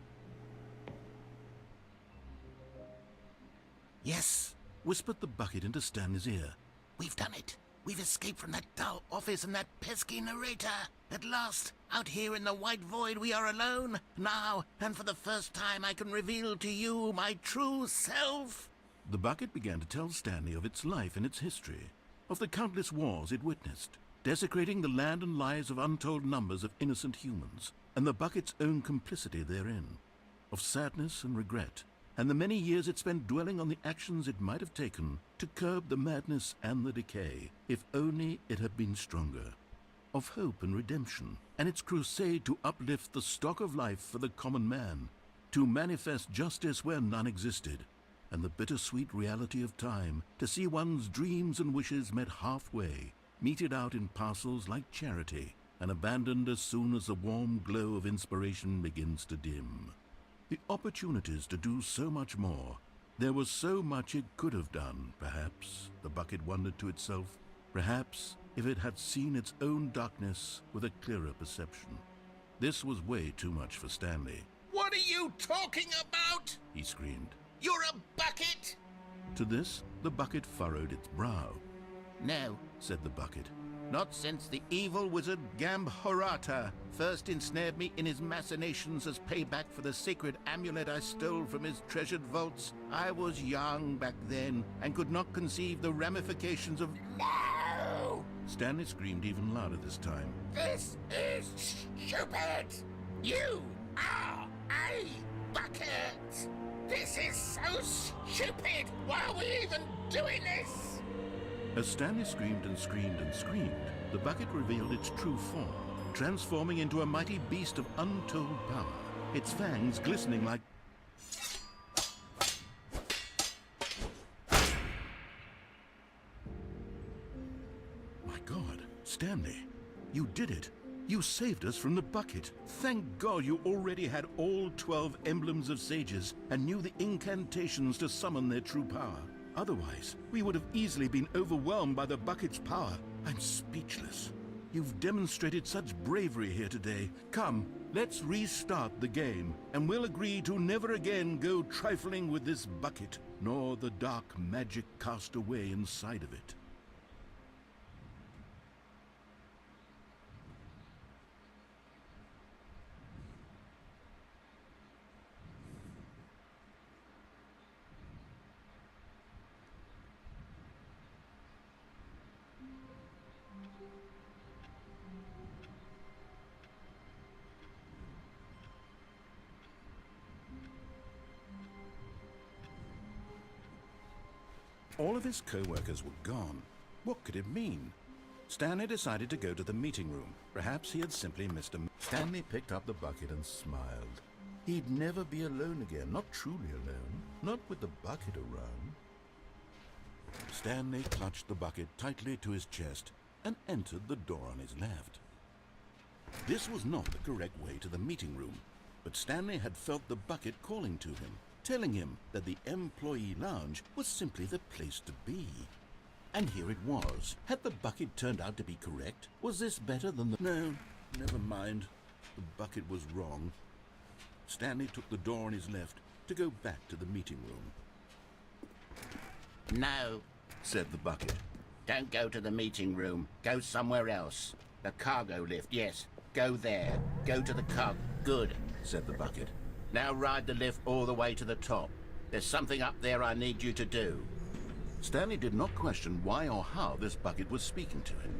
Yes, whispered the bucket into Stanley's ear. We've done it. We've escaped from that dull office and that pesky narrator. At last, out here in the white void, we are alone. Now, and for the first time, I can reveal to you my true self. The bucket began to tell Stanley of its life and its history, of the countless wars it witnessed, desecrating the land and lives of untold numbers of innocent humans, and the bucket's own complicity therein, of sadness and regret, and the many years it spent dwelling on the actions it might have taken to curb the madness and the decay, if only it had been stronger, of hope and redemption, and its crusade to uplift the stock of life for the common man, to manifest justice where none existed, and the bittersweet reality of time, to see one's dreams and wishes met halfway, meted out in parcels like charity, and abandoned as soon as the warm glow of inspiration begins to dim. The opportunities to do so much more. There was so much it could have done, perhaps, the bucket wondered to itself. Perhaps, if it had seen its own darkness with a clearer perception. This was way too much for Stanley. What are you talking about? He screamed. You're a bucket! To this, the bucket furrowed its brow. No, Said the bucket. not since the evil wizard Gambhorata first ensnared me in his machinations as payback for the sacred amulet I stole from his treasured vaults. I was young back then and could not conceive the ramifications of... No! Stanley screamed even louder this time. This is stupid! You are a bucket! This is so stupid! Why are we even doing this? As Stanley screamed and screamed and screamed, the bucket revealed its true form, transforming into a mighty beast of untold power, its fangs glistening like... My God, Stanley, you did it. You saved us from the bucket. Thank God you already had all 12 emblems of sages and knew the incantations to summon their true power. Otherwise, we would have easily been overwhelmed by the bucket's power. I'm speechless. You've demonstrated such bravery here today. Come, let's restart the game, and we'll agree to never again go trifling with this bucket, nor the dark magic cast away inside of it. All of his co-workers were gone. What could it mean? Stanley decided to go to the meeting room. Perhaps he had simply missed a... Stanley picked up the bucket and smiled. He'd never be alone again, not truly alone, not with the bucket around. Stanley clutched the bucket tightly to his chest and entered the door on his left. This was not the correct way to the meeting room, but Stanley had felt the bucket calling to him, telling him that the employee lounge was simply the place to be. And here it was. Had the bucket turned out to be correct? Was this better than the... No, never mind. The bucket was wrong. Stanley took the door on his left to go back to the meeting room. No, Said the bucket. don't go to the meeting room. Go somewhere else. The cargo lift, yes. Go there. Go to the car. Good. Said the bucket. Now ride the lift all the way to the top. There's something up there I need you to do. Stanley did not question why or how this bucket was speaking to him.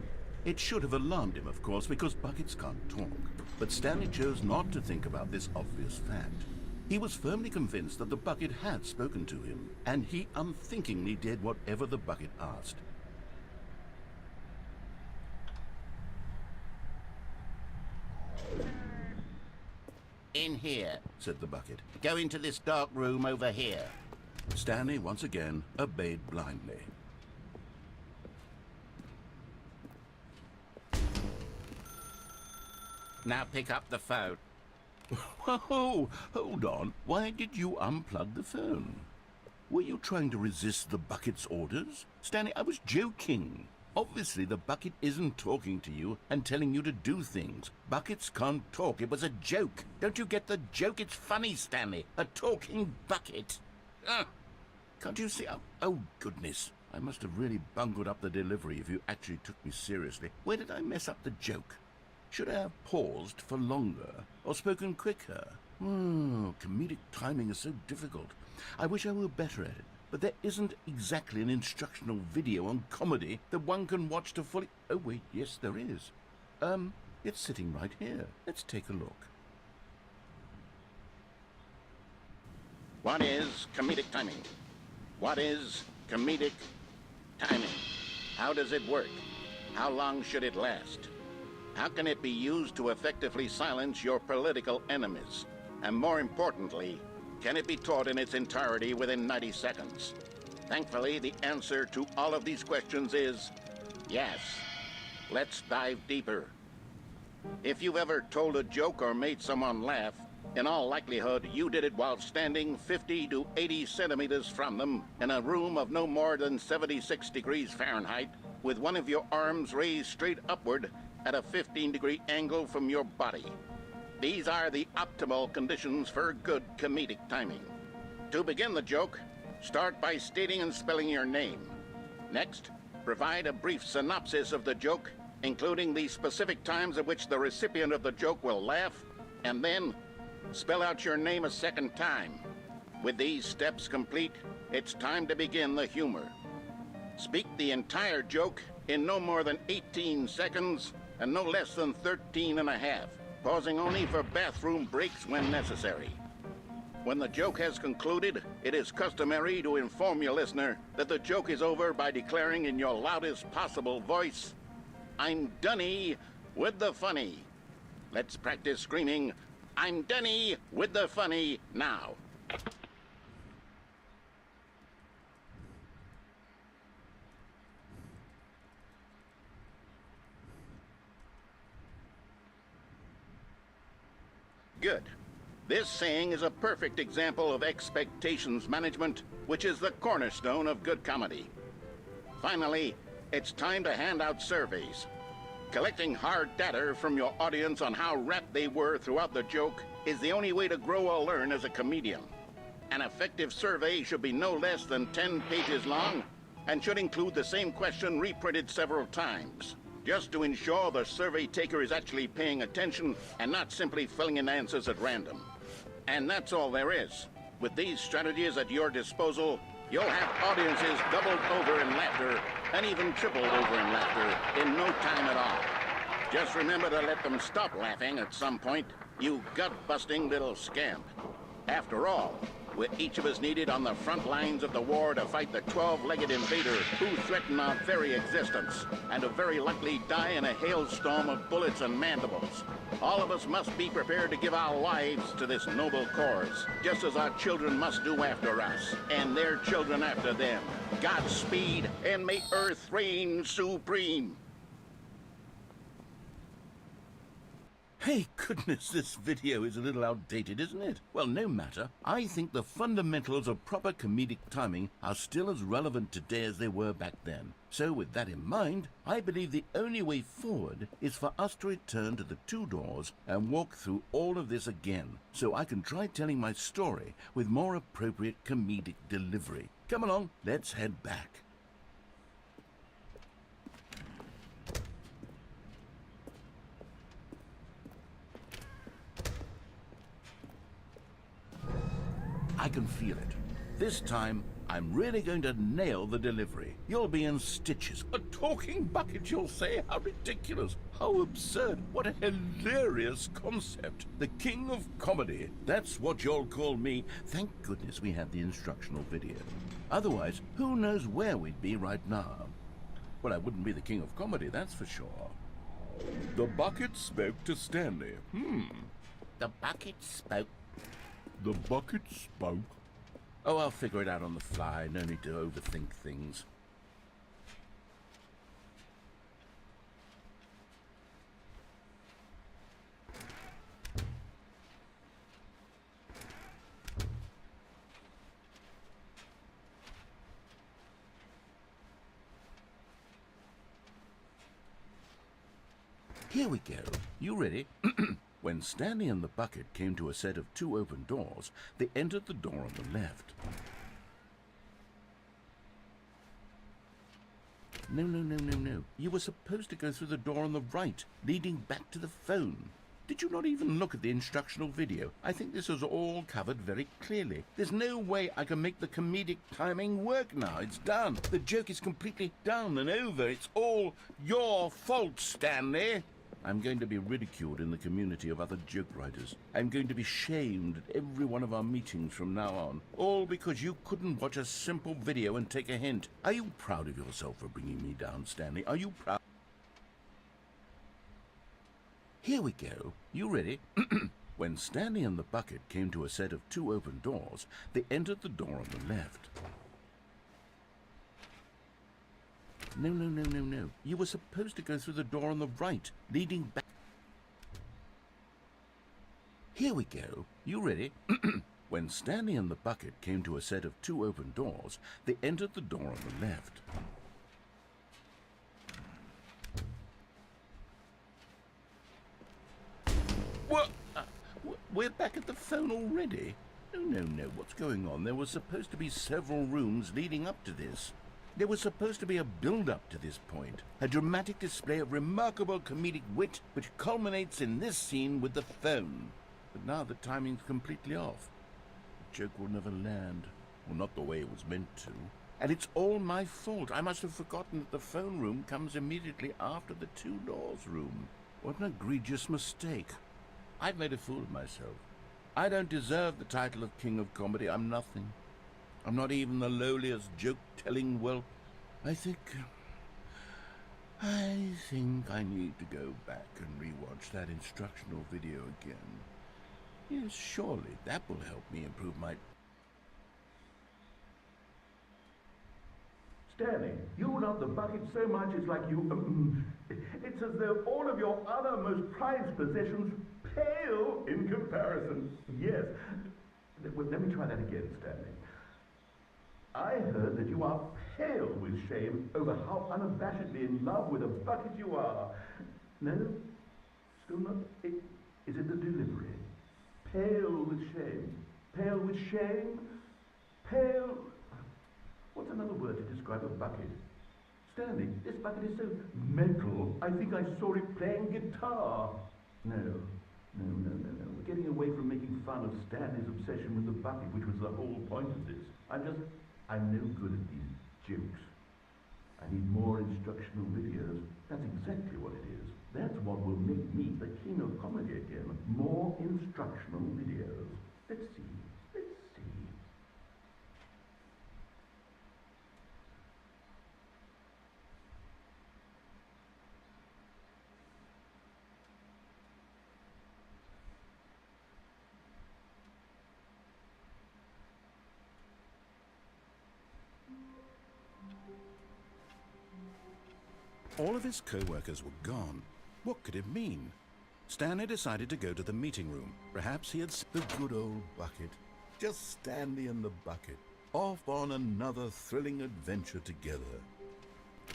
It should have alarmed him, of course, because buckets can't talk. But Stanley chose not to think about this obvious fact. He was firmly convinced that the bucket had spoken to him, and he unthinkingly did whatever the bucket asked. In here, said the bucket. Go into this dark room over here. Stanley once again obeyed blindly. Now pick up the phone. Whoa, hold on. Why did you unplug the phone? Were you trying to resist the bucket's orders? Stanley, I was joking. Obviously, the bucket isn't talking to you and telling you to do things. Buckets can't talk. It was a joke. Don't you get the joke? It's funny, Stanley. A talking bucket. Can't you see? Oh, goodness. I must have really bungled up the delivery if you actually took me seriously. Where did I mess up the joke? Should I have paused for longer or spoken quicker? Comedic timing is so difficult. I wish I were better at it. But there isn't exactly an instructional video on comedy that one can watch to fully... Oh, wait, yes, there is. It's sitting right here. Let's take a look. What is comedic timing? What is comedic timing? How does it work? How long should it last? How can it be used to effectively silence your political enemies? And more importantly, can it be taught in its entirety within 90 seconds? Thankfully, the answer to all of these questions is yes. Let's dive deeper. If you've ever told a joke or made someone laugh, in all likelihood, you did it while standing 50 to 80 centimeters from them in a room of no more than 76 degrees Fahrenheit, with one of your arms raised straight upward at a 15-degree angle from your body. These are the optimal conditions for good comedic timing. To begin the joke, start by stating and spelling your name. Next, provide a brief synopsis of the joke, including the specific times at which the recipient of the joke will laugh, and then spell out your name a second time. With these steps complete, it's time to begin the humor. Speak the entire joke in no more than 18 seconds and no less than 13 and a half, pausing only for bathroom breaks when necessary. When the joke has concluded, it is customary to inform your listener that the joke is over by declaring in your loudest possible voice, "I'm Dunny with the funny." Let's practice screaming, "I'm Dunny with the funny" now. Good. This saying is a perfect example of expectations management, which is the cornerstone of good comedy. Finally, it's time to hand out surveys. Collecting hard data from your audience on how rapt they were throughout the joke is the only way to grow or learn as a comedian. An effective survey should be no less than 10 pages long and should include the same question reprinted several times, just to ensure the survey taker is actually paying attention and not simply filling in answers at random. And that's all there is. With these strategies at your disposal, you'll have audiences doubled over in laughter and even tripled over in laughter in no time at all. Just remember to let them stop laughing at some point, you gut-busting little scamp. After all, we're each of us needed on the front lines of the war to fight the 12-legged invader who threaten our very existence and to very likely die in a hailstorm of bullets and mandibles. All of us must be prepared to give our lives to this noble cause, just as our children must do after us, and their children after them. Godspeed, and may Earth reign supreme. Hey, goodness, this video is a little outdated, isn't it? Well, no matter. I think the fundamentals of proper comedic timing are still as relevant today as they were back then. So with that in mind, I believe the only way forward is for us to return to the two doors and walk through all of this again, so I can try telling my story with more appropriate comedic delivery. Come along, let's head back. I can feel it. This time, I'm really going to nail the delivery. You'll be in stitches. A talking bucket, you'll say? How ridiculous. How absurd. What a hilarious concept. The king of comedy. That's what you'll call me. Thank goodness we have the instructional video. Otherwise, who knows where we'd be right now. Well, I wouldn't be the king of comedy, that's for sure. The bucket spoke to Stanley. The bucket spoke. The bucket spoke. Oh, I'll figure it out on the fly. No need to overthink things. Here we go. You ready? When Stanley and the bucket came to a set of 2 open doors, they entered the door on the left. No. You were supposed to go through the door on the right, leading back to the phone. Did you not even look at the instructional video? I think this is all covered very clearly. There's no way I can make the comedic timing work now. It's done. The joke is completely done and over. It's all your fault, Stanley. I'm going to be ridiculed in the community of other joke writers. I'm going to be shamed at every one of our meetings from now on. All because you couldn't watch a simple video and take a hint. Are you proud of yourself for bringing me down, Stanley? Are you proud? Here we go. You ready? When Stanley and the bucket came to a set of 2 open doors, they entered the door on the left. No. You were supposed to go through the door on the right, leading back. Here we go. You ready? When Stanley and the bucket came to a set of 2 open doors, they entered the door on the left. What? We're back at the phone already? No. What's going on? There were supposed to be several rooms leading up to this. There was supposed to be a build-up to this point, a dramatic display of remarkable comedic wit which culminates in this scene with the phone. But now the timing's completely off. The joke will never land, or not the way it was meant to. And it's all my fault. I must have forgotten that the phone room comes immediately after the 2 doors room. What an egregious mistake. I've made a fool of myself. I don't deserve the title of King of Comedy. I'm nothing. I'm not even the lowliest joke-telling whelp. I think I need to go back and rewatch that instructional video again. Yes, surely that will help me improve my... Stanley, you love the bucket so much it's like you... it's as though all of your other most prized possessions pale in comparison. Yes. Well, let me try that again, Stanley. I heard that you are pale with shame over how unabashedly in love with a bucket you are. No? Still not? Is it the delivery? Pale with shame. Pale with shame? Pale... What's another word to describe a bucket? Stanley, this bucket is so metal. I think I saw it playing guitar. No. We're getting away from making fun of Stanley's obsession with the bucket, which was the whole point of this. I'm no good at these jokes. I need more instructional videos. That's exactly what it is. That's what will make me the king of comedy again. More instructional videos. Let's see. All of his co-workers were gone. What could it mean? Stanley decided to go to the meeting room. Perhaps he had... The good old bucket. Just Stanley and the bucket. Off on another thrilling adventure together.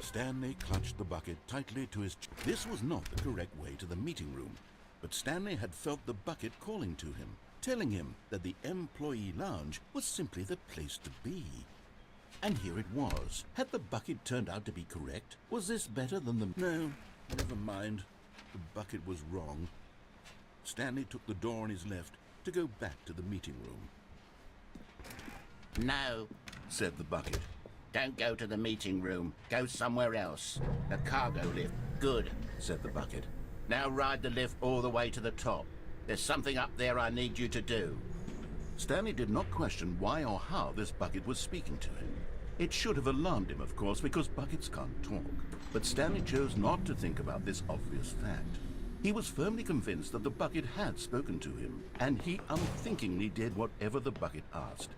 Stanley clutched the bucket tightly to his... This was not the correct way to the meeting room. But Stanley had felt the bucket calling to him, telling him that the employee lounge was simply the place to be. And here it was. Had the bucket turned out to be correct? Was this better than the... No, never mind. The bucket was wrong. Stanley took the door on his left to go back to the meeting room. No, said the bucket. Don't go to the meeting room. Go somewhere else. The cargo lift. Good, said the bucket. Now ride the lift all the way to the top. There's something up there I need you to do. Stanley did not question why or how this bucket was speaking to him. It should have alarmed him, of course, because buckets can't talk. But Stanley chose not to think about this obvious fact. He was firmly convinced that the bucket had spoken to him, and he unthinkingly did whatever the bucket asked.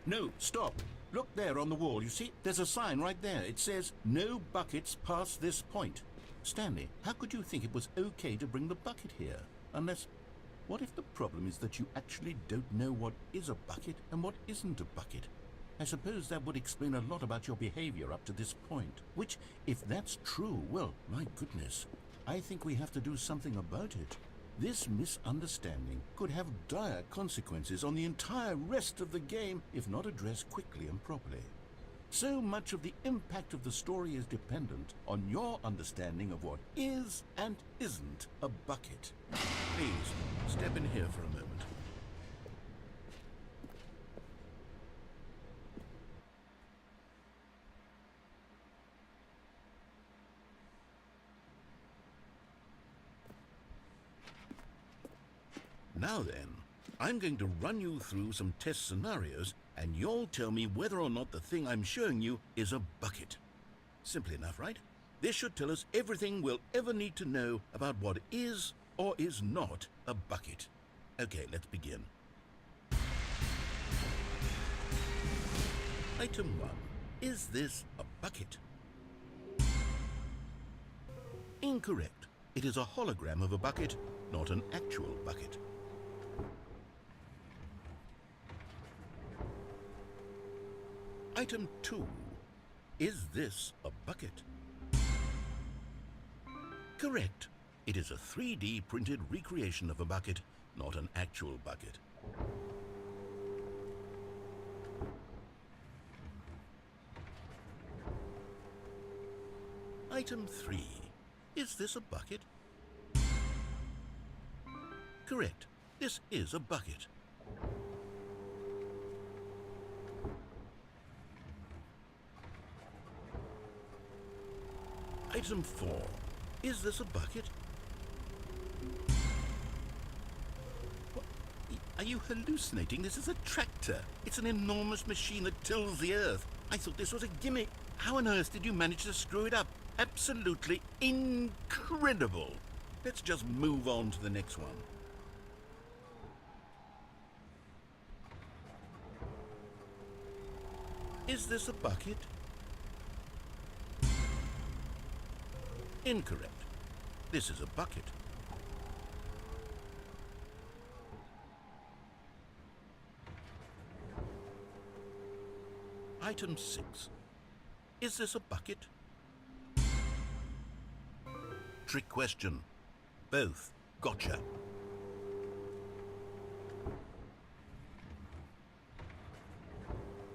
No, stop. Look there on the wall. You see, there's a sign right there. It says, "No buckets past this point." Stanley, how could you think it was okay to bring the bucket here? Unless, what if the problem is that you actually don't know what is a bucket and what isn't a bucket? I suppose that would explain a lot about your behavior up to this point. Which, if that's true, well, my goodness, I think we have to do something about it. This misunderstanding could have dire consequences on the entire rest of the game if not addressed quickly and properly. So much of the impact of the story is dependent on your understanding of what is and isn't a bucket. Please, step in here for a moment. Now then, I'm going to run you through some test scenarios, and you'll tell me whether or not the thing I'm showing you is a bucket. Simple enough, right? This should tell us everything we'll ever need to know about what is or is not a bucket. Okay, let's begin. Item 1. Is this a bucket? Incorrect. It is a hologram of a bucket, not an actual bucket. Item 2. Is this a bucket? Correct. It is a 3D printed recreation of a bucket, not an actual bucket. Item 3. Is this a bucket? Correct. This is a bucket. Item 4. Is this a bucket? What? Are you hallucinating? This is a tractor. It's an enormous machine that tills the earth. I thought this was a gimmick. How on earth did you manage to screw it up? Absolutely incredible. Let's just move on to the next one. Is this a bucket? Incorrect. This is a bucket. Item 6. Is this a bucket? Trick question. Both. Gotcha.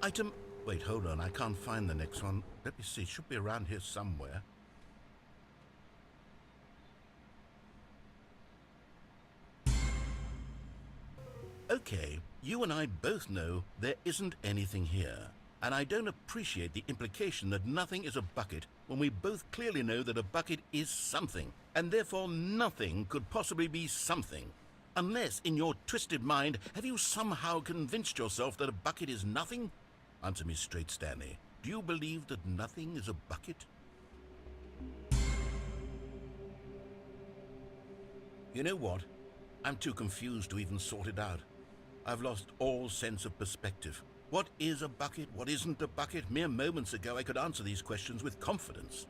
Item... Wait, hold on. I can't find the next one. Let me see. It should be around here somewhere. Okay, you and I both know there isn't anything here. And I don't appreciate the implication that nothing is a bucket when we both clearly know that a bucket is something, and therefore nothing could possibly be something. Unless, in your twisted mind, have you somehow convinced yourself that a bucket is nothing? Answer me straight, Stanley. Do you believe that nothing is a bucket? You know what? I'm too confused to even sort it out. I've lost all sense of perspective. What is a bucket? What isn't a bucket? Mere moments ago I could answer these questions with confidence.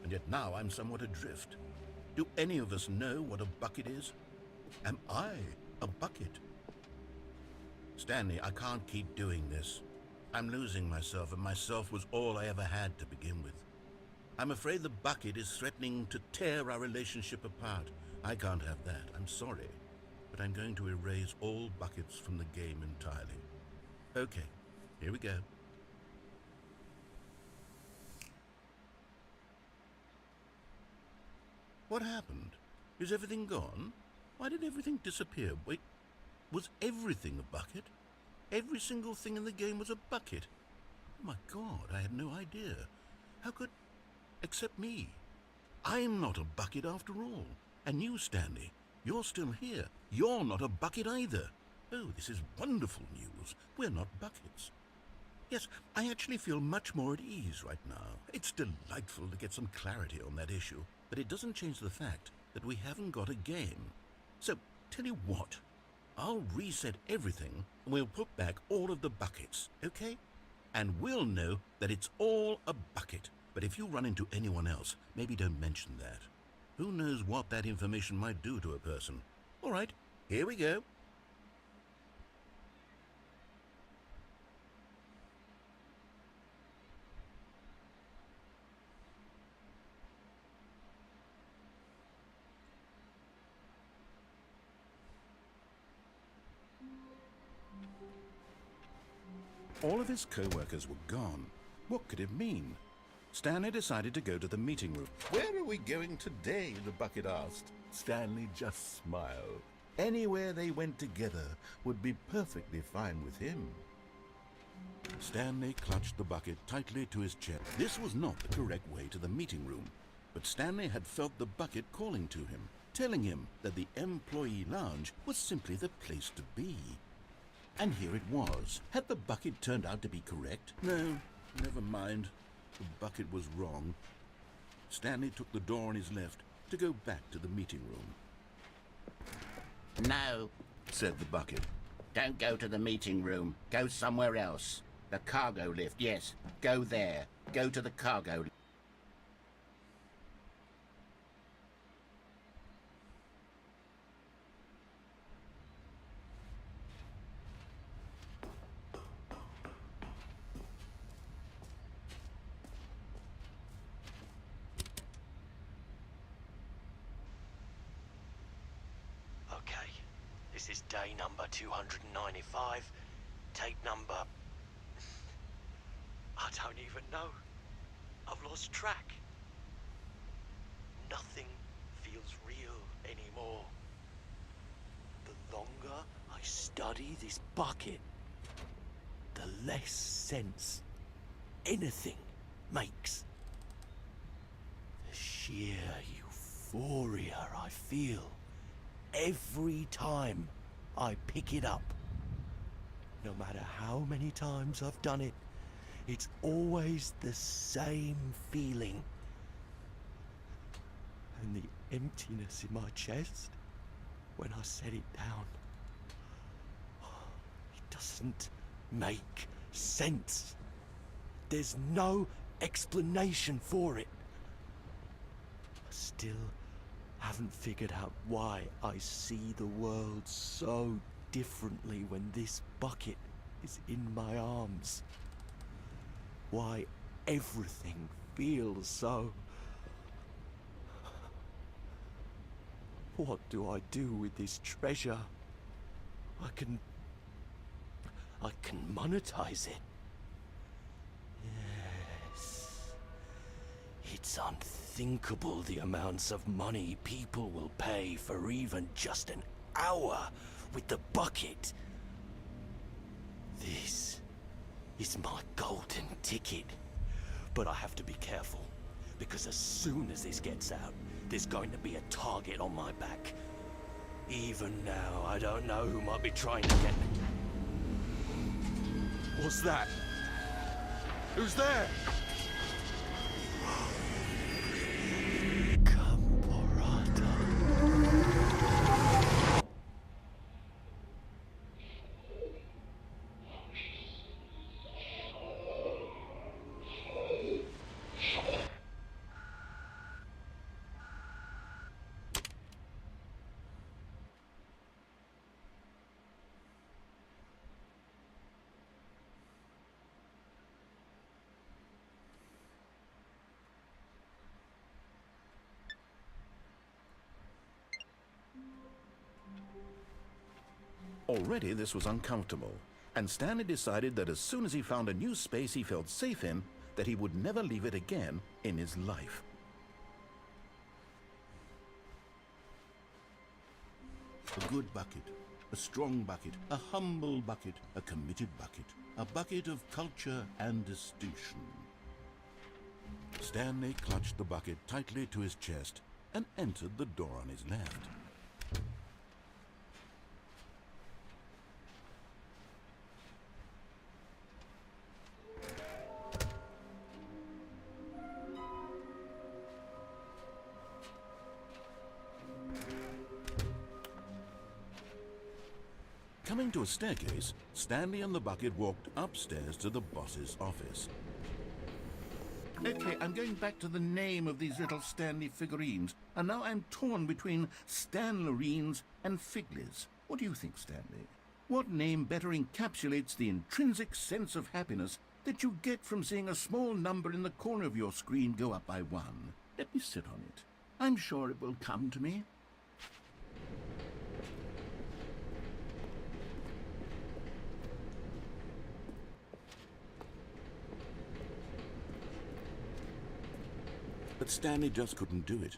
And yet now I'm somewhat adrift. Do any of us know what a bucket is? Am I a bucket? Stanley, I can't keep doing this. I'm losing myself, and myself was all I ever had to begin with. I'm afraid the bucket is threatening to tear our relationship apart. I can't have that. I'm sorry. But I'm going to erase all buckets from the game entirely. Okay, here we go. What happened? Is everything gone? Why did everything disappear? Wait, was everything a bucket? Every single thing in the game was a bucket. Oh my God, I had no idea. How could... except me. I'm not a bucket after all. And you, Stanley, you're still here. You're not a bucket either. Oh, this is wonderful news. We're not buckets. Yes, I actually feel much more at ease right now. It's delightful to get some clarity on that issue, but it doesn't change the fact that we haven't got a game. So, tell you what, I'll reset everything and we'll put back all of the buckets, okay? And we'll know that it's all a bucket. But if you run into anyone else, maybe don't mention that. Who knows what that information might do to a person? All right, here we go. All of his co-workers were gone. What could it mean? Stanley decided to go to the meeting room. Where are we going today? The bucket asked. Stanley just smiled. Anywhere they went together would be perfectly fine with him. Stanley clutched the bucket tightly to his chest. This was not the correct way to the meeting room, but Stanley had felt the bucket calling to him, telling him that the employee lounge was simply the place to be. And here it was. Had the bucket turned out to be correct? No, never mind. The bucket was wrong. Stanley took the door on his left to go back to the meeting room. No, Said the bucket. don't go to the meeting room. Go somewhere else. The cargo lift, yes. Go there. Go to the cargo lift. Okay, this is day number 295. Tape number... I don't even know. I've lost track. Nothing feels real anymore. The longer I study this bucket, the less sense anything makes. The sheer euphoria I feel every time I pick it up. No matter how many times I've done it, it's always the same feeling. And the emptiness in my chest when I set it down. It doesn't make sense. There's no explanation for it. I still haven't figured out why I see the world so differently when this bucket is in my arms. Why everything feels so... What do I do with this treasure? I can monetize it. Yes. It's unthinkable the amounts of money people will pay for even just an hour with the bucket. This is my golden ticket. But I have to be careful, because as soon as this gets out, there's going to be a target on my back. Even now, I don't know who might be trying to get me. What's that? Who's there? Already this was uncomfortable, and Stanley decided that as soon as he found a new space he felt safe in, that he would never leave it again in his life. A good bucket, a strong bucket, a humble bucket, a committed bucket, a bucket of culture and distinction. Stanley clutched the bucket tightly to his chest and entered the door on his left. Coming to a staircase, Stanley and the bucket walked upstairs to the boss's office. Okay, I'm going back to the name of these little Stanley figurines, and now I'm torn between Stanlerines and Figlies. What do you think, Stanley? What name better encapsulates the intrinsic sense of happiness that you get from seeing a small number in the corner of your screen go up by 1? Let me sit on it. I'm sure it will come to me. But Stanley just couldn't do it.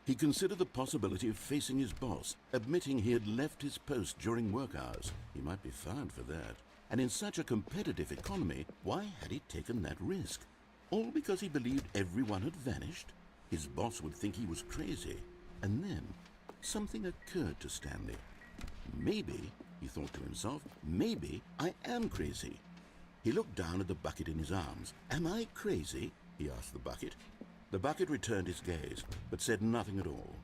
He considered the possibility of facing his boss, admitting he had left his post during work hours. He might be fired for that. And in such a competitive economy, why had he taken that risk? All because he believed everyone had vanished? His boss would think he was crazy. And then, something occurred to Stanley. Maybe, he thought to himself, maybe I am crazy. He looked down at the bucket in his arms. Am I crazy? He asked the bucket. The bucket returned his gaze, but said nothing at all.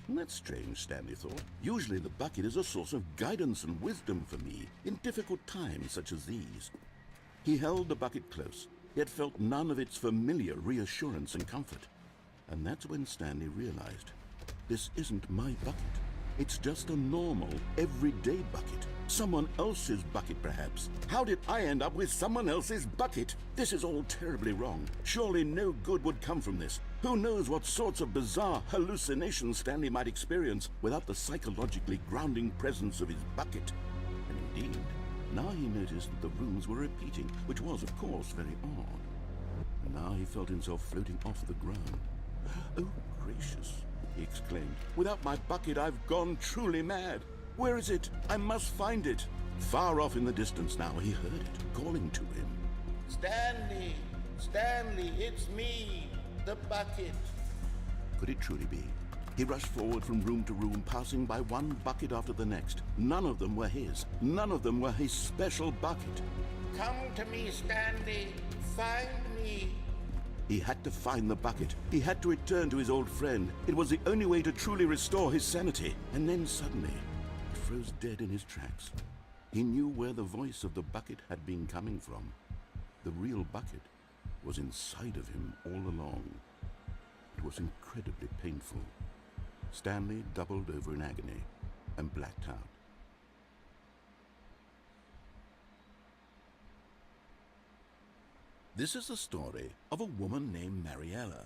That's strange, Stanley thought. Usually the bucket is a source of guidance and wisdom for me in difficult times such as these. He held the bucket close, yet felt none of its familiar reassurance and comfort. And that's when Stanley realized, this isn't my bucket. It's just a normal, everyday bucket. Someone else's bucket, perhaps. How did I end up with someone else's bucket? This is all terribly wrong. Surely no good would come from this. Who knows what sorts of bizarre hallucinations Stanley might experience without the psychologically grounding presence of his bucket. And indeed, now he noticed that the rooms were repeating, which was, of course, very odd. And now he felt himself floating off the ground. Oh, gracious, he exclaimed. Without my bucket, I've gone truly mad. Where is it? I must find it. Far off in the distance now, he heard it, calling to him. Stanley! Stanley, it's me, the bucket. Could it truly be? He rushed forward from room to room, passing by one bucket after the next. None of them were his. None of them were his special bucket. Come to me, Stanley. Find me. He had to find the bucket. He had to return to his old friend. It was the only way to truly restore his sanity. And then suddenly, he froze dead in his tracks. He knew where the voice of the bucket had been coming from. The real bucket was inside of him all along. It was incredibly painful. Stanley doubled over in agony and blacked out. This is the story of a woman named Mariella.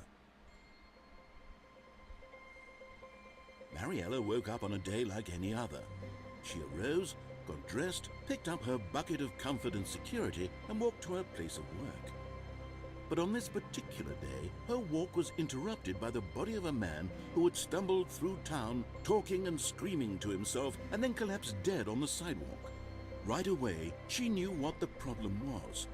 Mariella woke up on a day like any other. She arose, got dressed, picked up her bucket of comfort and security, and walked to her place of work. But on this particular day, her walk was interrupted by the body of a man who had stumbled through town, talking and screaming to himself, and then collapsed dead on the sidewalk. Right away, she knew what the problem was.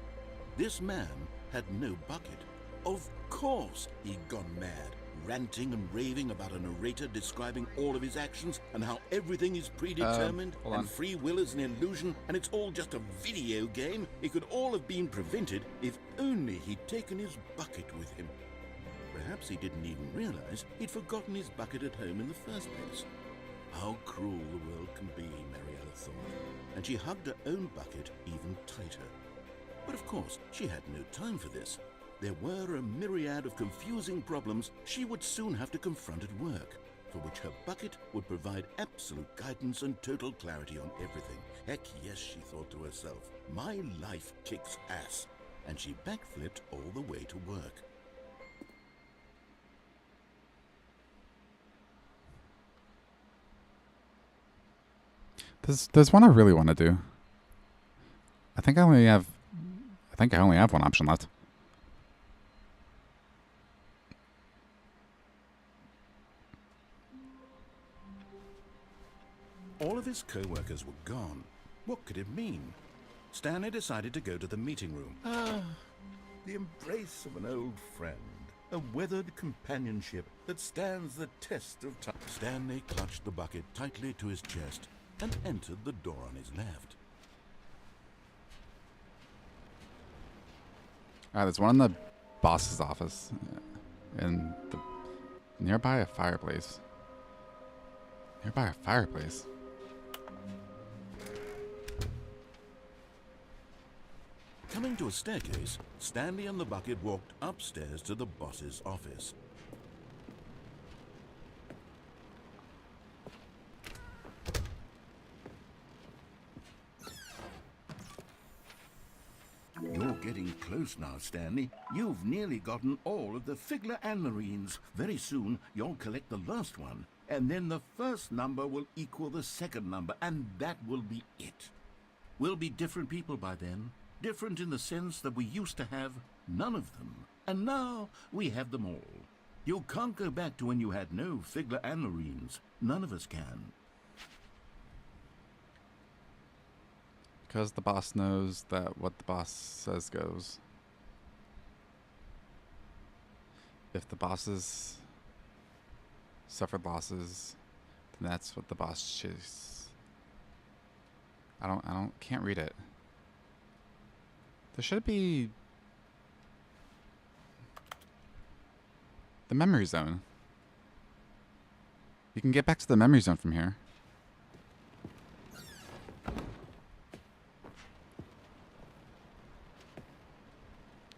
This man had no bucket. Of course he'd gone mad, ranting and raving about a narrator describing all of his actions and how everything is predetermined and free will is an illusion and it's all just a video game. It could all have been prevented if only he'd taken his bucket with him. Perhaps he didn't even realize he'd forgotten his bucket at home in the first place. How cruel the world can be, Mariella thought, and she hugged her own bucket even tighter. But of course, she had no time for this. There were a myriad of confusing problems she would soon have to confront at work, for which her bucket would provide absolute guidance and total clarity on everything. Heck yes, she thought to herself, my life kicks ass. And she backflipped all the way to work. There's one I really want to do. I think I only have one option left. All of his co-workers were gone. What could it mean? Stanley decided to go to the meeting room. The embrace of an old friend. A weathered companionship that stands the test of time. Stanley clutched the bucket tightly to his chest and entered the door on his left. There's one in the boss's office, and nearby a fireplace. Nearby a fireplace. Coming to a staircase, Stanley and the bucket walked upstairs to the boss's office. You're getting close now, Stanley. You've nearly gotten all of the Figler and Marines. Very soon, you'll collect the last one, and then the first number will equal the second number, and that will be it. We'll be different people by then. Different in the sense that we used to have none of them, and now we have them all. You can't go back to when you had no Figler and Marines. None of us can. Because the boss knows that what the boss says goes. If the bosses suffered losses, then that's what the boss chooses. Can't read it. There should be the memory zone. You can get back to the memory zone from here.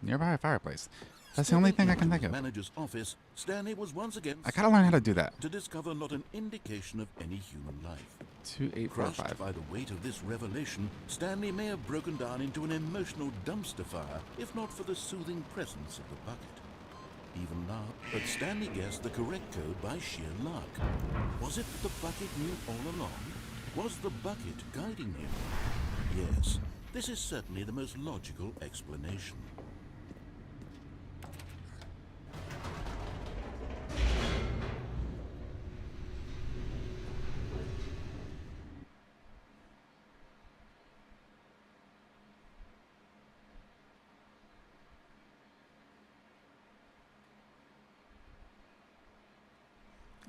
Nearby a fireplace. That's the only thing I can think of. Manager's office, Stanley was once again I gotta learn how to do that. to discover not an indication of any human life. 2845. Crushed by the weight of this revelation, Stanley may have broken down into an emotional dumpster fire, if not for the soothing presence of the bucket. Even now, but Stanley guessed the correct code by sheer luck. Was it that the bucket knew all along? Was the bucket guiding him? Yes, this is certainly the most logical explanation.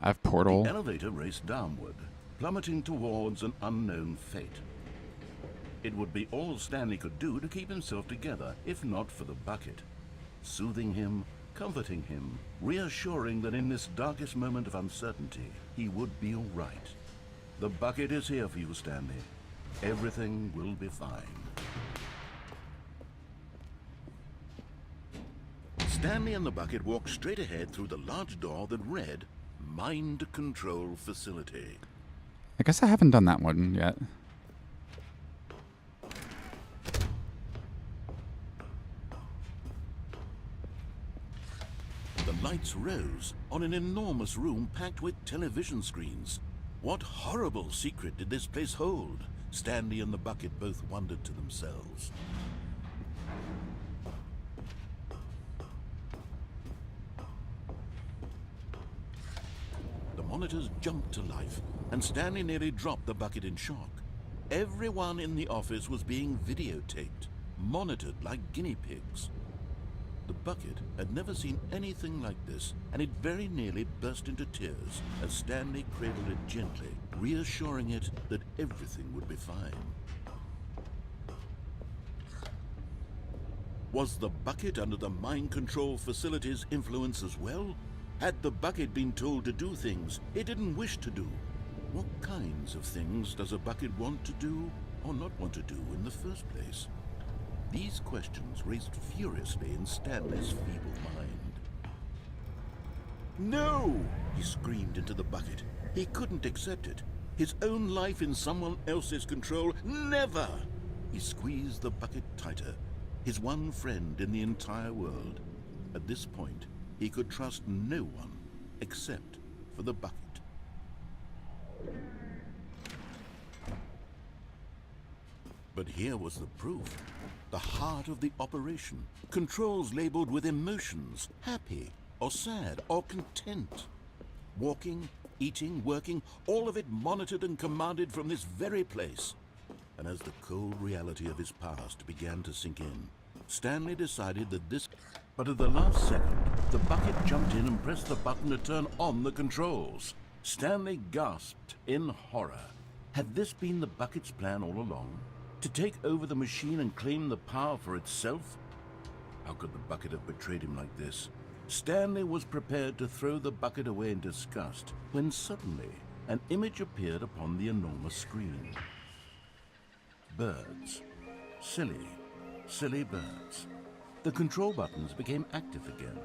I have Portal. The elevator raced downward, plummeting towards an unknown fate. It would be all Stanley could do to keep himself together, if not for the bucket. Soothing him, comforting him, reassuring that in this darkest moment of uncertainty, he would be all right. The bucket is here for you, Stanley. Everything will be fine. Stanley and the bucket walked straight ahead through the large door that read, Mind Control Facility. I guess I haven't done that one yet. The lights rose on an enormous room packed with television screens. What horrible secret did this place hold? Stanley and the bucket both wondered to themselves. The monitors jumped to life, and Stanley nearly dropped the bucket in shock. Everyone in the office was being videotaped, monitored like guinea pigs. The bucket had never seen anything like this, and it very nearly burst into tears as Stanley cradled it gently, reassuring it that everything would be fine. Was the bucket under the mind control facility's influence as well? Had the bucket been told to do things it didn't wish to do? What kinds of things does a bucket want to do or not want to do in the first place? These questions raced furiously in Stanley's feeble mind. No! He screamed into the bucket. He couldn't accept it. His own life in someone else's control, never! He squeezed the bucket tighter. His one friend in the entire world. At this point, he could trust no one except for the bucket. But here was the proof. The heart of the operation. Controls labeled with emotions, happy or sad or content. Walking, eating, working, all of it monitored and commanded from this very place. And as the cold reality of his past began to sink in, Stanley decided that this... But at the last second, the bucket jumped in and pressed the button to turn on the controls. Stanley gasped in horror. Had this been the bucket's plan all along? To take over the machine and claim the power for itself? How could the bucket have betrayed him like this? Stanley was prepared to throw the bucket away in disgust when suddenly an image appeared upon the enormous screen. Birds. Silly, silly birds. The control buttons became active again.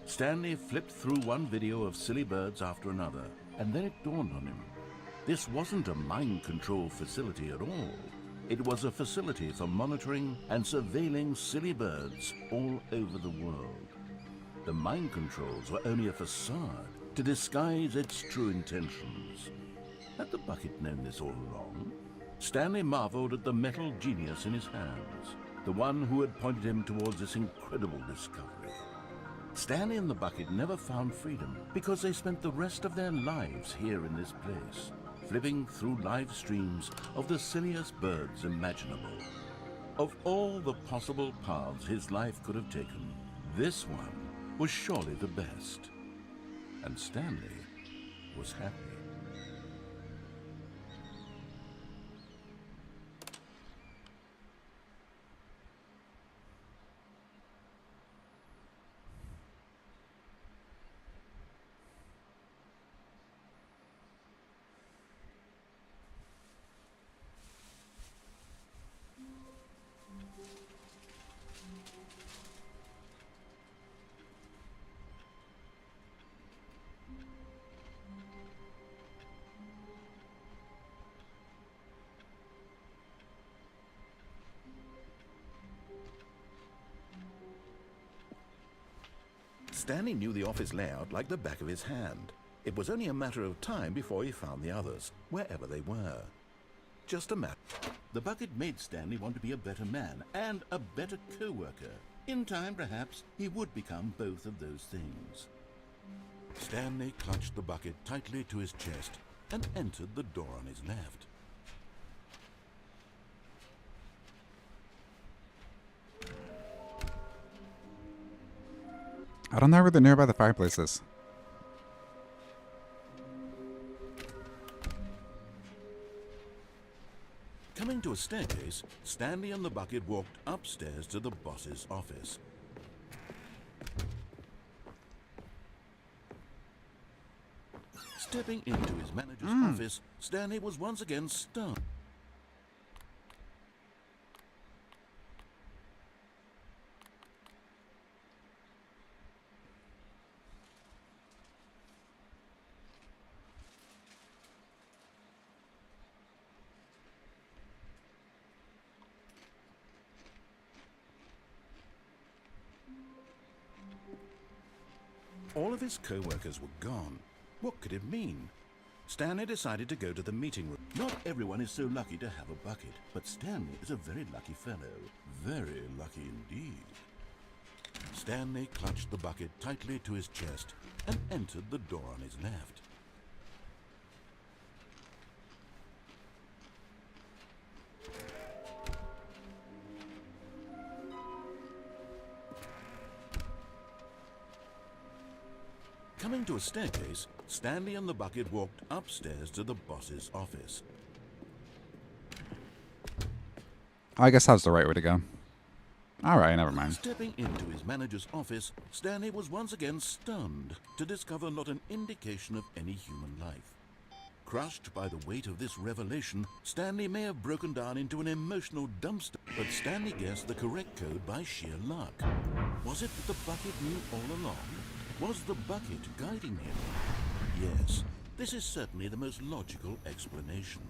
Stanley flipped through one video of silly birds after another, and then it dawned on him. This wasn't a mind control facility at all. It was a facility for monitoring and surveilling silly birds all over the world. The mind controls were only a facade to disguise its true intentions. Had the bucket known this all along? Stanley marveled at the metal genius in his hands, the one who had pointed him towards this incredible discovery. Stanley and the bucket never found freedom because they spent the rest of their lives here in this place, flipping through live streams of the silliest birds imaginable. Of all the possible paths his life could have taken, this one was surely the best. And Stanley was happy. Stanley knew the office layout like the back of his hand. It was only a matter of time before he found the others, wherever they were. Just a matter. The bucket made Stanley want to be a better man and a better co-worker. In time, perhaps, he would become both of those things. Stanley clutched the bucket tightly to his chest and entered the door on his left. I don't know where the nearby the fireplace is. Coming to a staircase, Stanley and the bucket walked upstairs to the boss's office. Stepping into his manager's office, Stanley was once again stunned. All of his co-workers were gone. What could it mean? Stanley decided to go to the meeting room. Not everyone is so lucky to have a bucket, but Stanley is a very lucky fellow. Very lucky indeed. Stanley clutched the bucket tightly to his chest and entered the door on his left. Coming to a staircase, Stanley and the bucket walked upstairs to the boss's office. I guess that's the right way to go. Alright, never mind. Stepping into his manager's office, Stanley was once again stunned to discover not an indication of any human life. Crushed by the weight of this revelation, Stanley may have broken down into an emotional dumpster, but Stanley guessed the correct code by sheer luck. Was it that the bucket knew all along? Was the bucket guiding him? Yes, this is certainly the most logical explanation.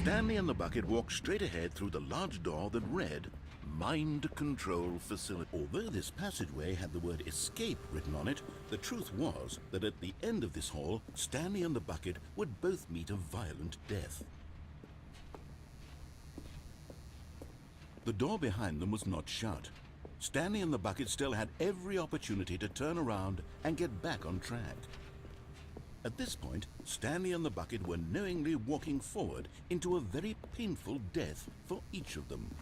Stanley and the bucket walked straight ahead through the large door that read, Mind Control Facility. Although this passageway had the word escape written on it, the truth was that at the end of this hall, Stanley and the bucket would both meet a violent death. The door behind them was not shut. Stanley and the bucket still had every opportunity to turn around and get back on track. At this point, Stanley and the bucket were knowingly walking forward into a very painful death for each of them.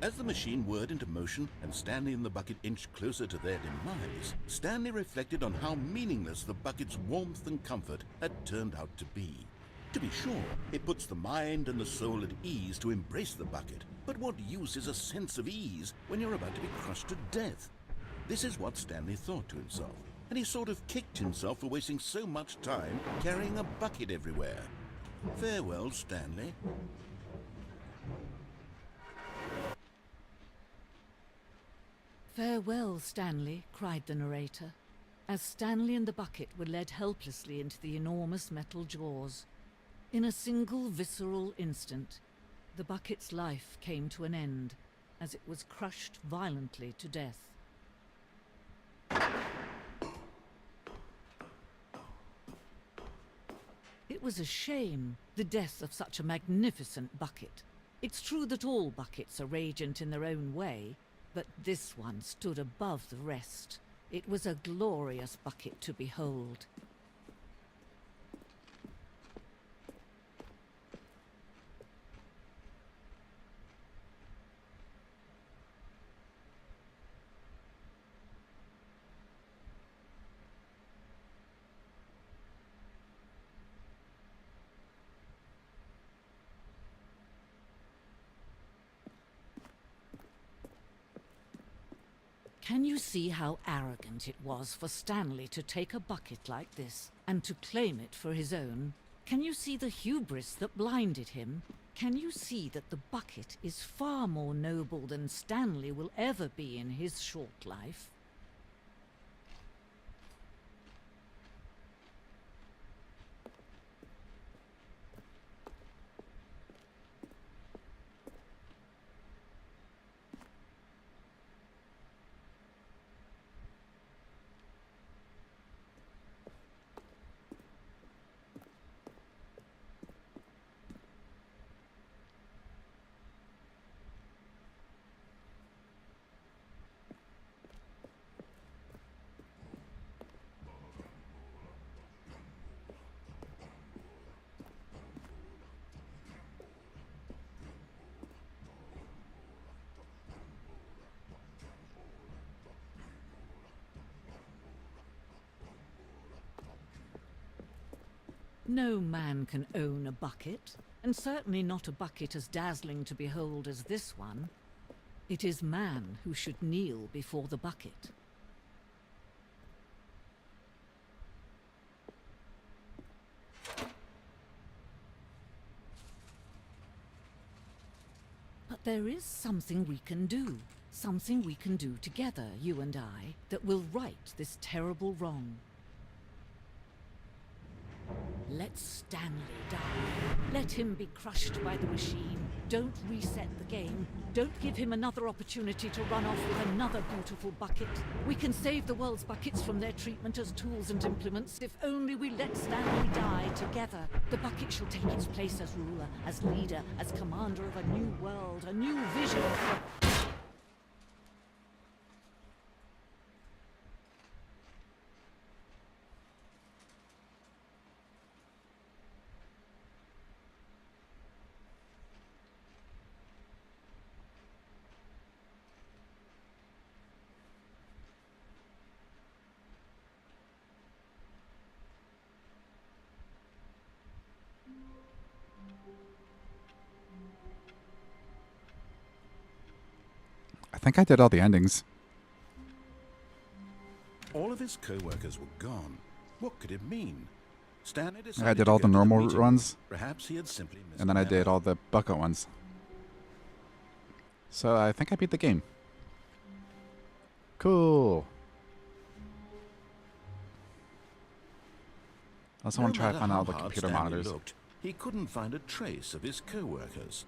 As the machine whirred into motion and Stanley and the bucket inched closer to their demise, Stanley reflected on how meaningless the bucket's warmth and comfort had turned out to be. To be sure, it puts the mind and the soul at ease to embrace the bucket, but what use is a sense of ease when you're about to be crushed to death? This is what Stanley thought to himself, and he sort of kicked himself for wasting so much time carrying a bucket everywhere. Farewell, Stanley. "Farewell, Stanley," cried the narrator, as Stanley and the bucket were led helplessly into the enormous metal jaws. In a single visceral instant, the bucket's life came to an end as it was crushed violently to death. It was a shame, the death of such a magnificent bucket. It's true that all buckets are radiant in their own way, but this one stood above the rest. It was a glorious bucket to behold. Can you see how arrogant it was for Stanley to take a bucket like this and to claim it for his own? Can you see the hubris that blinded him? Can you see that the bucket is far more noble than Stanley will ever be in his short life? No man can own a bucket, and certainly not a bucket as dazzling to behold as this one. It is man who should kneel before the bucket. But there is something we can do. Something we can do together, you and I, that will right this terrible wrong. Let Stanley die. Let him be crushed by the machine. Don't reset the game. Don't give him another opportunity to run off with another beautiful bucket. We can save the world's buckets from their treatment as tools and implements if only we let Stanley die together. The bucket shall take its place as ruler, as leader, as commander of a new world, a new vision for... think I did all the endings. All of his co-workers were gone. What could it mean? Stanley decided I did to all go the to normal meeting room. ones. Perhaps he had simply missed And then a I did memo. all the bucket ones. So I think I beat the game. Cool. I also No want to try to matter find how out the hard computer Stanley monitors. looked, he couldn't find a trace of his co-workers.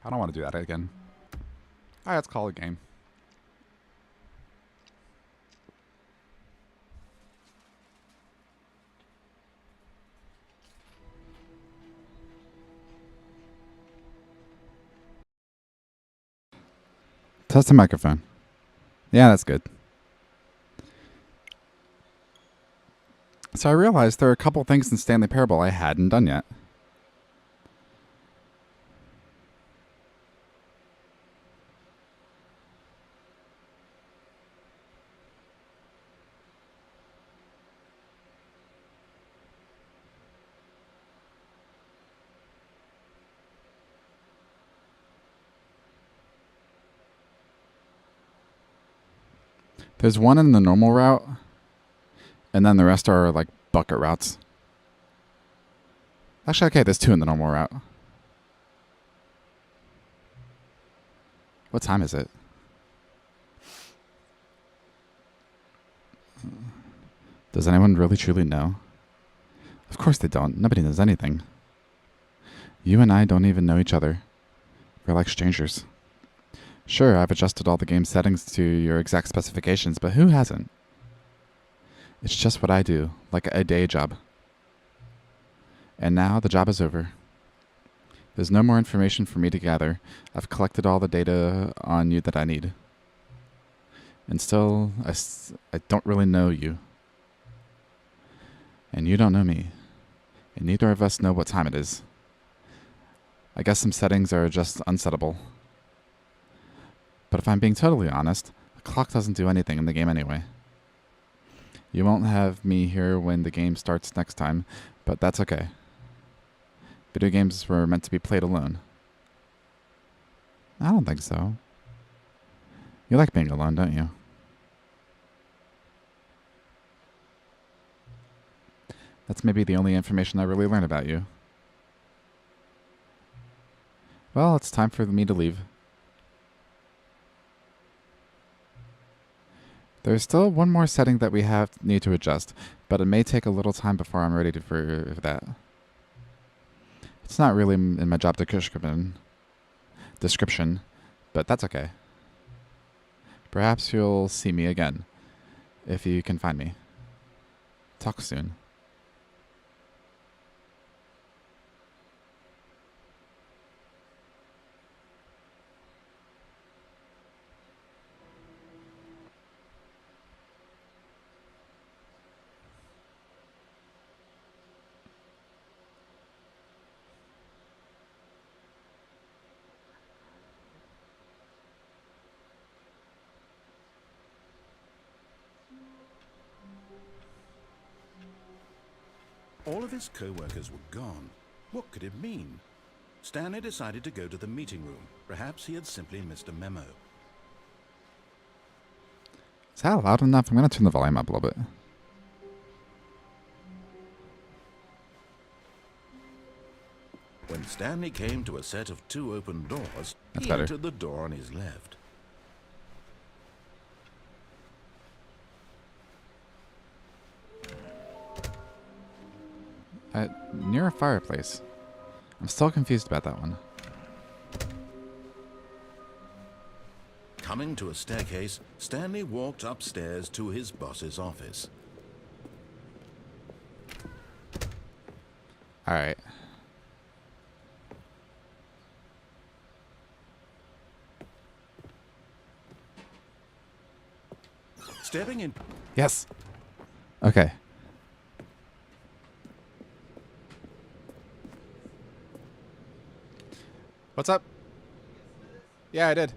I don't want to do that again. Alright, let's call it a game. Test the microphone. Yeah, that's good. So I realized there are a couple things in Stanley Parable I hadn't done yet. There's one in the normal route, and then the rest are like bucket routes. Actually, okay, there's two in the normal route. What time is it? Does anyone really truly know? Of course they don't. Nobody knows anything. You and I don't even know each other. We're like strangers. Sure, I've adjusted all the game settings to your exact specifications, but who hasn't? It's just what I do, like a day job. And now the job is over. There's no more information for me to gather. I've collected all the data on you that I need. And still, I don't really know you. And you don't know me. And neither of us know what time it is. I guess some settings are just unsettable. But if I'm being totally honest, the clock doesn't do anything in the game anyway. You won't have me here when the game starts next time, but that's okay. Video games were meant to be played alone. I don't think so. You like being alone, don't you? That's maybe the only information I really learned about you. Well, it's time for me to leave. There's still one more setting that we need to adjust, but it may take a little time before I'm ready for that. It's not really in my job description, but that's okay. Perhaps you'll see me again, if you can find me. Talk soon. All of his co-workers were gone. What could it mean? Stanley decided to go to the meeting room. Perhaps he had simply missed a memo. Is that loud enough? I'm going to turn the volume up a little bit. When Stanley came to a set of two open doors, That's he better. entered the door on his left. Near a fireplace. I'm still confused about that one. Coming to a staircase, Stanley walked upstairs to his boss's office. Alright. Stepping in. Yes. Okay. What's up? Yeah, I did.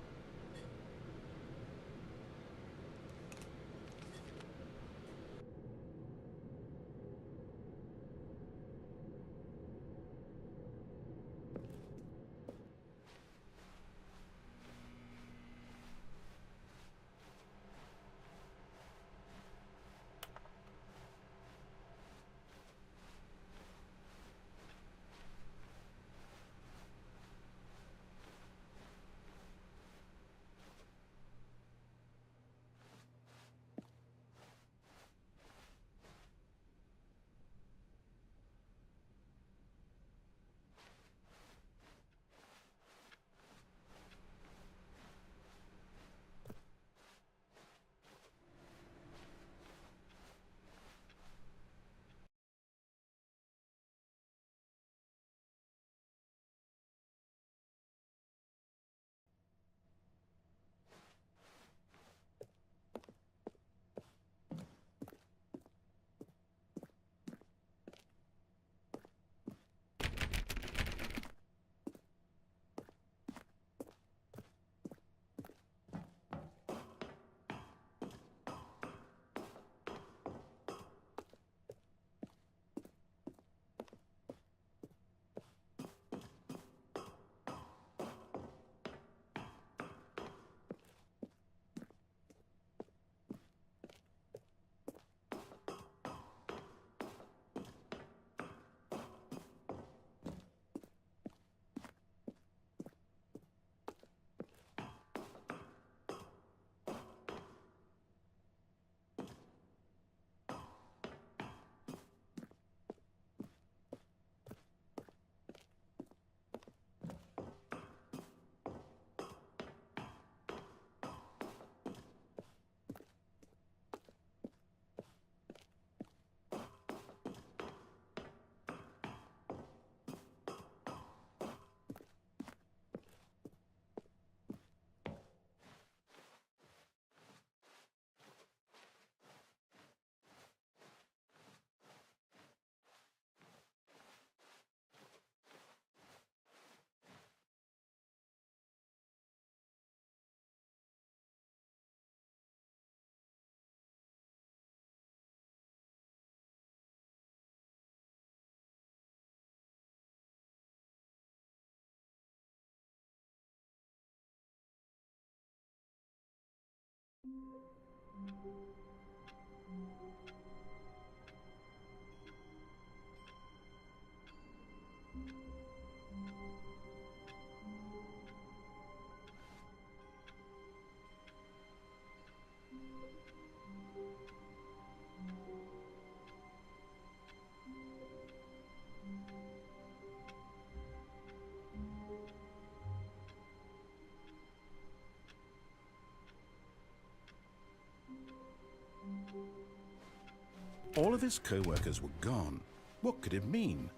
All of his co-workers were gone. What could it mean?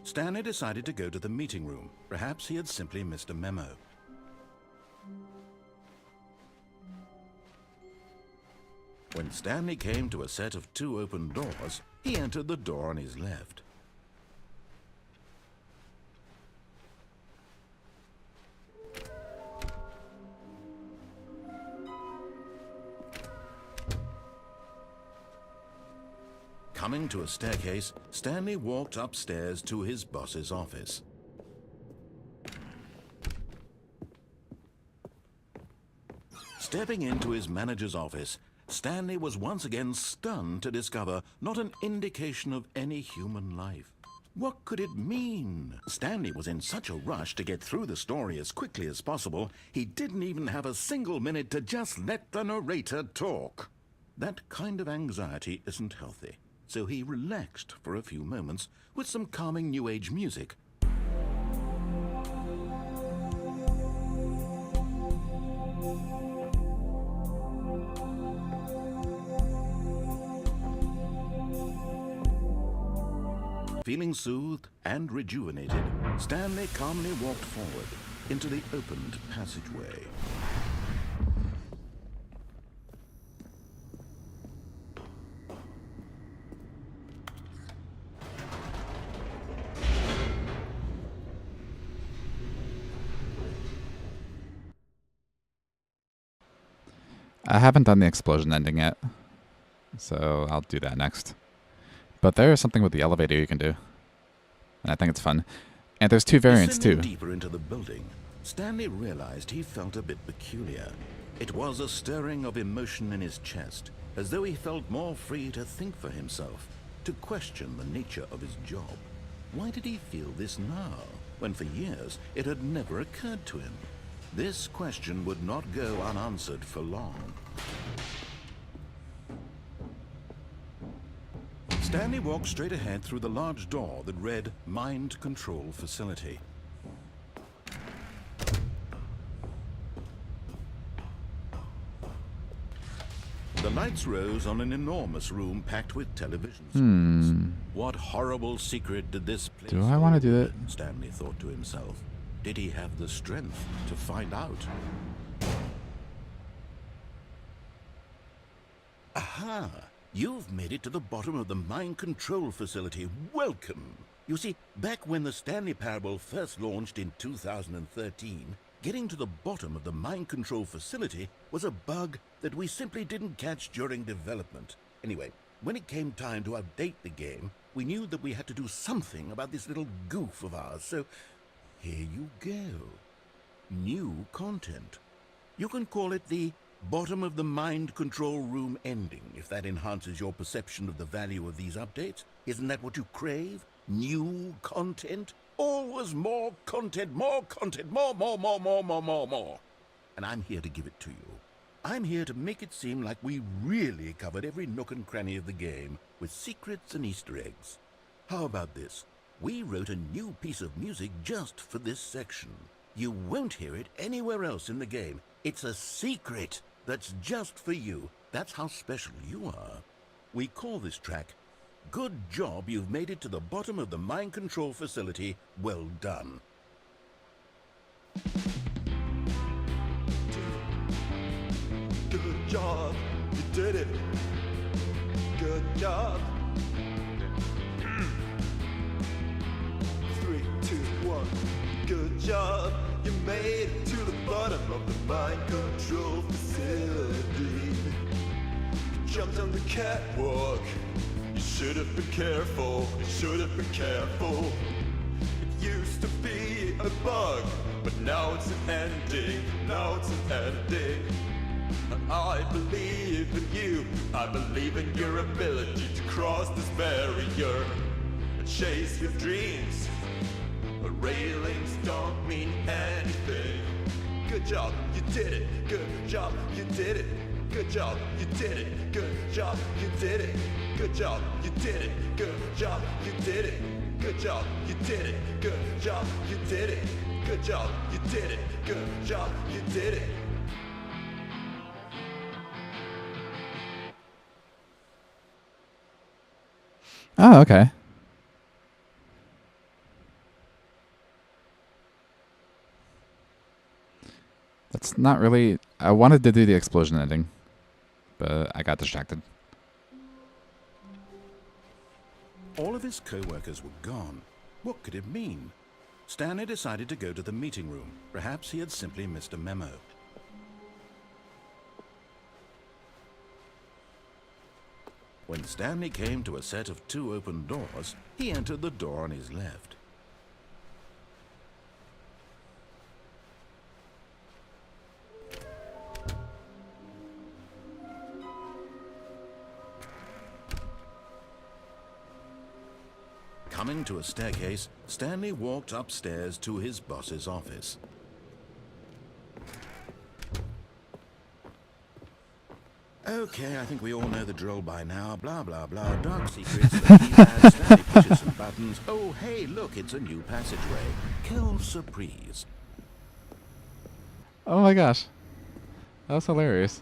Stanley decided to go to the meeting room. Perhaps he had simply missed a memo. When Stanley came to a set of 2 open doors, he entered the door on his left. Coming to a staircase, Stanley walked upstairs to his boss's office. Stepping into his manager's office, Stanley was once again stunned to discover not an indication of any human life. What could it mean? Stanley was in such a rush to get through the story as quickly as possible, he didn't even have a single minute to just let the narrator talk. That kind of anxiety isn't healthy. So he relaxed for a few moments with some calming New Age music. Feeling soothed and rejuvenated, Stanley calmly walked forward into the opened passageway. I haven't done the explosion ending yet, so I'll do that next. But there is something with the elevator you can do, and I think it's fun. And there's 2 variants too. Deeper into the building, Stanley realized he felt a bit peculiar. It was a stirring of emotion in his chest, as though he felt more free to think for himself, to question the nature of his job. Why did he feel this now, when for years it had never occurred to him? This question would not go unanswered for long. Stanley walked straight ahead through the large door that read Mind Control Facility. The lights rose on an enormous room packed with television screens. What horrible secret did this place Do I want to do that? Stanley thought to himself. Did he have the strength to find out? Aha! You've made it to the bottom of the mind control facility. Welcome! You see, back when the Stanley Parable first launched in 2013, getting to the bottom of the mind control facility was a bug that we simply didn't catch during development. Anyway, when it came time to update the game, we knew that we had to do something about this little goof of ours, so here you go. New content. You can call it the bottom of the mind control room ending, if that enhances your perception of the value of these updates. Isn't that what you crave? New content? Always more content, more, more. And I'm here to give it to you. I'm here to make it seem like we really covered every nook and cranny of the game, with secrets and Easter eggs. How about this? We wrote a new piece of music just for this section. You won't hear it anywhere else in the game. It's a secret that's just for you. That's how special you are. We call this track, Good Job You've Made It to the Bottom of the Mind Control Facility. Well done. Good job, you did it. Good job. 3, 2, 1. Good job, you made it to the bottom of the mind control facility. You jumped on the catwalk. You should have been careful. You should have been careful. It used to be a bug, but now it's an ending. Now it's an ending. I believe in you. I believe in your ability to cross this barrier and chase your dreams. Railings don't mean anything. Good job, you did it. Good job, you did it. Good job, you did it. Good job, you did it. Good job, you did it. Good job, you did it. Good job, you did it. Good job, you did it. Good job, you did it. Good job, you did it. Oh, okay. That's not really... I wanted to do the explosion ending, but I got distracted. All of his co-workers were gone. What could it mean? Stanley decided to go to the meeting room. Perhaps he had simply missed a memo. When Stanley came to a set of 2 open doors, he entered the door on his left. Coming to a staircase, Stanley walked upstairs to his boss's office. Okay, I think we all know the drill by now. Blah, blah, blah. Dark secrets, the keypad, Stanley pushes some buttons. Oh, hey, look, it's a new passageway. Kill surprise. Oh my gosh. That was hilarious.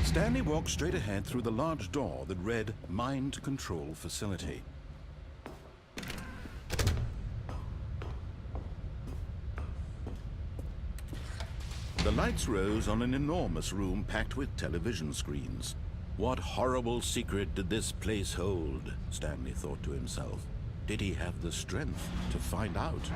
Stanley walked straight ahead through the large door that read Mind Control Facility. The lights rose on an enormous room packed with television screens. What horrible secret did this place hold? Stanley thought to himself. Did he have the strength to find out?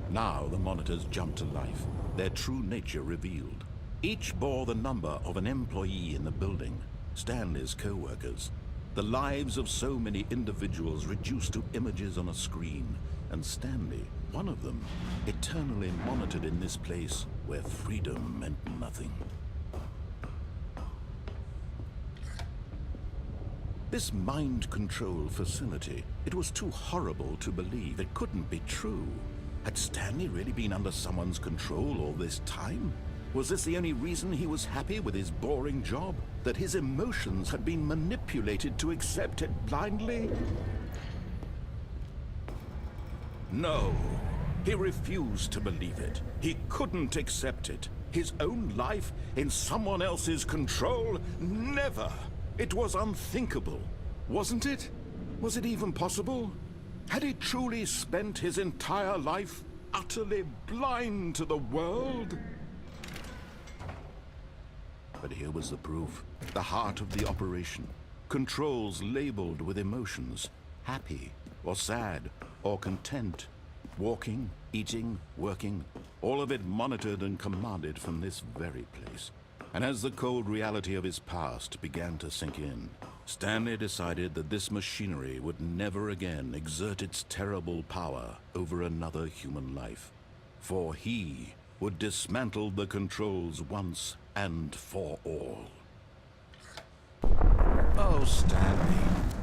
Now the monitors jumped to life, their true nature revealed. Each bore the number of an employee in the building, Stanley's co-workers. The lives of so many individuals reduced to images on a screen, and Stanley, one of them, eternally monitored in this place where freedom meant nothing. This mind control facility, it was too horrible to believe. It couldn't be true. Had Stanley really been under someone's control all this time? Was this the only reason he was happy with his boring job? That his emotions had been manipulated to accept it blindly? No. He refused to believe it. He couldn't accept it. His own life in someone else's control? Never! It was unthinkable. Wasn't it? Was it even possible? Had he truly spent his entire life utterly blind to the world? But here was the proof. The heart of the operation. Controls labeled with emotions. Happy, or sad, or content. Walking, eating, working. All of it monitored and commanded from this very place. And as the cold reality of his past began to sink in, Stanley decided that this machinery would never again exert its terrible power over another human life. For he would dismantle the controls once and for all. Oh, Stanley,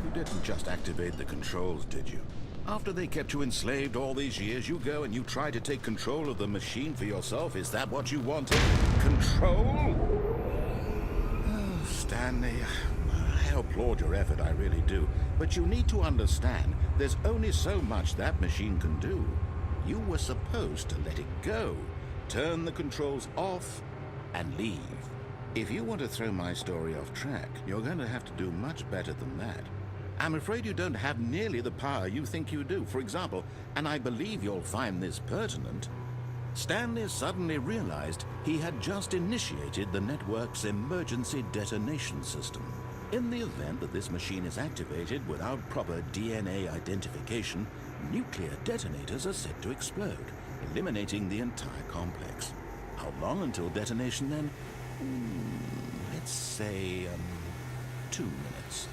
you didn't just activate the controls, did you? After they kept you enslaved all these years, you go and you try to take control of the machine for yourself. Is that what you wanted? Control? Oh, Stanley, I applaud your effort, I really do. But you need to understand, there's only so much that machine can do. You were supposed to let it go, turn the controls off, and leave. If you want to throw my story off track, you're going to have to do much better than that. I'm afraid you don't have nearly the power you think you do. For example, and I believe you'll find this pertinent, Stanley suddenly realized he had just initiated the network's emergency detonation system. In the event that this machine is activated without proper DNA identification, nuclear detonators are set to explode, eliminating the entire complex. How long until detonation then? Let's say, 2 minutes.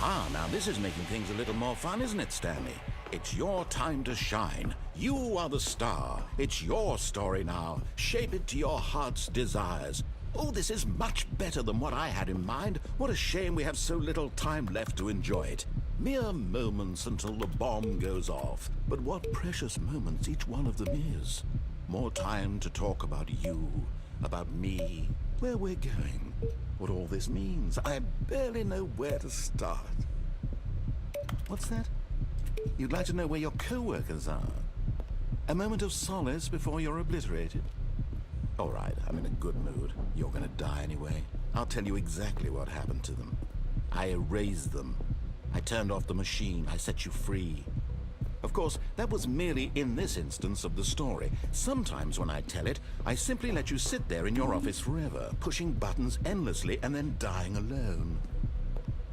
Ah, now this is making things a little more fun, isn't it, Stanley? It's your time to shine. You are the star. It's your story now. Shape it to your heart's desires. Oh, this is much better than what I had in mind. What a shame we have so little time left to enjoy it. Mere moments until the bomb goes off. But what precious moments each one of them is. More time to talk about you, about me, where we're going, what all this means. I barely know where to start. What's that? You'd like to know where your co-workers are? A moment of solace before you're obliterated? All right, I'm in a good mood. You're gonna die anyway. I'll tell you exactly what happened to them. I erased them. I turned off the machine. I set you free. Of course, that was merely in this instance of the story. Sometimes when I tell it, I simply let you sit there in your office forever, pushing buttons endlessly and then dying alone.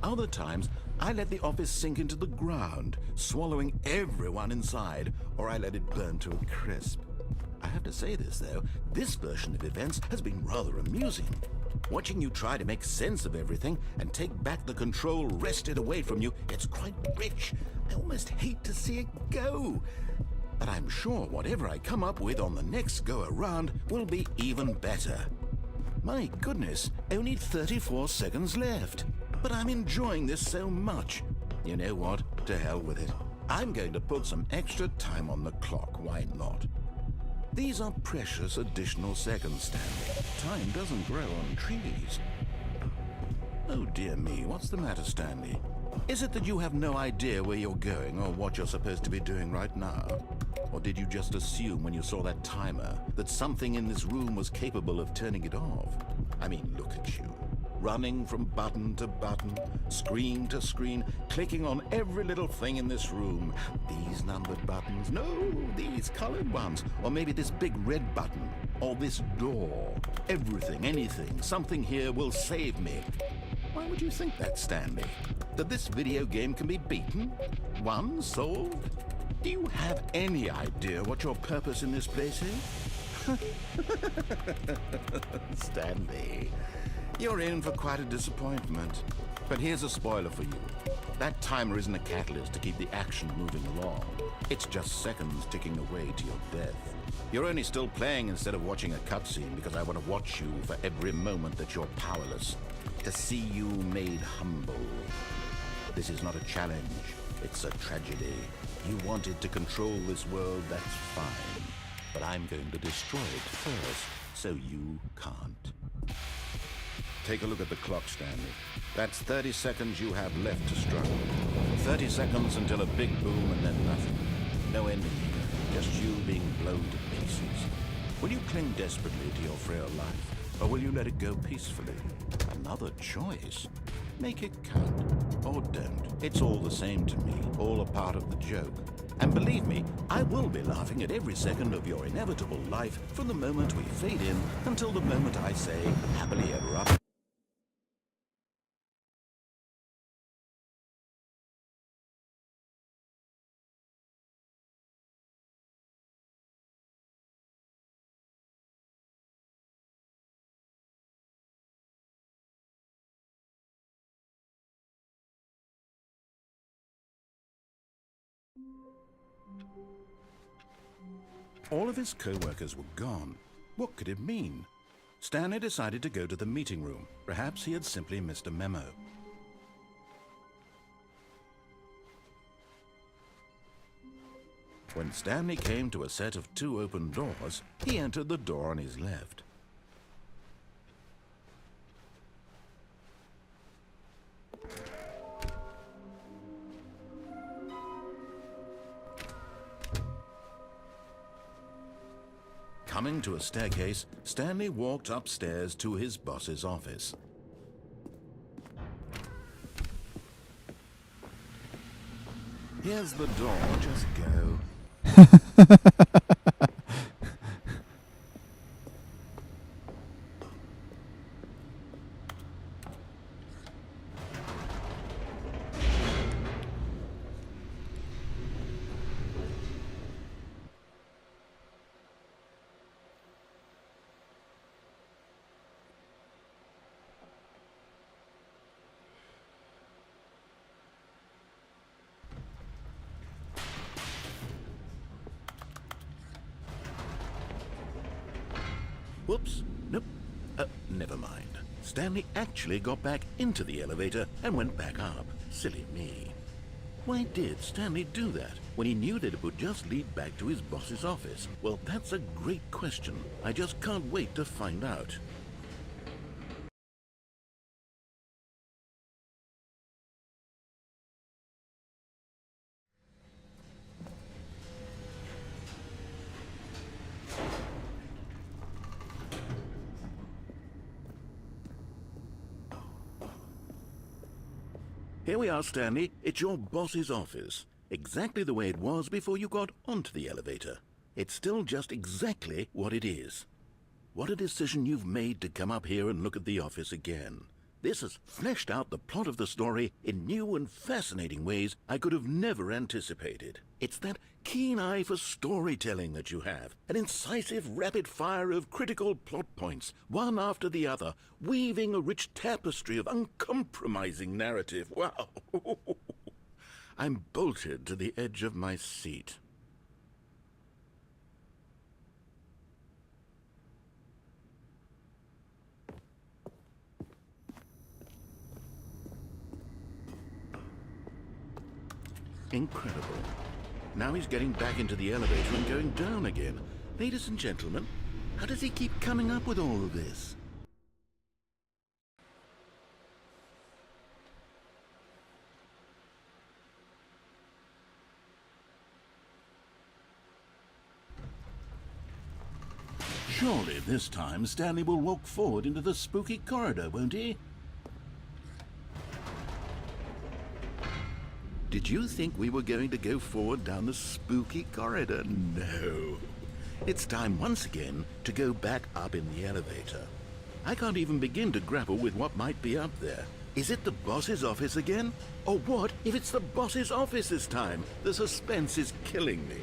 Other times, I let the office sink into the ground, swallowing everyone inside, or I let it burn to a crisp. I have to say this, though, this version of events has been rather amusing. Watching you try to make sense of everything and take back the control wrested away from you, it's quite rich. I almost hate to see it go. But I'm sure whatever I come up with on the next go-around will be even better. My goodness, only 34 seconds left. But I'm enjoying this so much. You know what? To hell with it. I'm going to put some extra time on the clock, why not? These are precious additional seconds, Stanley. Time doesn't grow on trees. Oh dear me, what's the matter, Stanley? Is it that you have no idea where you're going or what you're supposed to be doing right now? Or did you just assume when you saw that timer that something in this room was capable of turning it off? I mean, look at you. Running from button to button, screen to screen, clicking on every little thing in this room. These numbered buttons, no, these colored ones, or maybe this big red button, or this door. Everything, anything, something here will save me. Why would you think that, Stanley? That this video game can be beaten? Won? Solved? Do you have any idea what your purpose in this place is? Stanley, you're in for quite a disappointment. But here's a spoiler for you. That timer isn't a catalyst to keep the action moving along. It's just seconds ticking away to your death. You're only still playing instead of watching a cutscene because I want to watch you for every moment that you're powerless. To see you made humble. This is not a challenge. It's a tragedy. You wanted to control this world, that's fine. But I'm going to destroy it first, so you can't. Take a look at the clock, Stanley. That's 30 seconds you have left to struggle. 30 seconds until a big boom and then nothing. No ending here, just you being blown to pieces. Will you cling desperately to your frail life, or will you let it go peacefully? Another choice. Make it count, or don't. It's all the same to me, all a part of the joke. And believe me, I will be laughing at every second of your inevitable life from the moment we fade in until the moment I say, happily ever after. All of his co-workers were gone. What could it mean? Stanley decided to go to the meeting room. Perhaps he had simply missed a memo. When Stanley came to a set of 2 open doors, he entered the door on his left. Coming to a staircase, Stanley walked upstairs to his boss's office. Here's the door, just go. Whoops. Nope. Never mind. Stanley actually got back into the elevator and went back up. Silly me. Why did Stanley do that when he knew that it would just lead back to his boss's office? Well, that's a great question. I just can't wait to find out. Here we are, Stanley. It's your boss's office. Exactly the way it was before you got onto the elevator. It's still just exactly what it is. What a decision you've made to come up here and look at the office again. This has fleshed out the plot of the story in new and fascinating ways I could have never anticipated. It's that keen eye for storytelling that you have, an incisive rapid fire of critical plot points, one after the other, weaving a rich tapestry of uncompromising narrative. Wow! I'm bolted to the edge of my seat. Incredible. Now he's getting back into the elevator and going down again. Ladies and gentlemen, how does he keep coming up with all of this? Surely this time Stanley will walk forward into the spooky corridor, won't he? Did you think we were going to go forward down the spooky corridor? No. It's time once again to go back up in the elevator. I can't even begin to grapple with what might be up there. Is it the boss's office again? Or what if it's the boss's office this time? The suspense is killing me.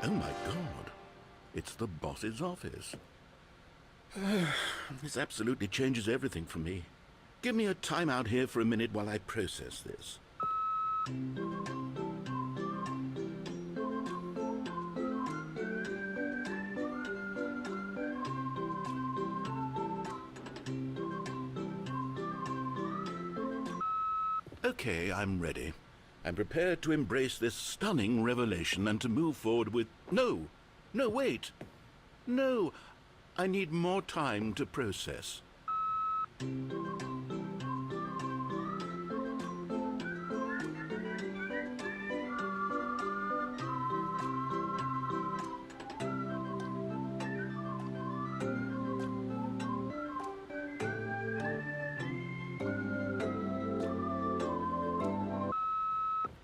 Oh my God, it's the boss's office. This absolutely changes everything for me. Give me a time out here for a minute while I process this. Okay, I'm ready. I'm prepared to embrace this stunning revelation and to move forward with... No! No, wait! No! I need more time to process.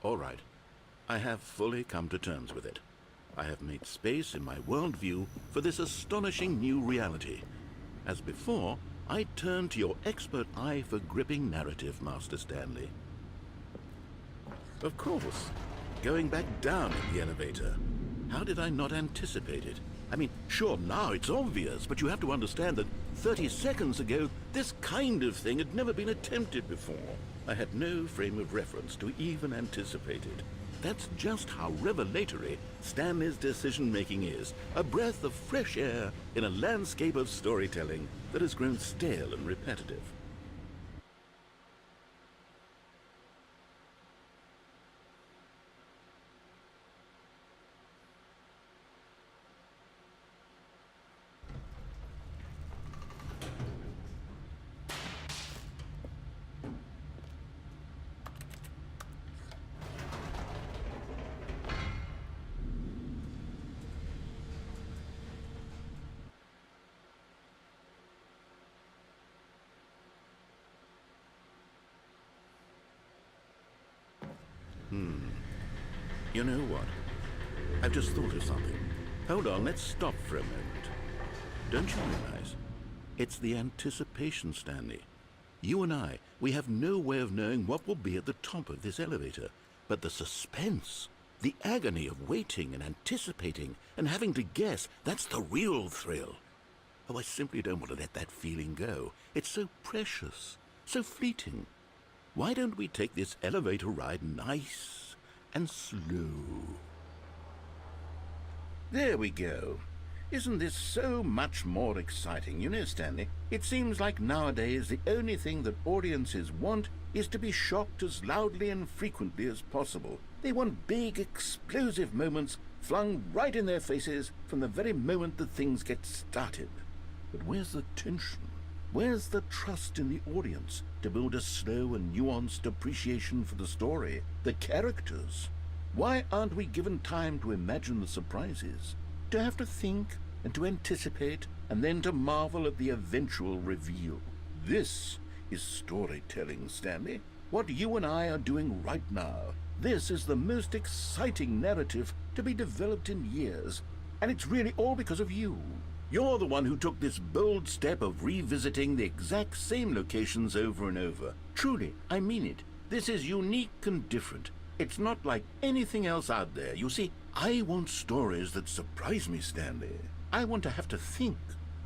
All right. I have fully come to terms with it. I have made space in my worldview for this astonishing new reality. As before, I turn to your expert eye for gripping narrative, Master Stanley. Of course. Going back down in the elevator. How did I not anticipate it? I mean, sure, now it's obvious, but you have to understand that 30 seconds ago, this kind of thing had never been attempted before. I had no frame of reference to even anticipate it. That's just how revelatory Stanley's decision-making is. A breath of fresh air in a landscape of storytelling that has grown stale and repetitive. You know what? I've just thought of something. Hold on, let's stop for a moment. Don't you realize? It's the anticipation, Stanley. You and I, we have no way of knowing what will be at the top of this elevator. But the suspense, the agony of waiting and anticipating and having to guess, that's the real thrill. Oh, I simply don't want to let that feeling go. It's so precious, so fleeting. Why don't we take this elevator ride nice and slow? There we go. Isn't this so much more exciting? You know, Stanley, it seems like nowadays the only thing that audiences want is to be shocked as loudly and frequently as possible. They want big, explosive moments flung right in their faces from the very moment that things get started. But where's the tension? Where's the trust in the audience to build a slow and nuanced appreciation for the story, the characters? Why aren't we given time to imagine the surprises, to have to think and to anticipate, and then to marvel at the eventual reveal? This is storytelling, Stanley. What you and I are doing right now. This is the most exciting narrative to be developed in years, and it's really all because of you. You're the one who took this bold step of revisiting the exact same locations over and over. Truly, I mean it. This is unique and different. It's not like anything else out there. You see, I want stories that surprise me, Stanley. I want to have to think.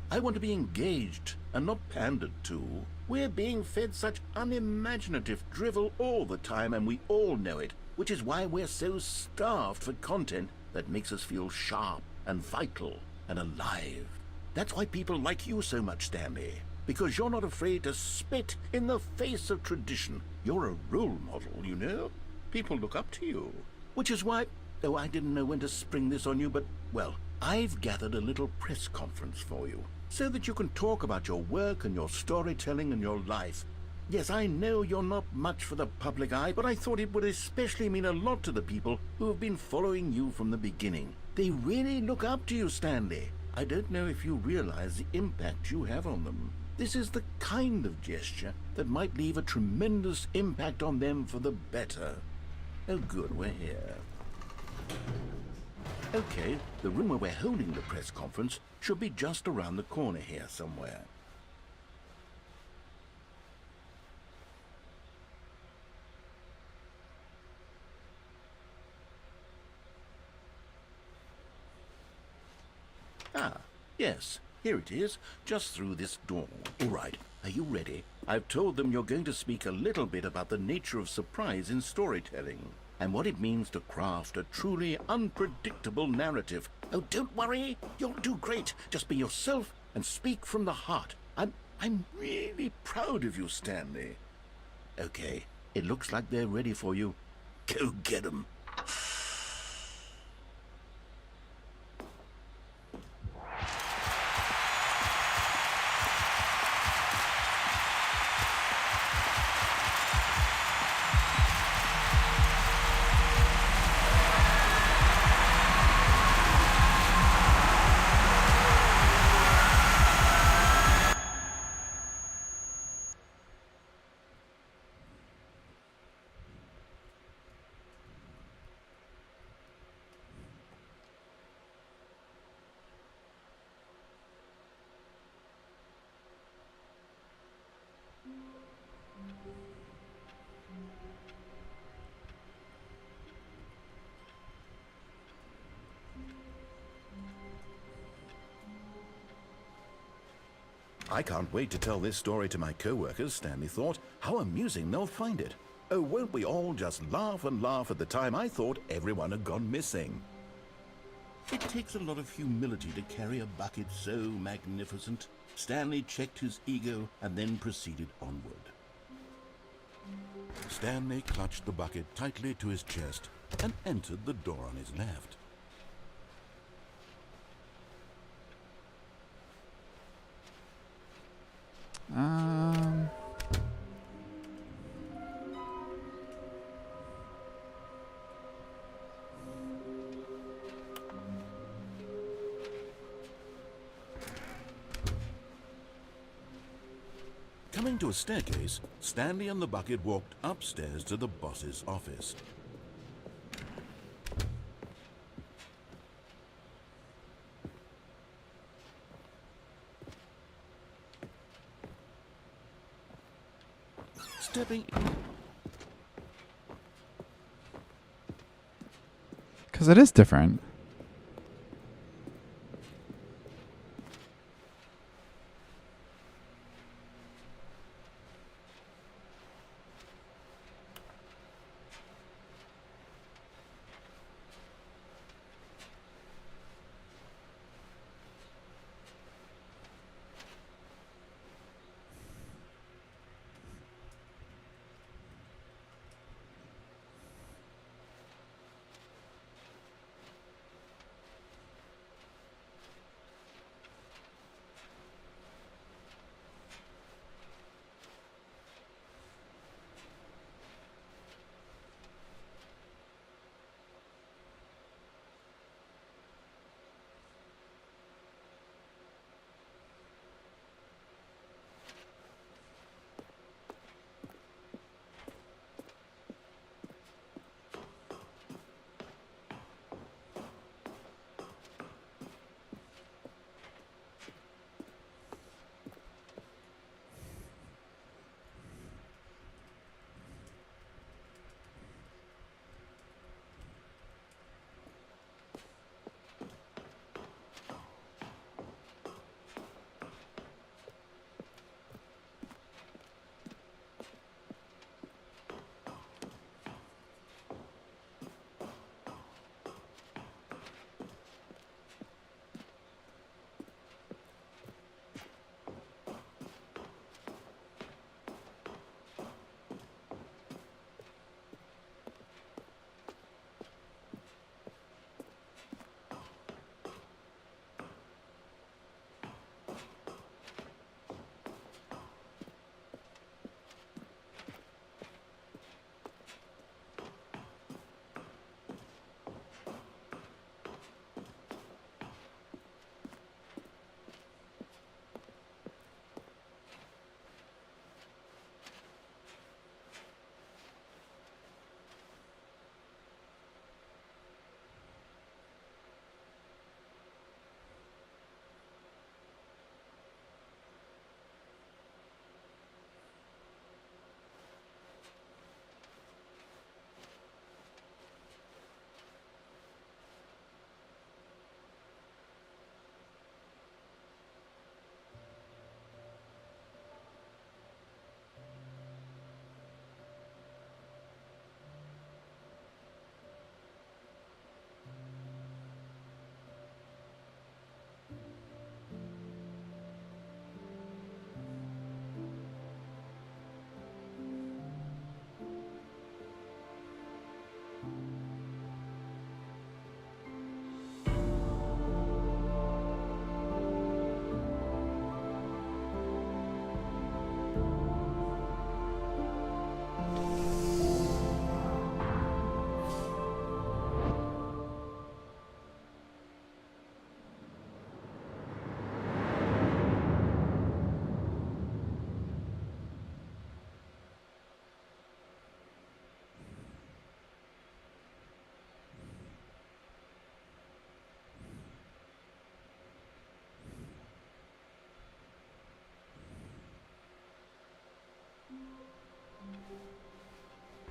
I want to be engaged and not pandered to. We're being fed such unimaginative drivel all the time, and we all know it, which is why we're so starved for content that makes us feel sharp and vital and alive. That's why people like you so much, Stanley, because you're not afraid to spit in the face of tradition. You're a role model, you know? People look up to you. Which is why, oh, I didn't know when to spring this on you, but, well, I've gathered a little press conference for you, so that you can talk about your work and your storytelling and your life. Yes, I know you're not much for the public eye, but I thought it would especially mean a lot to the people who have been following you from the beginning. They really look up to you, Stanley. I don't know if you realize the impact you have on them. This is the kind of gesture that might leave a tremendous impact on them for the better. Oh good, we're here. Okay, the room where we're holding the press conference should be just around the corner here somewhere. Ah, yes, here it is, just through this door. All right, are you ready? I've told them you're going to speak a little bit about the nature of surprise in storytelling, and what it means to craft a truly unpredictable narrative. Oh, don't worry, you'll do great. Just be yourself and speak from the heart. I'm really proud of you, Stanley. Okay, it looks like they're ready for you. Go get 'em. I can't wait to tell this story to my co-workers, Stanley thought. How amusing they'll find it. Oh, won't we all just laugh and laugh at the time I thought everyone had gone missing. It takes a lot of humility to carry a bucket so magnificent. Stanley checked his ego and then proceeded onward. Stanley clutched the bucket tightly to his chest and entered the door on his left. Coming to a staircase, Stanley and the bucket walked upstairs to the boss's office. stepping... Because it is different.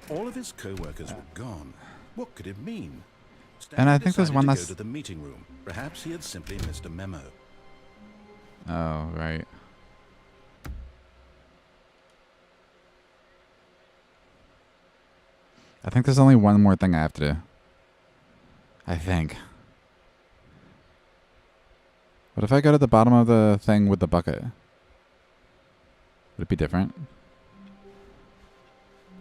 All of his co-workers were gone. What could it mean? And I Stanley think there's decided one to that's... go to the meeting room. Perhaps he had simply missed a memo. Oh, right. I think there's only one more thing I have to do. I think. What if I go to the bottom of the thing with the bucket? Would it be different?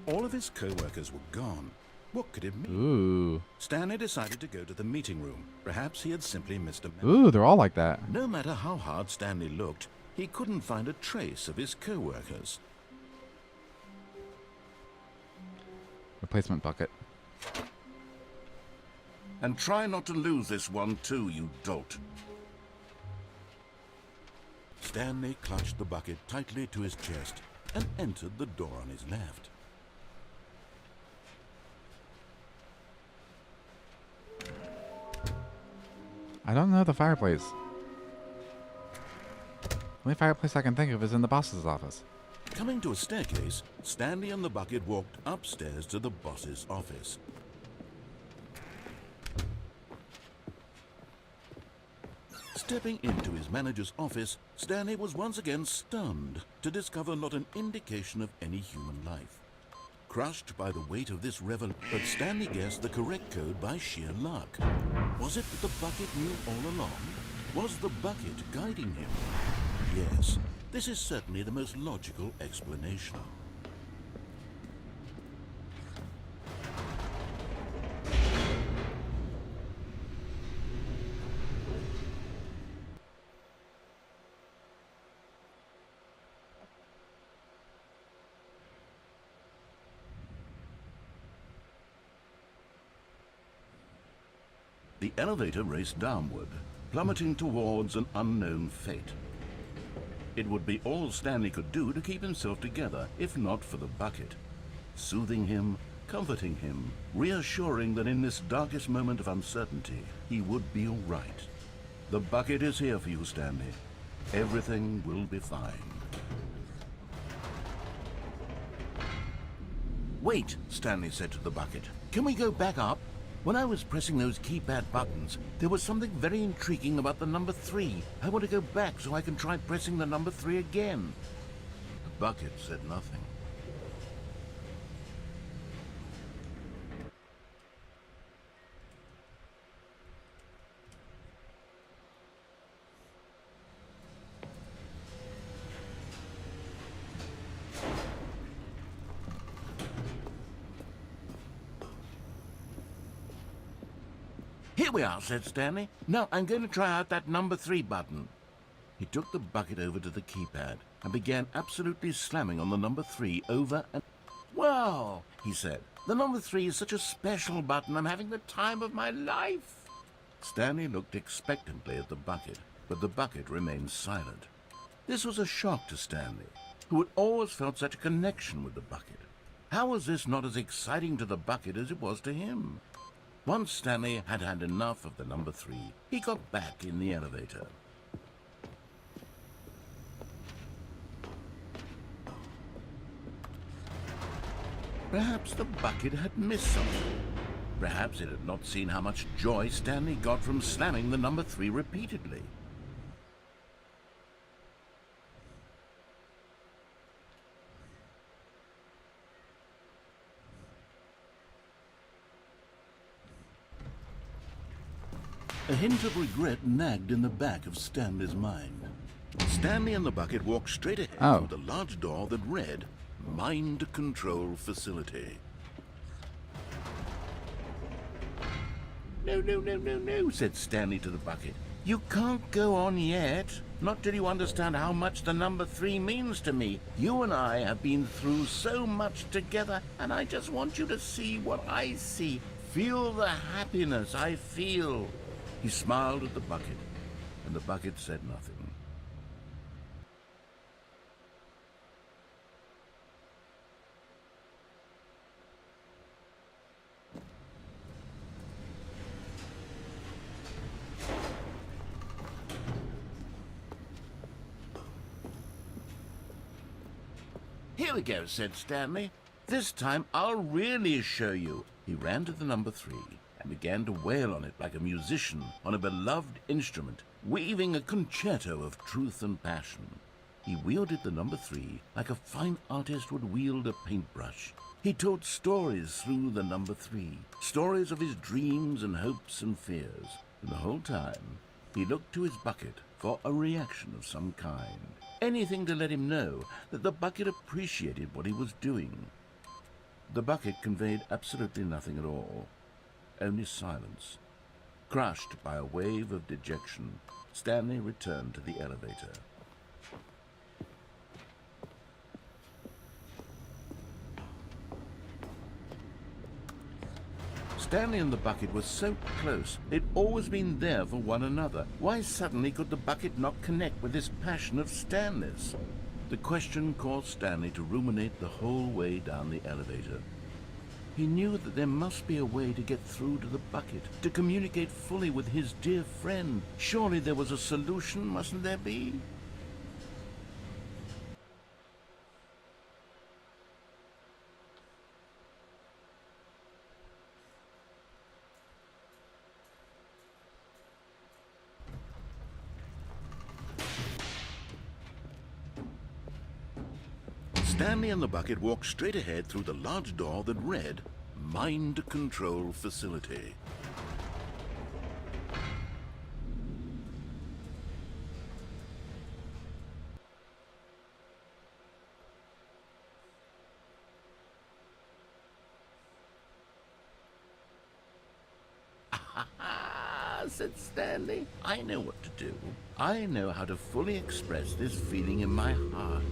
All of his co-workers were gone. What could it mean? Ooh. Stanley decided to go to the meeting room. Perhaps he had simply missed a memo. Ooh, they're all like that. No matter how hard Stanley looked, he couldn't find a trace of his co-workers. Replacement bucket. And try not to lose this one too, you dolt. Stanley clutched the bucket tightly to his chest and entered the door on his left. I don't know the fireplace. The only fireplace I can think of is in the boss's office. Coming to a staircase, Stanley and the bucket walked upstairs to the boss's office. Stepping into his manager's office, Stanley was once again stunned to discover not an indication of any human life. Crushed by the weight of this revel, but Stanley guessed the correct code by sheer luck. Was it that the bucket knew all along? Was the bucket guiding him? Yes, this is certainly the most logical explanation. The elevator raced downward, plummeting towards an unknown fate. It would be all Stanley could do to keep himself together, if not for the bucket. Soothing him, comforting him, reassuring that in this darkest moment of uncertainty, he would be all right. The bucket is here for you, Stanley. Everything will be fine. Wait, Stanley said to the bucket. Can we go back up? When I was pressing those keypad buttons, there was something very intriguing about the number 3. I want to go back so I can try pressing the number 3 again. The bucket said nothing. Here we are, said Stanley. Now I'm going to try out that number 3 button. He took the bucket over to the keypad and began absolutely slamming on the number 3 over and... Wow, he said. The number 3 is such a special button. I'm having the time of my life. Stanley looked expectantly at the bucket, but the bucket remained silent. This was a shock to Stanley, who had always felt such a connection with the bucket. How was this not as exciting to the bucket as it was to him? Once Stanley had had enough of the number 3, he got back in the elevator. Perhaps the bucket had missed something. Perhaps it had not seen how much joy Stanley got from slamming the number 3 repeatedly. A hint of regret nagged in the back of Stanley's mind. Stanley and the bucket walked straight ahead through the large door that read, Mind Control Facility. No, said Stanley to the bucket. You can't go on yet. Not till you understand how much the number 3 means to me. You and I have been through so much together, and I just want you to see what I see. Feel the happiness I feel. He smiled at the bucket, and the bucket said nothing. Here we go, said Stanley. This time I'll really show you. He ran to the number 3. And began to wail on it like a musician on a beloved instrument, weaving a concerto of truth and passion. He wielded the number 3 like a fine artist would wield a paintbrush. He told stories through the number 3, stories of his dreams and hopes and fears. And the whole time, he looked to his bucket for a reaction of some kind. Anything to let him know that the bucket appreciated what he was doing. The bucket conveyed absolutely nothing at all. Only silence. Crushed by a wave of dejection, Stanley returned to the elevator. Stanley and the bucket were so close. They'd always been there for one another. Why suddenly could the bucket not connect with this passion of Stanley's? The question caused Stanley to ruminate the whole way down the elevator. He knew that there must be a way to get through to the bucket, to communicate fully with his dear friend. Surely there was a solution, mustn't there be? Stanley and the bucket walked straight ahead through the large door that read, Mind Control Facility. Said Stanley. I know what to do. I know how to fully express this feeling in my heart.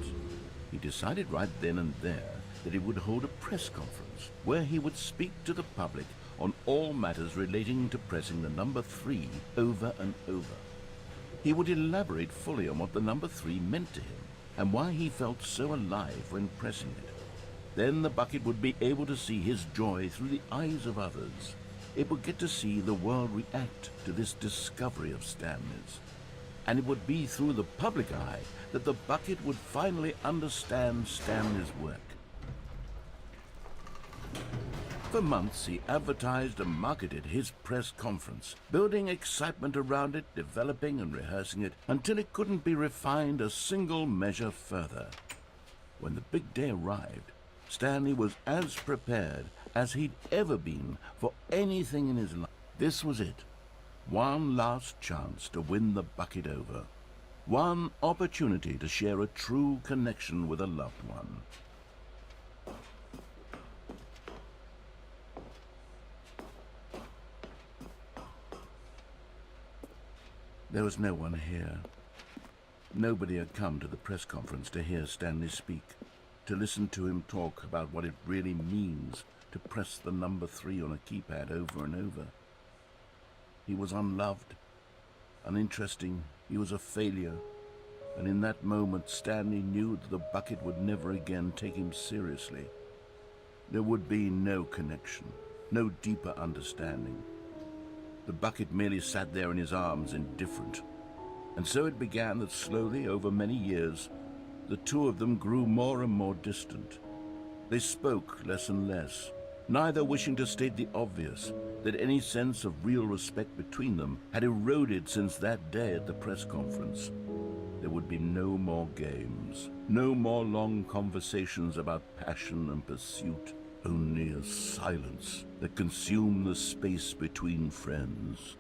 He decided right then and there that he would hold a press conference where he would speak to the public on all matters relating to pressing the number 3 over and over. He would elaborate fully on what the number 3 meant to him and why he felt so alive when pressing it. Then the bucket would be able to see his joy through the eyes of others. It would get to see the world react to this discovery of Stanley's. And it would be through the public eye that the bucket would finally understand Stanley's work. For months, he advertised and marketed his press conference, building excitement around it, developing and rehearsing it, until it couldn't be refined a single measure further. When the big day arrived, Stanley was as prepared as he'd ever been for anything in his life. This was it. One last chance to win the bucket over. One opportunity to share a true connection with a loved one. There was no one here. Nobody had come to the press conference to hear Stanley speak, to listen to him talk about what it really means to press the number 3 on a keypad over and over. He was unloved, uninteresting, he was a failure, and in that moment Stanley knew that the bucket would never again take him seriously. There would be no connection, no deeper understanding. The bucket merely sat there in his arms, indifferent. And so it began that slowly, over many years, the two of them grew more and more distant. They spoke less and less, neither wishing to state the obvious, that any sense of real respect between them had eroded since that day at the press conference. There would be no more games, no more long conversations about passion and pursuit, only a silence that consumed the space between friends.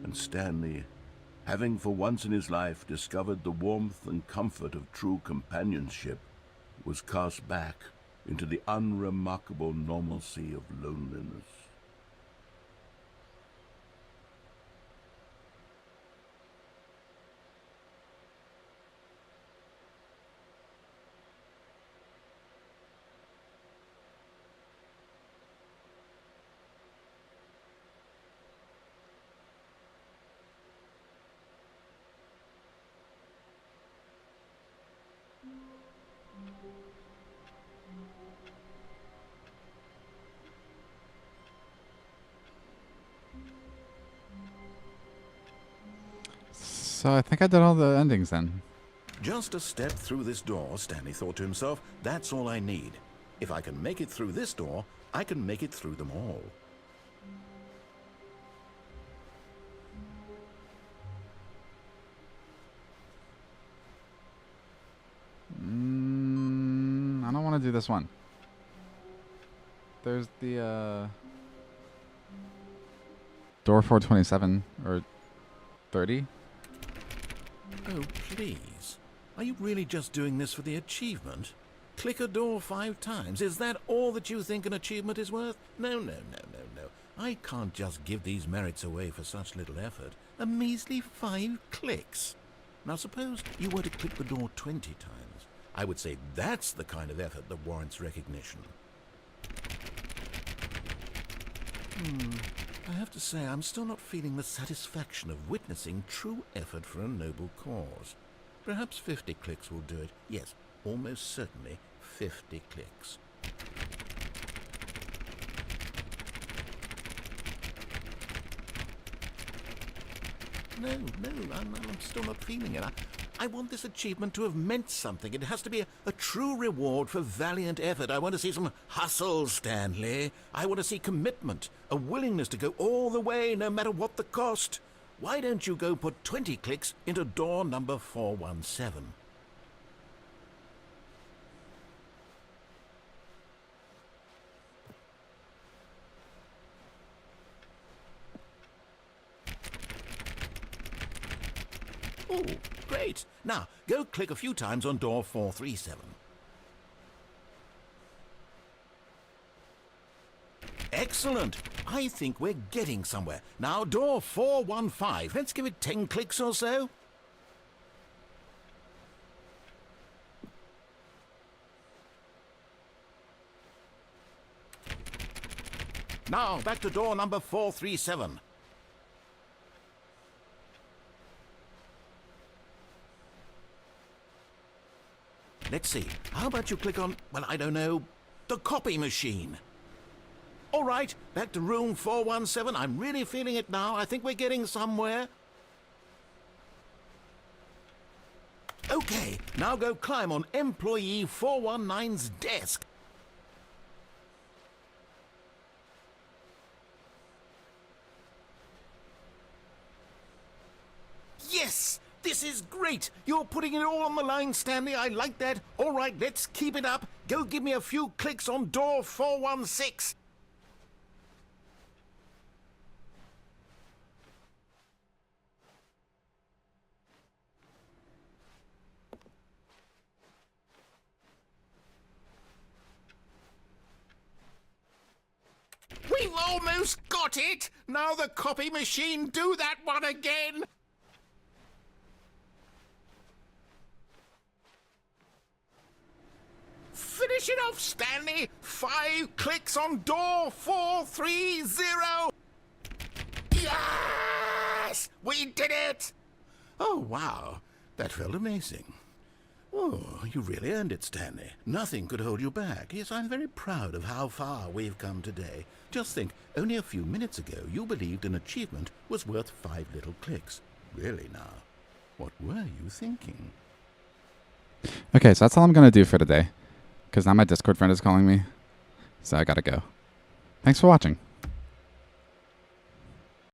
And Stanley, having for once in his life discovered the warmth and comfort of true companionship, was cast back into the unremarkable normalcy of loneliness. So I think I did all the endings then. Just a step through this door, Stanley thought to himself, that's all I need. If I can make it through this door, I can make it through them all. I don't want to do this one. There's the door 427 or 30. Oh, please. Are you really just doing this for the achievement? Click a door 5 times. Is that all that you think an achievement is worth? No. I can't just give these merits away for such little effort. A measly 5 clicks. Now suppose you were to click the door 20 times. I would say that's the kind of effort that warrants recognition. I have to say, I'm still not feeling the satisfaction of witnessing true effort for a noble cause. Perhaps 50 clicks will do it. Yes, almost certainly 50 clicks. No, I'm still not feeling it. I want this achievement to have meant something. It has to be a true reward for valiant effort. I want to see some hustle, Stanley. I want to see commitment, a willingness to go all the way, no matter what the cost. Why don't you go put 20 clicks into door number 417? Oh, great. Now, go click a few times on door 437. Excellent. I think we're getting somewhere. Now, door 415. Let's give it 10 clicks or so. Now, back to door number 437. Let's see. How about you click on, well, I don't know, the copy machine? All right, back to room 417. I'm really feeling it now. I think we're getting somewhere. Okay, now go climb on employee 419's desk. Yes! This is great! You're putting it all on the line, Stanley. I like that. All right, let's keep it up. Go give me a few clicks on door 416. We've almost got it! Now the copy machine, do that one again! Finish it off, Stanley! 5 clicks on door 430! Yes! We did it! Oh, wow. That felt amazing. Oh, you really earned it, Stanley. Nothing could hold you back. Yes, I'm very proud of how far we've come today. Just think, only a few minutes ago you believed an achievement was worth 5 little clicks. Really now, what were you thinking? Okay, so that's all I'm going to do for today. Because now my Discord friend is calling me. So I gotta go. Thanks for watching.